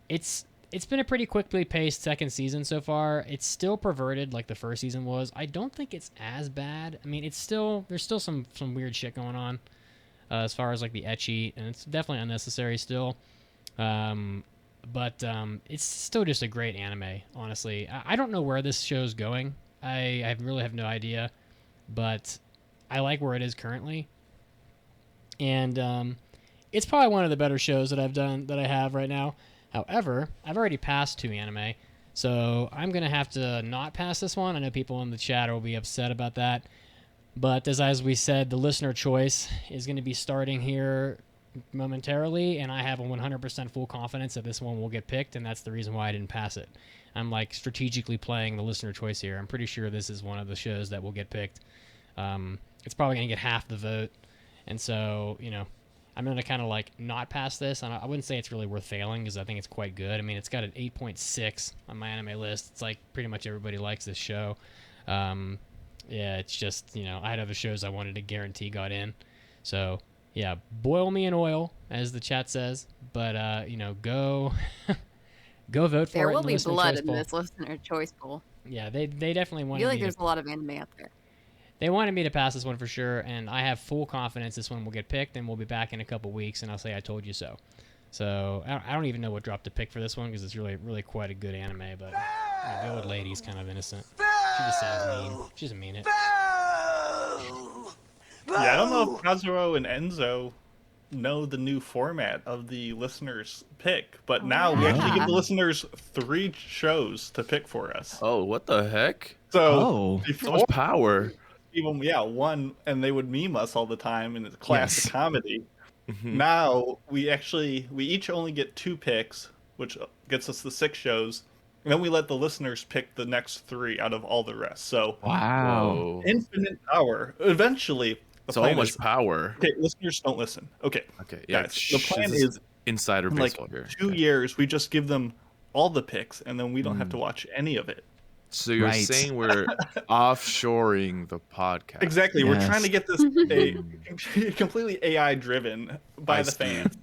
it's been a pretty quickly paced 2nd season so far. It's still perverted like the first season was. I don't think it's as bad. I mean, there's still some weird shit going on as far as like the ecchi, and it's definitely unnecessary still. But it's still just a great anime, honestly. I don't know where this show's going. I really have no idea, but I like where it is currently. And it's probably one of the better shows that I have right now. However, I've already passed 2 anime, so I'm going to have to not pass this one. I know people in the chat will be upset about that. But as we said, the listener choice is going to be starting here momentarily, and I have a 100% full confidence that this one will get picked, and that's the reason why I didn't pass it. I'm like strategically playing the listener choice here. I'm pretty sure this is one of the shows that will get picked. It's probably going to get half the vote, and so, you know, I'm going to kind of like not pass this. And I wouldn't say it's really worth failing because I think it's quite good. I mean, it's got an 8.6 on my anime list. It's like pretty much everybody likes this show. Yeah, it's just, you know, I had other shows I wanted to guarantee got in. So, yeah, boil me in oil, as the chat says. But, you know, go go vote for it. There will in the be listener blood choice in poll. this listener choice poll. Yeah, they definitely I wanted feel like me there's to, a lot of anime out there. they wanted me to pass this one for sure, and I have full confidence this one will get picked, and we'll be back in a couple weeks, and I'll say I told you so. So I don't even know what drop to pick for this one because it's really quite a good anime, but the old lady's kind of innocent. She just sounds mean. She doesn't mean it. Yeah, I don't know if Kazuo and Enzo know the new format of the listeners' pick, but now we actually give the listeners 3 shows to pick for us. Oh, what the heck? So so much power. Even, one, and they would meme us all the time in classic comedy. Now we each only get 2 picks, which gets us the 6 shows, and then we let the listeners pick the next 3 out of all the rest. So Whoa. infinite power. Eventually, the So plan much is, power. okay, listeners don't listen. Okay, Yeah. guys, the plan this is insider in baseball like here. 2 years we just give them all the picks, and then we don't have to watch any of it. So you're saying we're offshoring the podcast? Exactly. We're trying to get this completely AI driven by the fans.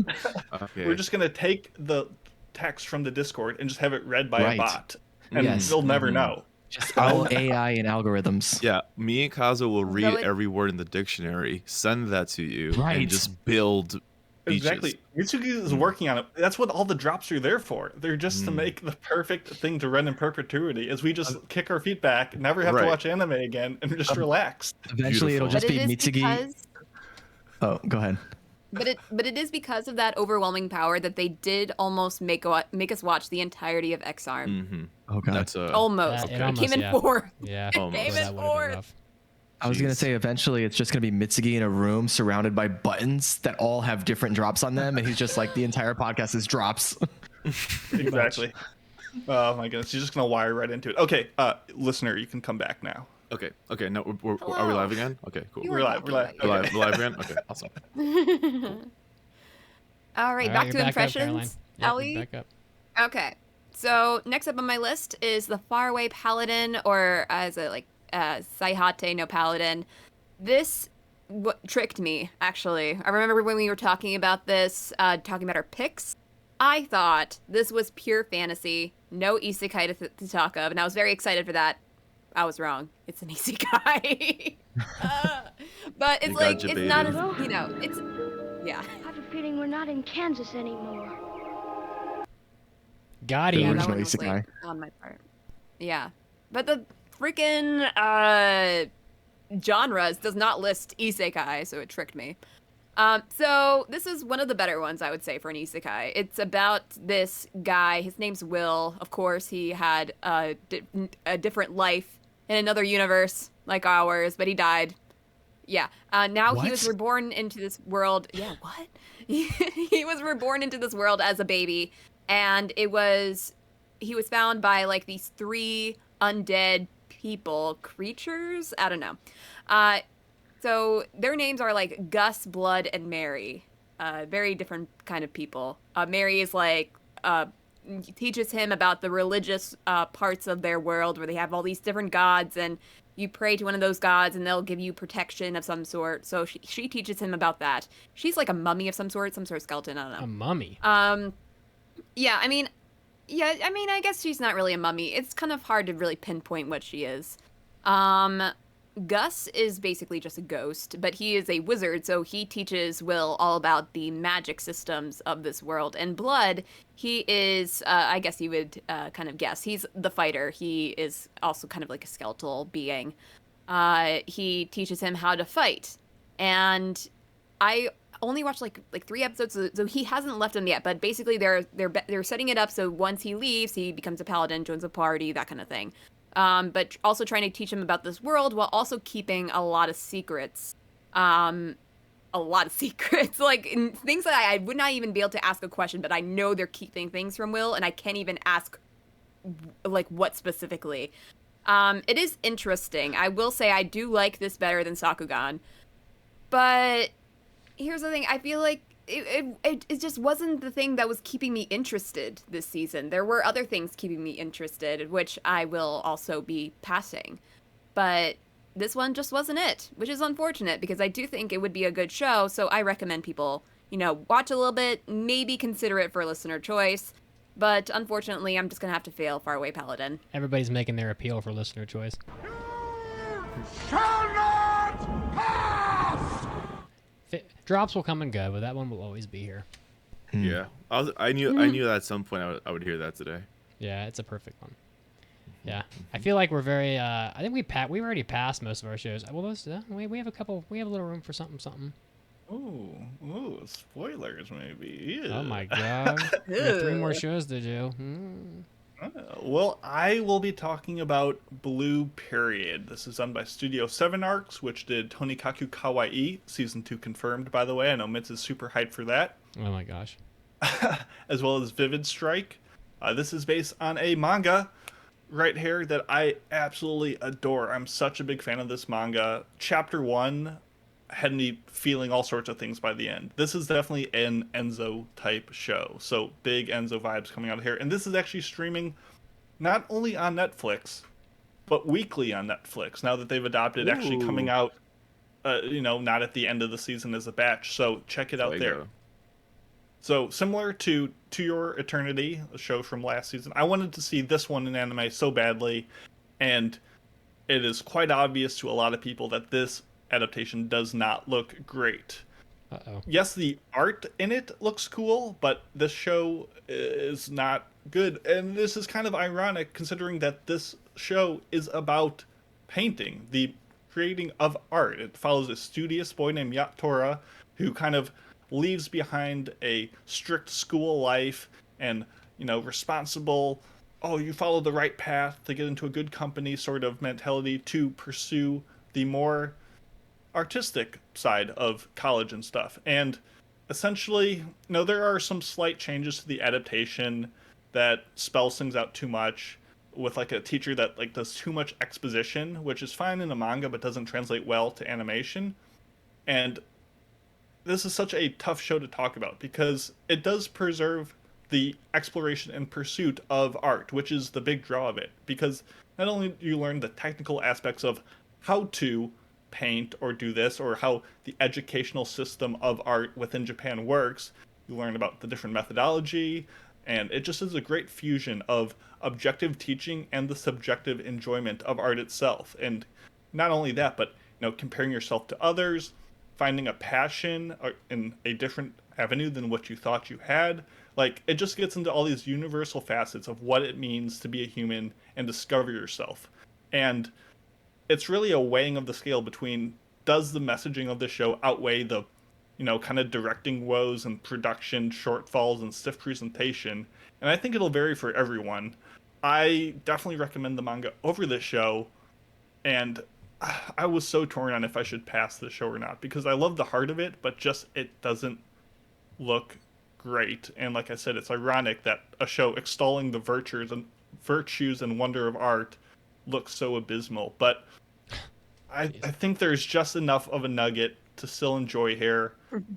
Okay. We're just gonna take the text from the Discord and just have it read by a bot, and Yes. they'll never know. Just all AI and algorithms. Yeah, me and Kazo will read it- every word in the dictionary, send that to you, Right. and just build beaches. Exactly. Mitsuki is working on it. That's what all the drops are there for. They're just to make the perfect thing to run in perpetuity. As we just kick our feet back, never have to watch anime again, and just relax. Eventually, it'll just But be it is Mitsugi. because- Oh, go ahead. But it is because of that overwhelming power that they did almost make us watch the entirety of X-Arm. Oh god. That's Almost. It It almost, came in yeah. 4th. Yeah. It came that in would have been 4th. rough. I was gonna Jeez. say eventually it's just gonna be Mitsugi in a room surrounded by buttons that all have different drops on them, and he's just like the entire podcast is drops. Exactly. Oh my goodness, you're just gonna wire right into it. Okay, listener, you can come back now. Okay. No, are we live again? Okay, cool. We're live. We're live. We're live again. Okay, awesome. All right, back to you're back up, Caroline. impressions. Yep, you're Ellie? back up. Okay. So next up on my list is the Faraway Paladin, or as a Saihate no Paladin. This tricked me, actually. I remember when we were talking about this, talking about our picks. I thought this was pure fantasy, no isekai to talk of, and I was very excited for that. I was wrong. It's an isekai. But it's like, it's not as, it's, yeah. I have a feeling we're not in Kansas anymore. Got The him. original That one was, isekai. like, on my part. Yeah. But the freaking genres does not list isekai, so it tricked me. So this is one of the better ones, I would say, for an isekai. It's about this guy. His name's Will. Of course, he had a different life in another universe like ours, but he died. Yeah. Now he was reborn into this world. Yeah, what? He was reborn into this world as a baby, and he was found by like these 3 undead creatures. I don't know. So their names are like Gus, Blood, and Mary. Very different kind of people. Mary is like teaches him about the religious parts of their world where they have all these different gods, and you pray to one of those gods and they'll give you protection of some sort. So she teaches him about that. She's like a mummy of some sort of skeleton. I don't know. A mummy. Yeah, I mean, I guess she's not really a mummy. It's kind of hard to really pinpoint what she is. Gus is basically just a ghost, but he is a wizard, so he teaches Will all about the magic systems of this world. And Blood, he is, I guess you would kind of guess, he's the fighter. He is also kind of like a skeletal being. He teaches him how to fight. And I only watched like 3 episodes, so he hasn't left them yet. But basically, they're setting it up so once he leaves, he becomes a paladin, joins a party, that kind of thing. But also trying to teach him about this world while also keeping a lot of secrets. a lot of secrets, like things that I would not even be able to ask a question, but I know they're keeping things from Will, and I can't even ask like what specifically. It is interesting. I will say I do like this better than Sakugan, but here's the thing. I feel like it just wasn't the thing that was keeping me interested this season. There were other things keeping me interested, which I will also be passing. But this one just wasn't it, which is unfortunate because I do think it would be a good show. So I recommend people, watch a little bit, maybe consider it for listener choice. But unfortunately, I'm just going to have to fail Faraway Paladin. Everybody's making their appeal for listener choice. Shall not pass! Drops will come and go, but that one will always be here. Yeah, I knew that at some point I would hear that today. Yeah, it's a perfect one. Yeah, I feel like we're very. I think we already passed most of our shows. Well, we have a couple. We have a little room for something. Ooh, spoilers maybe. Ew. Oh my god, we have 3 more shows to do. Well, I will be talking about Blue Period. This is done by Studio 7 Arcs, which did Tonikaku Kawaii, season 2 confirmed, by the way. I know Mitz is super hyped for that. Oh my gosh. As well as Vivid Strike. This is based on a manga right here that I absolutely adore. I'm such a big fan of this manga. Chapter 1 had me feeling all sorts of things by the end. This is definitely an Enzo type show. So big Enzo vibes coming out of here. And this is actually streaming not only on Netflix, but weekly on Netflix. Now that they've adopted actually coming out, not at the end of the season as a batch. So check it out there. So similar to Your Eternity, a show from last season, I wanted to see this one in anime so badly. And it is quite obvious to a lot of people that this adaptation does not look great. Yes, the art in it looks cool, but this show is not good. And this is kind of ironic considering that this show is about painting, the creating of art. It follows a studious boy named Yatora who kind of leaves behind a strict school life and, responsible, you follow the right path to get into a good company sort of mentality to pursue the more artistic side of college and stuff. And essentially, there are some slight changes to the adaptation that spells things out too much, with like a teacher that like does too much exposition, which is fine in a manga but doesn't translate well to animation. And this is such a tough show to talk about because it does preserve the exploration and pursuit of art, which is the big draw of it. Because not only do you learn the technical aspects of how to paint or do this, or how the educational system of art within Japan works, you learn about the different methodology, and it just is a great fusion of objective teaching and the subjective enjoyment of art itself. And not only that, but comparing yourself to others, finding a passion in a different avenue than what you thought you had. Like, it just gets into all these universal facets of what it means to be a human and discover yourself. And it's really a weighing of the scale between, does the messaging of the show outweigh the, kind of directing woes and production shortfalls and stiff presentation? And I think it'll vary for everyone. I definitely recommend the manga over this show, and I was so torn on if I should pass the show or not, because I love the heart of it, but just it doesn't look great. And like I said, it's ironic that a show extolling the virtues and wonder of art looks so abysmal. But I think there's just enough of a nugget to still enjoy here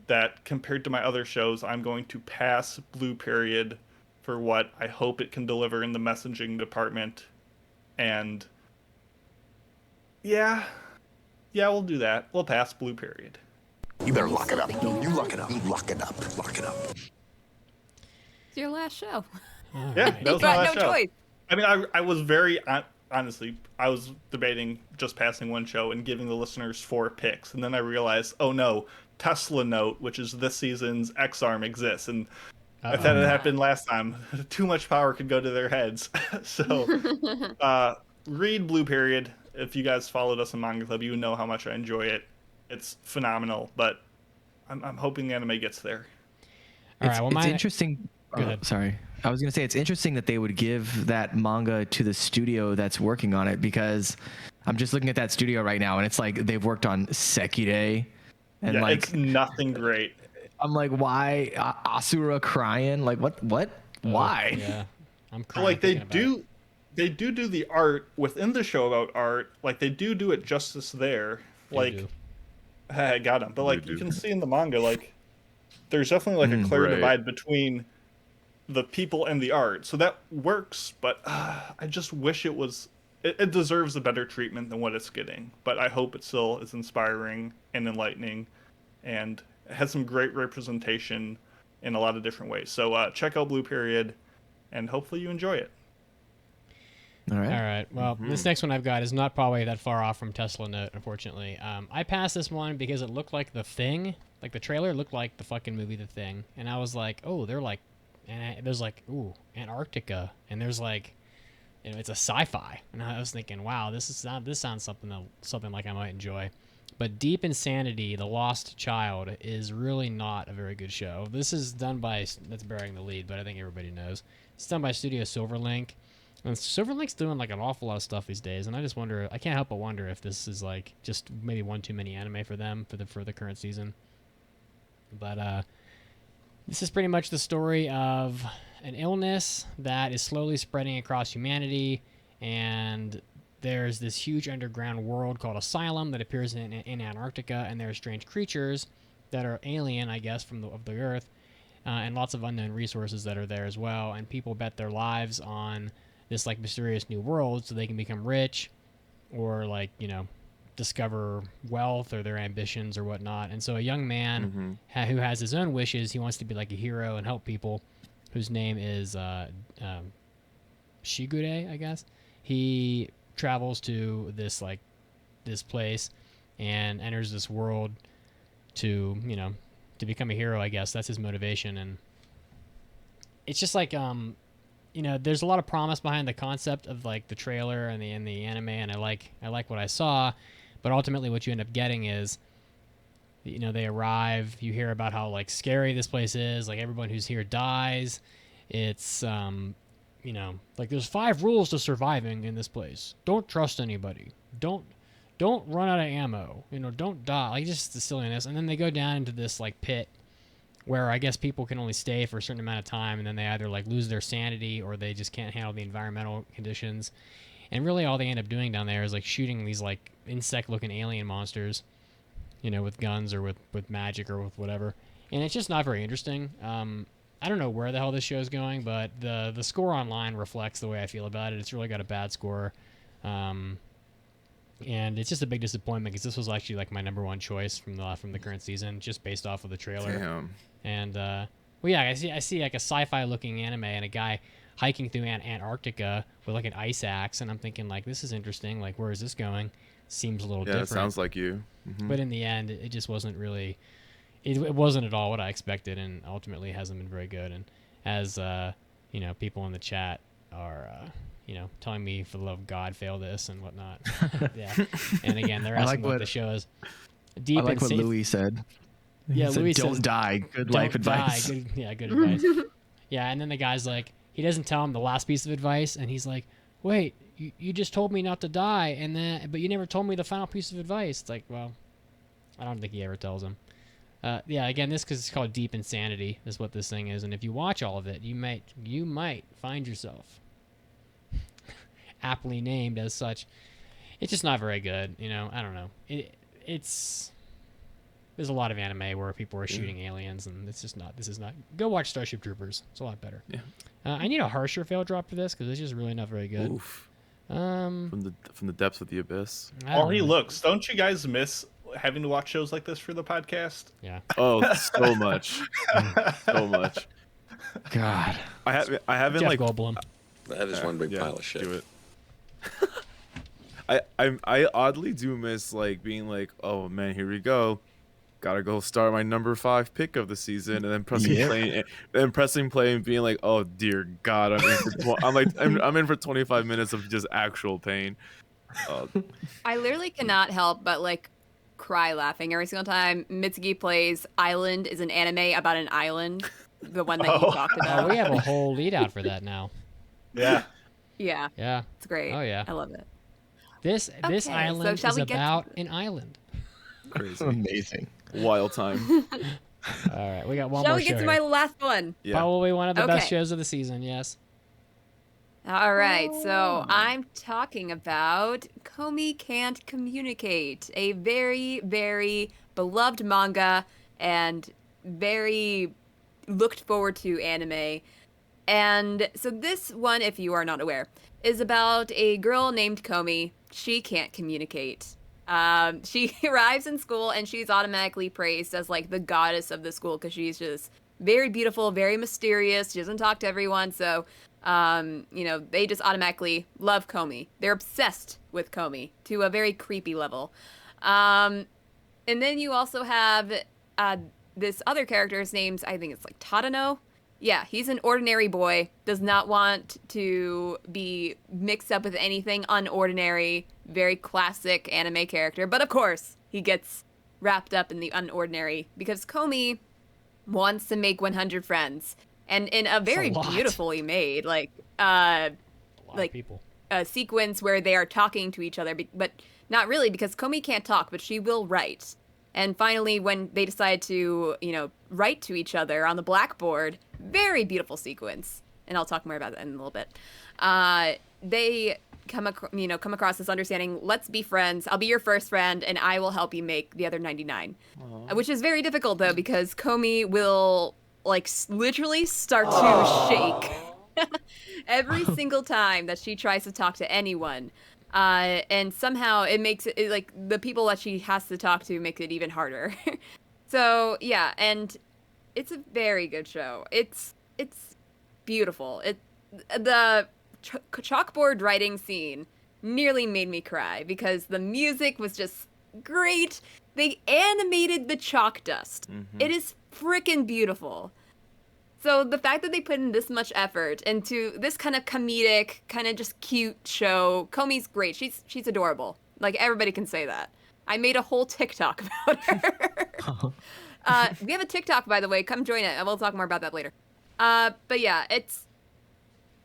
that compared to my other shows, I'm going to pass Blue Period for what I hope it can deliver in the messaging department. And yeah, we'll do that. We'll pass Blue Period. You better lock it up. No, you lock it up. Lock it up. Lock it up. It's your last show. Yeah, that was my last show. Choice. I mean, I was very... Honestly, I was debating just passing one show and giving the listeners 4 picks, and then I realized, oh no, Tesla Note, which is this season's X-Arm, exists, and if that had happened last time, too much power could go to their heads. So, read Blue Period. If you guys followed us in Manga Club, you know how much I enjoy it. It's phenomenal, but I'm hoping the anime gets there. It's interesting. Go ahead. Sorry. I was going to say, it's interesting that they would give that manga to the studio that's working on it, because I'm just looking at that studio right now, and it's like they've worked on Sekirei, And yeah, like, it's nothing great. I'm like, why Asura crying? Like, what? Why? Yeah, I'm So, crying. like they thinking about it. do the art within the show about art. Like they do it justice there. Like I got him, but like you can see in the manga, like there's definitely like a clear divide between the people and the art. So that works, but I just wish it was. It deserves a better treatment than what it's getting. But I hope it still is inspiring and enlightening, and it has some great representation in a lot of different ways. So check out Blue Period, and hopefully you enjoy it. All right. All right. Well, this next one I've got is not probably that far off from Tesla Note, unfortunately. I passed this one because it looked like The Thing. Like the trailer looked like the fucking movie The Thing, and I was like, oh, they're like, and there's like, ooh, Antarctica, and there's like, it's a sci-fi, and I was thinking, wow, this sounds something like I might enjoy. But Deep Insanity, The Lost Child, is really not a very good show. This is done by, that's bearing the lead, but I think everybody knows. It's done by Studio Silverlink. And Silverlink's doing like an awful lot of stuff these days, and I just wonder, I can't help but wonder if this is like just maybe one too many anime for them for the current season. But this is pretty much the story of an illness that is slowly spreading across humanity, and there's this huge underground world called Asylum that appears in Antarctica, and there are strange creatures that are alien, I guess, of the Earth, and lots of unknown resources that are there as well, and people bet their lives on this like mysterious new world so they can become rich or like, discover wealth or their ambitions or whatnot. And so a young man who has his own wishes, he wants to be like a hero and help people, whose name is Shigure, I guess. He travels to this place and enters this world to become a hero, I guess. That's his motivation. And it's just like there's a lot of promise behind the concept of like the trailer and the anime, and I like what I saw, but ultimately what you end up getting is they arrive, you hear about how like scary this place is, like everyone who's here dies. It's like there's 5 rules to surviving in this place. Don't trust anybody. Don't run out of ammo. Don't die. Like just the silliness. And then they go down into this like pit where I guess people can only stay for a certain amount of time, and then they either like lose their sanity or they just can't handle the environmental conditions. And really all they end up doing down there is like shooting these like insect-looking alien monsters, with guns or with magic or with whatever. And it's just not very interesting. I don't know where the hell this show is going, but the score online reflects the way I feel about it. It's really got a bad score. And it's just a big disappointment because this was actually like my number 1 choice from the current season, just based off of the trailer. Damn. And I see like a sci-fi looking anime and a guy hiking through Antarctica with like an ice axe, and I'm thinking like, this is interesting. Like, where is this going? Seems a little different. Yeah, it sounds like you. But in the end, it just wasn't really. It wasn't at all what I expected, and ultimately hasn't been very good. And as people in the chat are telling me for the love of God, fail this and whatnot. Yeah. And again, they're asking what the show is. Deep. I like what Louis said. Yeah, he said, Louis "Don't says, die. Good life advice." Good advice. Yeah, and then the guy's like, he doesn't tell him the last piece of advice, and he's like, "Wait, you just told me not to die, but you never told me the final piece of advice." It's like, well, I don't think he ever tells him. Again, because it's called Deep Insanity is what this thing is, and if you watch all of it, you might find yourself aptly named as such. It's just not very good. I don't know. There's a lot of anime where people are shooting aliens, and this is not. Go watch Starship Troopers. It's a lot better. Yeah. I need a harsher fail drop for this because it's just really not very good. Oof. From the depths of the abyss. Looks. Don't you guys miss having to watch shows like this for the podcast? Yeah. Oh, so much. So much. God. I haven't Jeff like Goldblum. That is one big pile of shit. Do it. I oddly do miss like being like, oh man, here we go. Gotta go start my number 5 pick of the season, and then pressing play and being like, oh dear God, I'm in for 25 minutes of just actual pain. I literally cannot help but like cry laughing every single time Mitsuki plays Island is an anime about an island, the one that you talked about. Oh, we have a whole lead out for that now. Yeah. Yeah. Yeah. It's great. Oh yeah. I love it. This island is about an island. Crazy. Amazing. Wild time. All right, we got one Shall more we get show to my here. last one? Yeah. Probably one of the best Okay. shows of the season. Yes. All right, so I'm talking about Komi Can't Communicate, a very, very beloved manga and very looked forward to anime. And so this one, if you are not aware, is about a girl named Komi. She can't communicate. She arrives in school and she's automatically praised as like the goddess of the school because she's just very beautiful, very mysterious. She doesn't talk to everyone, so they just automatically love Komi. They're obsessed with Komi to a very creepy level. And then you also have this other character's name's, I think it's like Tadano. Yeah, he's an ordinary boy, does not want to be mixed up with anything unordinary, very classic anime character. But of course, he gets wrapped up in the unordinary because Komi wants to make 100 friends. And in a very beautifully made, people. A sequence where they are talking to each other, but not really because Komi can't talk, but she will write. And finally, when they decide to, write to each other on the blackboard, very beautiful sequence. And I'll talk more about that in a little bit. They come across this understanding, let's be friends. I'll be your first friend and I will help you make the other 99. Which is very difficult though, because Komi will literally start to shake every single time that she tries to talk to anyone. And somehow it makes it like the people that she has to talk to makes it even harder. So yeah, and it's a very good show. It's beautiful. The chalkboard writing scene nearly made me cry because the music was just great. They animated the chalk dust. Mm-hmm. It is freaking beautiful. So the fact that they put in this much effort into this kind of comedic, kind of just cute show, Komi's great. She's adorable. Like, everybody can say that. I made a whole TikTok about her. We have a TikTok, by the way. Come join it. We'll talk more about that later. But yeah, it's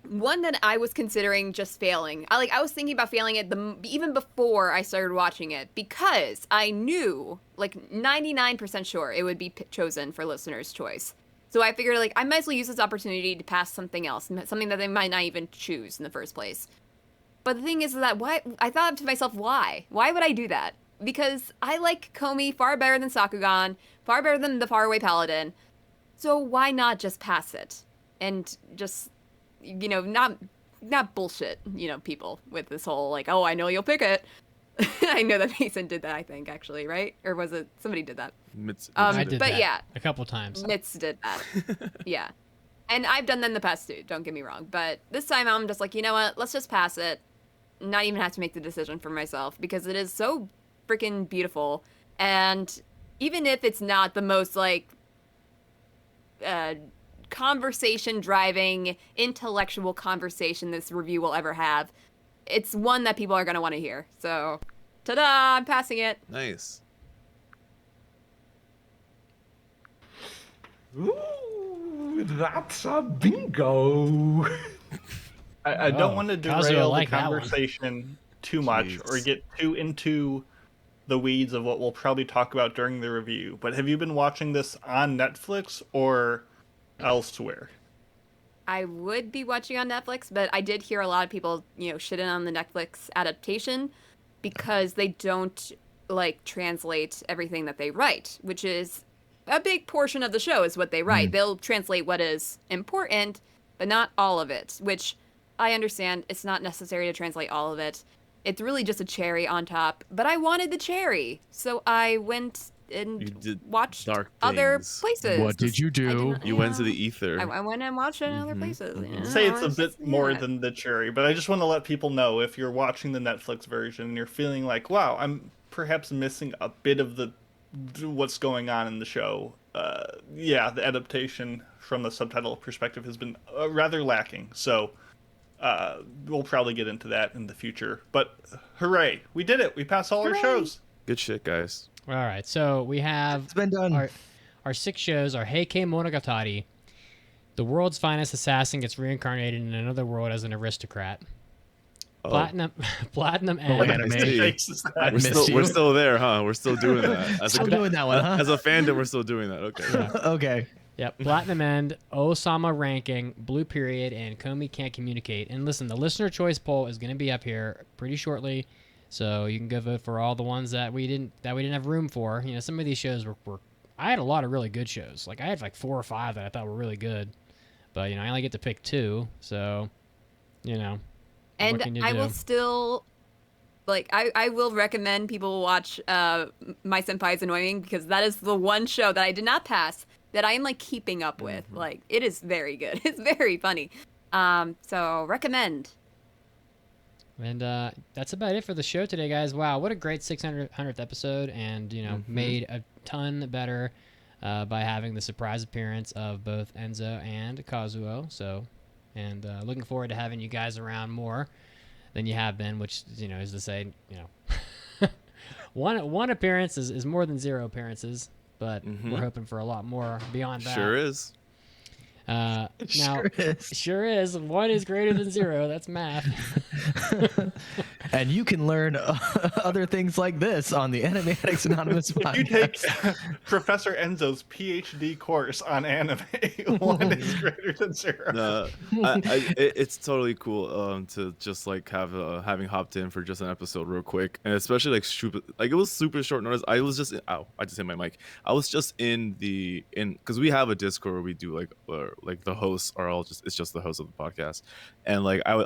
one that I was considering just failing. I was thinking about failing it even before I started watching it because I knew, 99% sure it would be chosen for listener's choice. So I figured, I might as well use this opportunity to pass something else, something that they might not even choose in the first place. But the thing is that I thought to myself, why? Why would I do that? Because I like Komi far better than Sakugan, far better than the Faraway Paladin. So why not just pass it? And just, not bullshit, people with this whole, oh, I know you'll pick it. I know that Mason did that, I think, actually, right? Or was it somebody did that? I did that yeah, a couple times. Mitz did that. Yeah. And I've done that in the past too, don't get me wrong. But this time I'm just like, you know what? Let's just pass it. Not even have to make the decision for myself because it is so freaking beautiful. And even if it's not the most conversation driving, intellectual conversation this review will ever have, it's one that people are going to want to hear. So, ta-da, I'm passing it. Nice. Ooh, that's a bingo. I don't want to derail the that one. conversation too much or get too into the weeds of what we'll probably talk about during the review. But have you been watching this on Netflix or elsewhere? I would be watching on Netflix, but I did hear a lot of people, shitting on the Netflix adaptation because they don't translate everything that they write, which is a big portion of the show is what they write. They'll translate what is important, but not all of it, which I understand. It's not necessary to translate all of it. It's really just a cherry on top, but I wanted the cherry. So I went and watched other places. What did you do? You went to the ether. I went and watched it in other places. Say it's a bit more than the cherry, but I just want to let people know if you're watching the Netflix version and you're feeling like, wow, I'm perhaps missing a bit of what's going on in the show. The adaptation from the subtitle perspective has been rather lacking. So we'll probably get into that in the future. But hooray, we did it. We passed all our shows. Good shit, guys. All right, so we have it's been done. Our 6 shows are Heikei Monogatari, The World's Finest Assassin Gets Reincarnated in Another World as an Aristocrat. Platinum Oh, End. We're still there, huh? We're still doing that. Still doing that one, huh? As a fandom, we're still doing that. Okay. Yeah. Okay. Yep. Platinum End, Osama Ranking, Blue Period, and Komi Can't Communicate. And listen, the listener choice poll is going to be up here pretty shortly, so you can go vote for all the ones that we didn't have room for. You know, some of these shows were I had a lot of really good shows. Like I had like 4 or 5 that I thought were really good, but you know I only get to pick 2, so you know. And I will still, like, I will recommend people watch My Senpai is Annoying, because that is the one show that I did not pass that I am, like, keeping up with. Like, it is very good. It's very funny. So, recommend. And that's about it for the show today, guys. Wow, what a great 600th episode, and, you know, made a ton better by having the surprise appearance of both Enzo and Kazuo. So... And looking forward to having you guys around more than you have been, which, you know, is to say, you know, one appearance is more than 0 appearances, but we're hoping for a lot more beyond that. Sure is. Now, sure is. 1 is greater than 0. That's math. And you can learn other things like this on the Anime Addicts Anonymous podcast. You take Professor Enzo's PhD course on anime. 1 is greater than 0. It's totally cool to just like having hopped in for just an episode real quick, and especially like it was super short notice. I was just I just hit my mic. I was just in because we have a Discord where we do like the hosts are all it's just the host of the podcast, and like I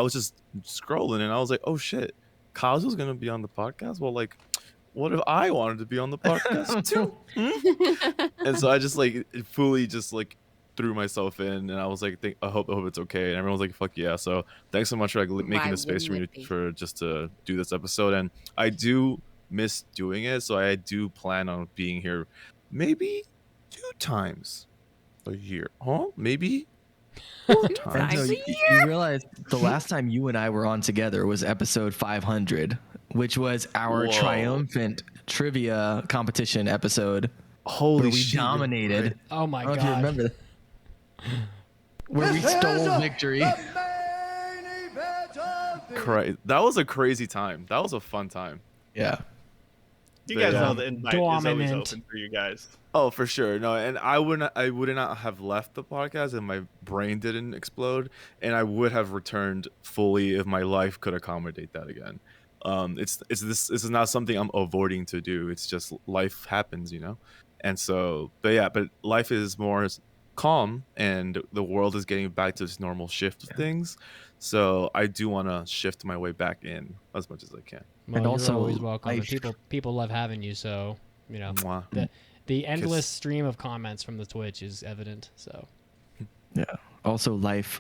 was just scrolling and I was like, oh shit, Kazu's gonna be on the podcast. Well, like, what if I wanted to be on the podcast too? And so I just like fully just like threw myself in, and I was like, I hope it's okay. And everyone was like, fuck yeah. So thanks so much for like making the space for me just to do this episode. And I do miss doing it, so I do plan on being here maybe 2 times a year, maybe 4 times. So you realize the last time you and I were on together was episode 500, which was our triumphant trivia competition episode. Holy where we shit! Dominated. Oh my god! God. You remember where we stole victory? That was a crazy time. That was a fun time. Yeah. You guys know the invite is always open for you guys. Oh, for sure. No, and I would not have left the podcast if my brain didn't explode, and I would have returned fully if my life could accommodate that again. This is not something I'm avoiding to do. It's just life happens, you know. And so, but life is more calm, and the world is getting back to its normal shift of things. So I do want to shift my way back in as much as I can. Well, and also, you're always welcome. People love having you, so you know the endless stream of comments from the Twitch is evident. So yeah. Also, life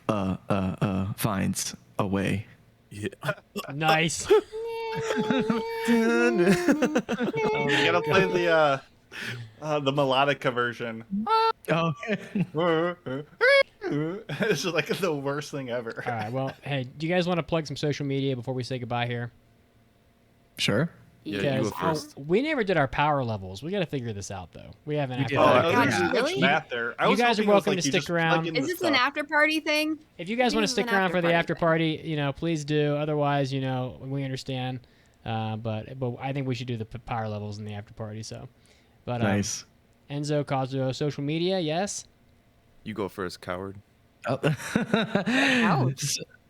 finds a way. Yeah. Nice. You gotta play the melodica version. Oh. It's just like the worst thing ever. All right. Well, hey, do you guys want to plug some social media before we say goodbye here? Sure. Yeah, you go first. We never did our power levels. We got to figure this out, though. We haven't. Really? You guys are welcome to stick around. Is this an after party thing? If you guys want to stick around for the after party, you know, please do. Otherwise, you know, we understand. But I think we should do the power levels in the after party. So, but nice. Enzo, Kazuo, social media, yes. You go first, coward.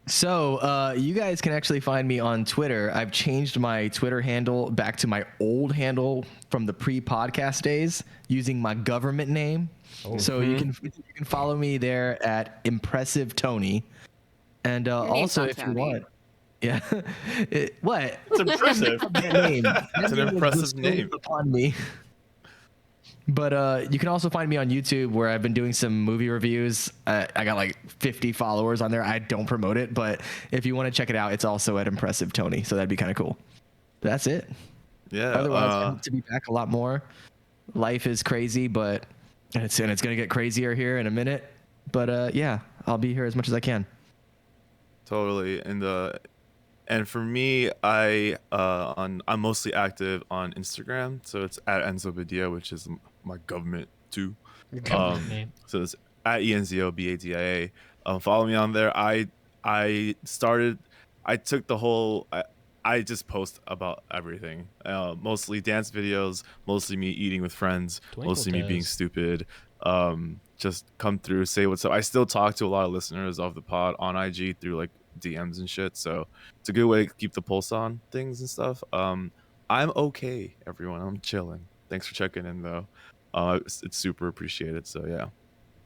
So, you guys can actually find me on Twitter. I've changed my Twitter handle back to my old handle from the pre-podcast days using my government name. Oh. So you can follow me there at Impressive Tony. And also, if you want, yeah, what? It's impressive. It's an impressive name upon me. But you can also find me on YouTube, where I've been doing some movie reviews. I got like 50 followers on there. I don't promote it, but if you want to check it out, it's also at Impressive Tony. So that'd be kind of cool. But that's it. Yeah. Otherwise, I hope to be back a lot more. Life is crazy, but it's gonna get crazier here in a minute. But yeah, I'll be here as much as I can. Totally. And for me, I'm mostly active on Instagram, so it's at Enzo Badia, which is my government too. Your government name. So it's at ENZOBADIA. Follow me on there. I started I took the whole. I just post about everything. Mostly dance videos, mostly me eating with friends, mostly me being stupid. Just come through, say what's up. I still talk to a lot of listeners of the pod on IG through like DMs and shit. So it's a good way to keep the pulse on things and stuff. I'm okay, everyone. I'm chilling. Thanks for checking in though. It's super appreciated. So yeah,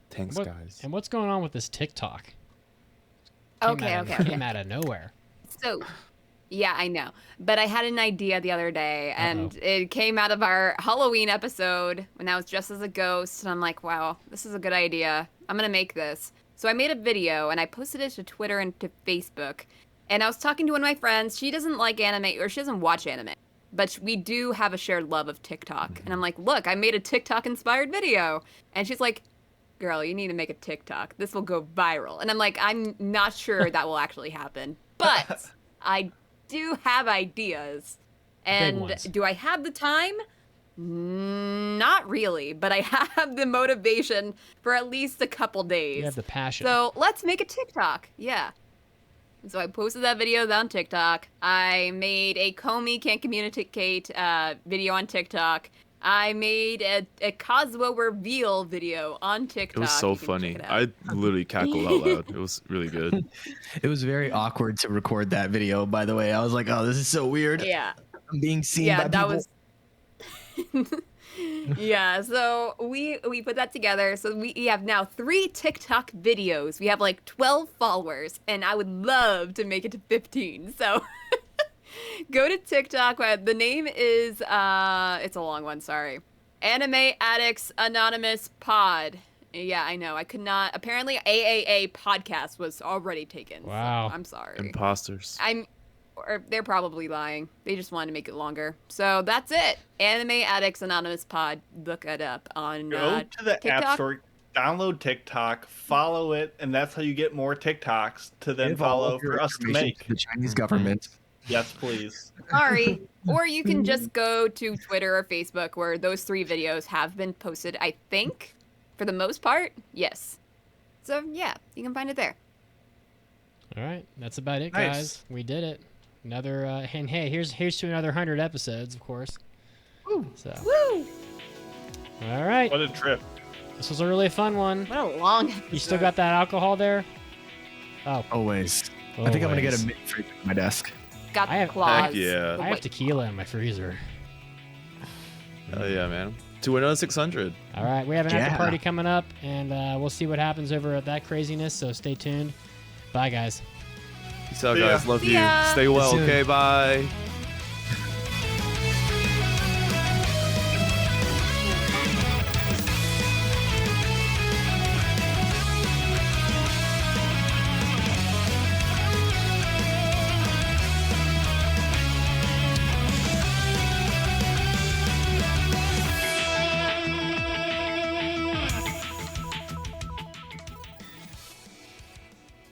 thanks guys. And what's going on with this TikTok? Came out of nowhere. So, yeah, I know. But I had an idea the other day, and it came out of our Halloween episode when I was dressed as a ghost, and I'm like, wow, this is a good idea. I'm going to make this. So I made a video, and I posted it to Twitter and to Facebook, and I was talking to one of my friends. She doesn't like anime, or she doesn't watch anime, but we do have a shared love of TikTok. And I'm like, look, I made a TikTok-inspired video. And she's like, girl, you need to make a TikTok. This will go viral. And I'm like, I'm not sure that will actually happen, but I do have ideas. And do I have the time? Not really, but I have the motivation for at least a couple days. You have the passion. So let's make a TikTok. Yeah. So I posted that video on TikTok. I made a Komi Can't Communicate video on TikTok. I made a Kazuo reveal video on TikTok. It was so funny. I literally cackled out loud. It was really good. It was very awkward to record that video, by the way. I was like, oh, this is so weird. Yeah. I'm being seen by people. Was... yeah, so we put that together. So we have now 3 TikTok videos. We have like 12 followers, and I would love to make it to 15. So go to TikTok. The name is, it's a long one, sorry. Anime Addicts Anonymous Pod. Yeah, I know. I could not. Apparently, AAA podcast was already taken. Wow. So I'm sorry. Imposters. Or they're probably lying. They just wanted to make it longer. So that's it. Anime Addicts Anonymous Pod. Look it up on Go to the TikTok. App Store, download TikTok, follow it, and that's how you get more TikToks to then follow for us to make. The Chinese government. Yes, please. Sorry. Or you can just go to Twitter or Facebook where those 3 videos have been posted, I think, for the most part. Yes. So, yeah, you can find it there. All right. That's about it, guys. We did it. Another, and hey, here's to another 100 episodes, of course. Woo! So. Woo! All right. What a trip. This was a really fun one. What a long episode. You still got that alcohol there? Oh. Always. I think I'm going to get a mid-freak on my desk. Got the claws. Heck yeah. I have tequila in my freezer. Hell yeah, man. To another 600. All right. We have an after party coming up, and we'll see what happens over at that craziness, so stay tuned. Bye, guys. Peace out, guys. Love you. Stay well. Okay, bye.